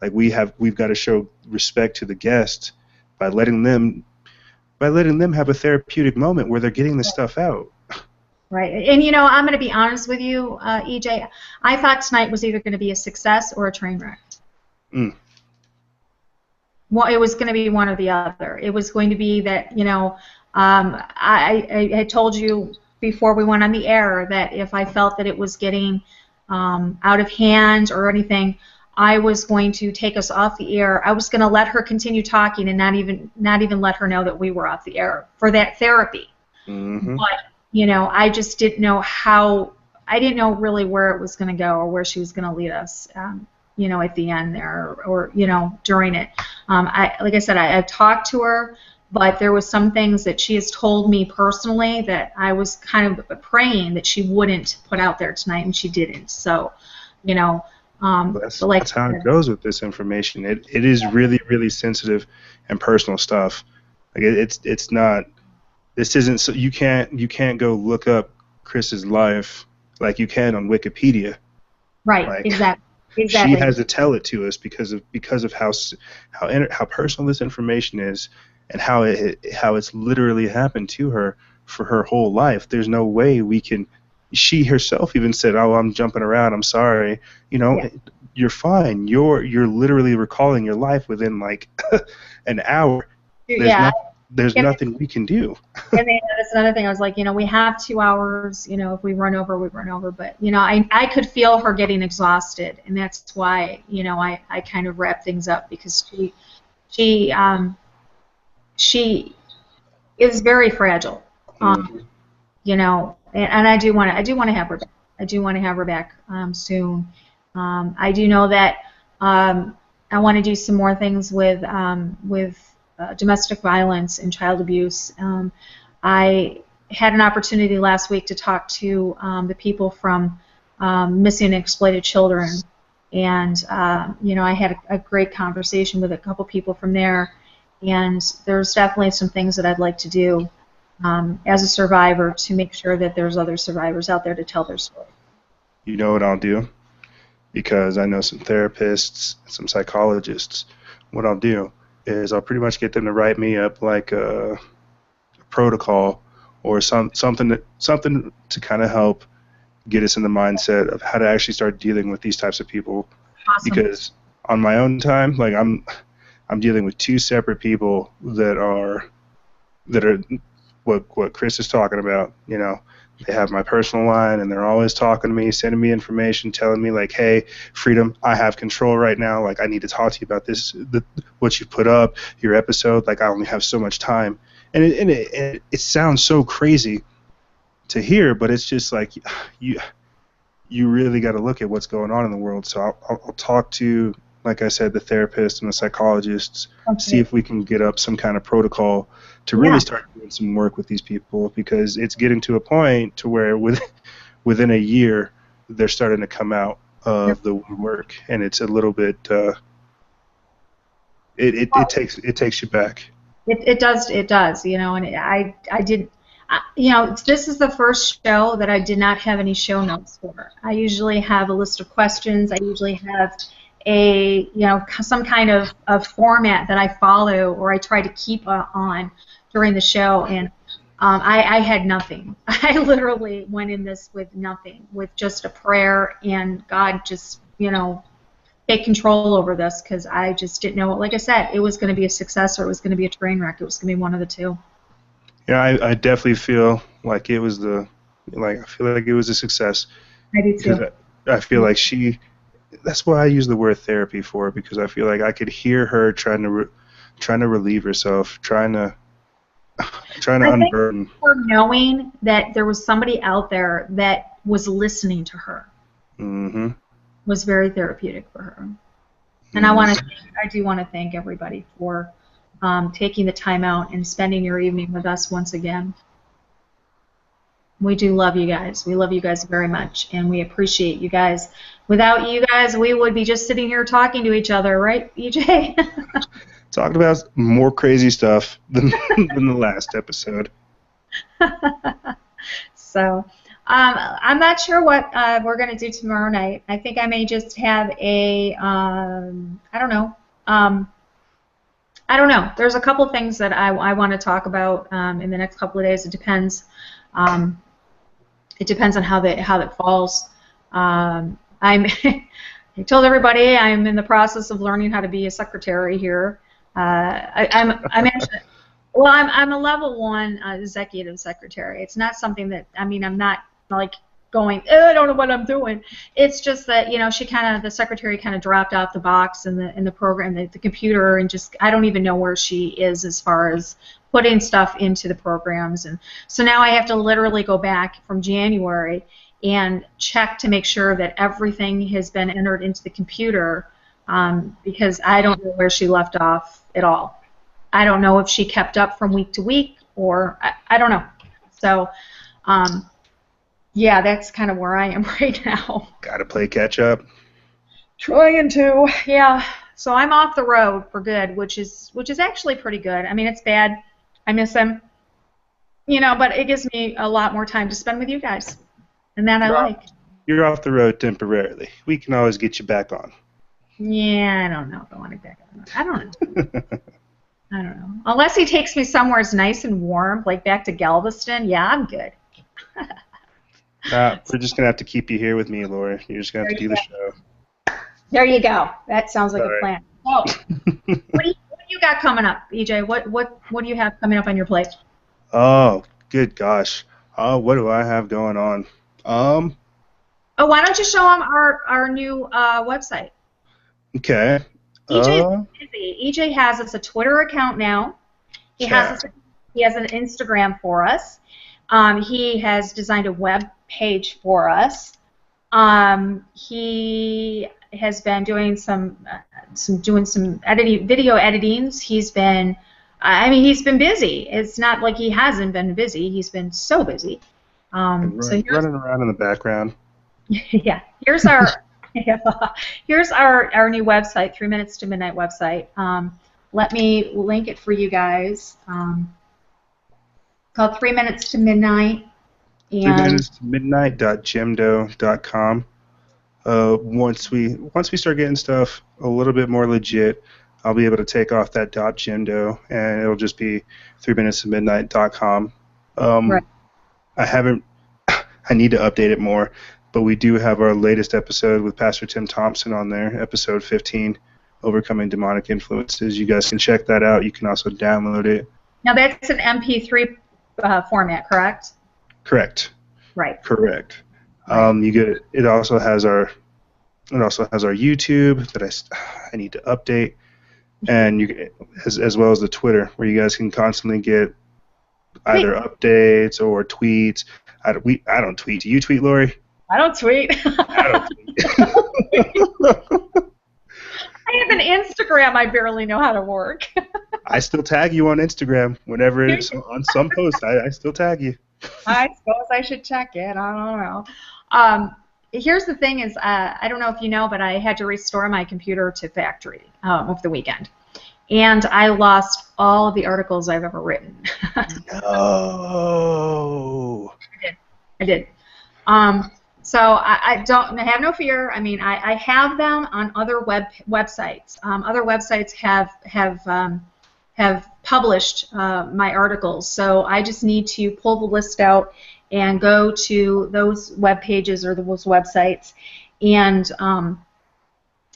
Like we've got to show respect to the guests by letting them have a therapeutic moment where they're getting the stuff out. Right. And I'm going to be honest with you, EJ, I thought tonight was either going to be a success or a train wreck. Well, it was going to be one or the other. It was going to be that, I told you before we went on the air that if I felt that it was getting out of hand or anything, I was going to take us off the air. I was going to let her continue talking and not even let her know that we were off the air for that therapy. Mm-hmm. But I just didn't know I didn't know really where it was going to go or where she was going to lead us. At the end there or during it. Like I said, I've talked to her. But there was some things that she has told me personally that I was kind of praying that she wouldn't put out there tonight, and she didn't. So, that's how it goes with this information. It is really, really sensitive and personal stuff. Like it's not. This isn't. So you can't go look up Chris's life like you can on Wikipedia. Right. Like, exactly. She has to tell it to us because of how personal this information is. And how it's literally happened to her for her whole life. There's no way we can. She herself even said, "Oh, I'm jumping around. I'm sorry. You're fine. You're literally recalling your life within like an hour. There's nothing we can do." And that's another thing. I was like, we have 2 hours. If we run over, we run over. But I could feel her getting exhausted, and that's why I kind of wrap things up because she is very fragile, and I do want to have her back. I do want to have her back soon. I do know that I want to do some more things with domestic violence and child abuse. I had an opportunity last week to talk to the people from Missing and Exploited Children, And I had a great conversation with a couple people from there, and there's definitely some things that I'd like to do as a survivor to make sure that there's other survivors out there to tell their story. You know what I'll do? Because I know some therapists, some psychologists. What I'll do is I'll pretty much get them to write me up like a protocol or something to kind of help get us in the mindset of how to actually start dealing with these types of people. Awesome. Because on my own time, like I'm dealing with two separate people that are what Chris is talking about. They have my personal line, and they're always talking to me, sending me information, telling me like, "Hey, Freedom, I have control right now. Like, I need to talk to you about this, what you put up, your episode. Like, I only have so much time." And it sounds so crazy to hear, but it's just like you really got to look at what's going on in the world. So I'll talk to, like I said, the therapists and the psychologists, see if we can get up some kind of protocol to really start doing some work with these people, because it's getting to a point to where within a year they're starting to come out of the work, and it's a little bit it takes you back. It does, and I did. This is the first show that I did not have any show notes for. I usually have a list of questions. I usually have some kind of format that I follow, or I try to keep on during the show, and I had nothing. I literally went in this with nothing, with just a prayer, and God just, take control over this, because I just didn't know. Like I said, it was going to be a success or it was going to be a train wreck. It was going to be one of the two. Yeah, I definitely feel like it was I feel like it was a success. I do too. I feel like that's why I use the word therapy for, because I feel like I could hear her trying to relieve herself, trying to unburden. For knowing that there was somebody out there that was listening to her was very therapeutic for her. And I do want to thank everybody for taking the time out and spending your evening with us once again. We do love you guys. We love you guys very much, and we appreciate you guys. Without you guys, we would be just sitting here talking to each other, right, EJ? Talking about more crazy stuff than the last episode. So, I'm not sure what we're going to do tomorrow night. I think I may just have I don't know. I don't know. There's a couple things that I want to talk about in the next couple of days. It depends. It depends on how that falls. I told everybody I'm in the process of learning how to be a secretary here. I'm actually, well, I'm a level 1 executive secretary. It's not something that, I'm not like going, I don't know what I'm doing. It's just that, the secretary kind of dropped out the box in the program, the computer, and just, I don't even know where she is as far as putting stuff into the programs. And so now I have to literally go back from January and check to make sure that everything has been entered into the computer, because I don't know where she left off at all. I don't know if she kept up from week to week, or I don't know. So, yeah, that's kind of where I am right now. Gotta play catch up. Trying to, yeah. So I'm off the road for good, which is actually pretty good. It's bad. I miss him, but it gives me a lot more time to spend with you guys, and that I like. You're off the road temporarily. We can always get you back on. Yeah, I don't know if I want to back on. I don't know. I don't know. Unless he takes me somewhere nice and warm, like back to Galveston, yeah, I'm good. We're just going to have to keep you here with me, Laura. You're just going to have to do the show. There you go. That sounds like a plan. Oh, what do you got coming up, EJ? What do you have coming up on your plate? Oh, good gosh. What do I have going on? Oh, why don't you show them our new website? Okay. EJ is busy. EJ has us a Twitter account now. He has an Instagram for us. He has designed a web page for us. He has been doing some video editings. He's been busy. It's not like he hasn't been busy. He's been so busy. So running around in the background. Yeah. Here's our Yeah. Here's our new website, 3 Minutes to Midnight website. Let me link it for you guys. Called 3 Minutes to Midnight. 3 minutes to midnight.gemdo.com. Once we start getting stuff a little bit more legit, I'll be able to take off that .gemdo, and it'll just be 3minutestomidnight.com. Right. I need to update it more, but we do have our latest episode with Pastor Tim Thompson on there, episode 15, Overcoming Demonic Influences. You guys can check that out. You can also download it. Now that's an MP3 format, correct? Correct. Right. Correct. You get it. Also has our YouTube that I need to update, and as well as the Twitter, where you guys can constantly get either updates or tweets. I don't tweet. Do you tweet, Lori? I don't tweet. I don't tweet. I have an Instagram I barely know how to work. I still tag you on Instagram whenever it's on some post. I still tag you. I suppose I should check it. I don't know. Here's the thing is, I don't know if you know, but I had to restore my computer to factory over the weekend. And I lost all of the articles I've ever written. No. I did. So I don't have no fear. I mean, I have them on other websites. Other websites have published my articles. So I just need to pull the list out and go to those web pages or those websites and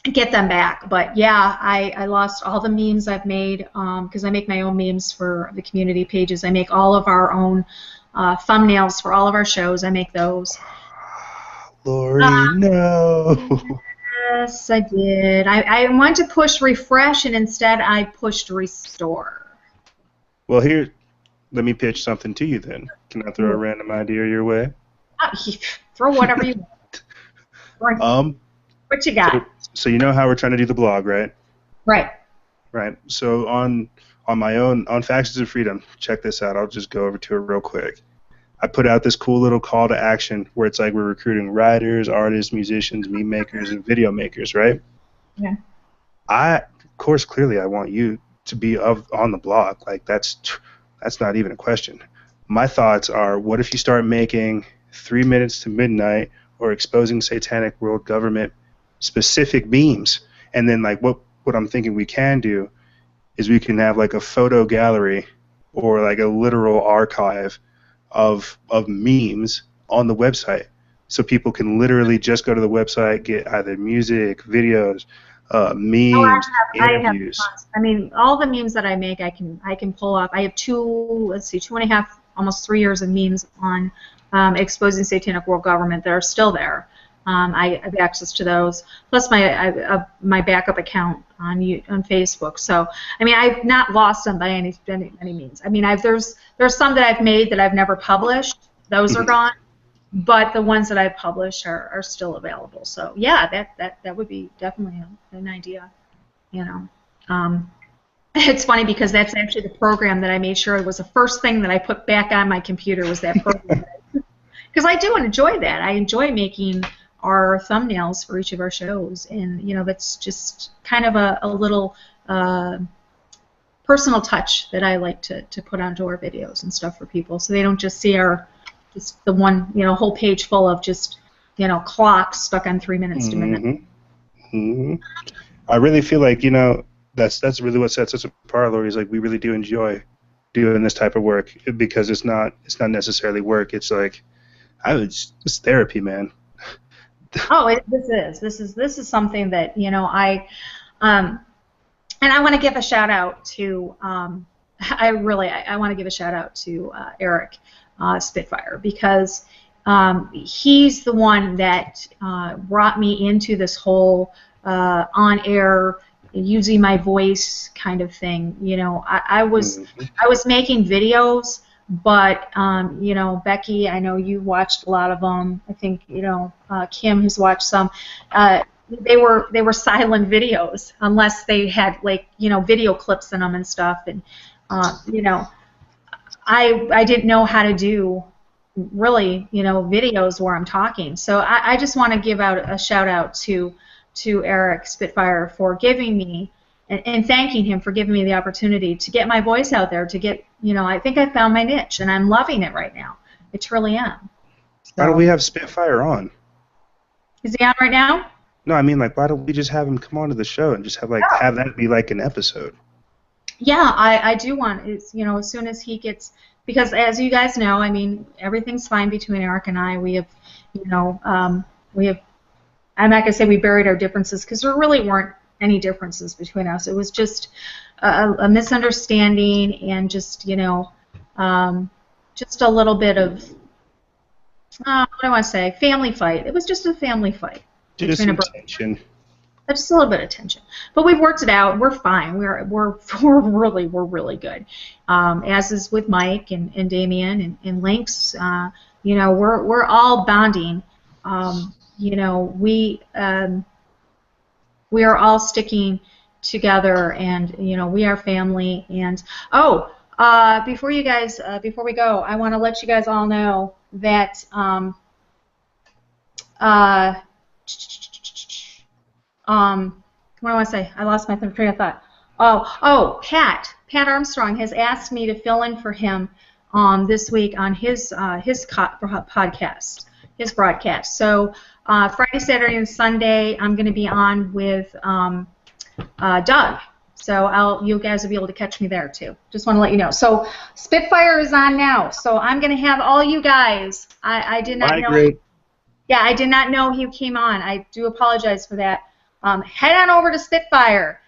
get them back. But yeah, I lost all the memes I've made because I make my own memes for the community pages. I make all of our own thumbnails for all of our shows. I make those. Lori, no. Yes, I did. I wanted to push refresh, and instead I pushed restore. Well, here, let me pitch something to you then. Can I throw a random idea your way? Throw whatever you want. What you got? So you know how we're trying to do the blog, right? Right. Right. So on my own, on Factions of Freedom, check this out. I'll just go over to it real quick. I put out this cool little call to action where it's like we're recruiting writers, artists, musicians, meme makers, and video makers, right? Yeah. Of course, clearly I want you to be on the blog. Like that's not even a question. My thoughts are, what if you start making 3 Minutes to Midnight or Exposing Satanic World Government specific memes, and then like what I'm thinking we can do is we can have like a photo gallery or like a literal archive of memes on the website, so people can literally just go to the website, get either music, videos, memes, interviews. I mean, all the memes that I make, I can pull up. I have 2.5, almost 3 years of memes on Exposing Satanic World Government that are still there. I have access to those, plus my backup account on Facebook. So, I mean, I've not lost them by any means. I mean, there's some that I've made that I've never published. Those are gone, but the ones that I've published are still available. So, yeah, that would be definitely an idea. You know, it's funny because that's actually the program that I made sure was the first thing that I put back on my computer was that program. Because I do enjoy that. I enjoy making our thumbnails for each of our shows, and you know, that's just kind of a little personal touch that I like to put onto our videos and stuff for people, so they don't just see just the one, you know, whole page full of just, you know, clocks stuck on 3 minutes to midnight. Mm-hmm. I really feel like, you know, that's really what sets us apart, Lori, is like we really do enjoy doing this type of work because it's not necessarily work. It's like it's therapy, man. Oh, this is something that, you know, and I want to give a shout out to I want to give a shout out to Eric Spitfire, because he's the one that brought me into this whole on-air using my voice kind of thing. You know, I was making videos. But, you know, Becky, I know you watched a lot of them. I think, you know, Kim has watched some. They were silent videos, unless they had, like, you know, video clips in them and stuff. And, you know, I didn't know how to do really, videos where I'm talking. So I just want to give out a shout out to Eric Spitfire for giving me and thanking him for giving me the opportunity to get my voice out there, to get, I think I found my niche, and I'm loving it right now. I truly am. So, why don't we have Spitfire on? Is he on right now? No, I mean, like, why don't we just have him come on to the show and just have that be like an episode? Yeah, I do want, as soon as he gets, because as you guys know, I mean, everything's fine between Eric and I. We have, I'm not going to say we buried our differences, because there really weren't any differences between us. It was just a misunderstanding and just, just a little bit of, what do I want to say, family fight. It was just a family fight. Just some tension. Just a little bit of tension. But we've worked it out. We're fine. We're really good. As is with Mike and Damien and Lynx. We're all bonding. We are all sticking together, and we are family. And before we go, I want to let you guys all know that what do I want to say? I lost my train of thought. Pat Armstrong has asked me to fill in for him this week on his podcast, his broadcast. So Friday, Saturday, and Sunday, I'm going to be on with Doug. So you guys will be able to catch me there too. Just want to let you know. So Spitfire is on now. So I'm going to have all you guys. I did not know. Yeah, I did not know he came on. I do apologize for that. Head on over to Spitfire.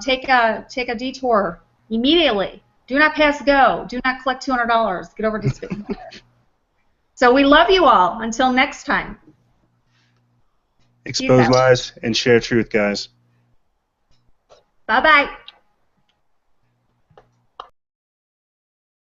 Take a detour immediately. Do not pass go. Do not collect $200. Get over to Spitfire. So we love you all. Until next time. Expose lies and share truth, guys. Bye-bye.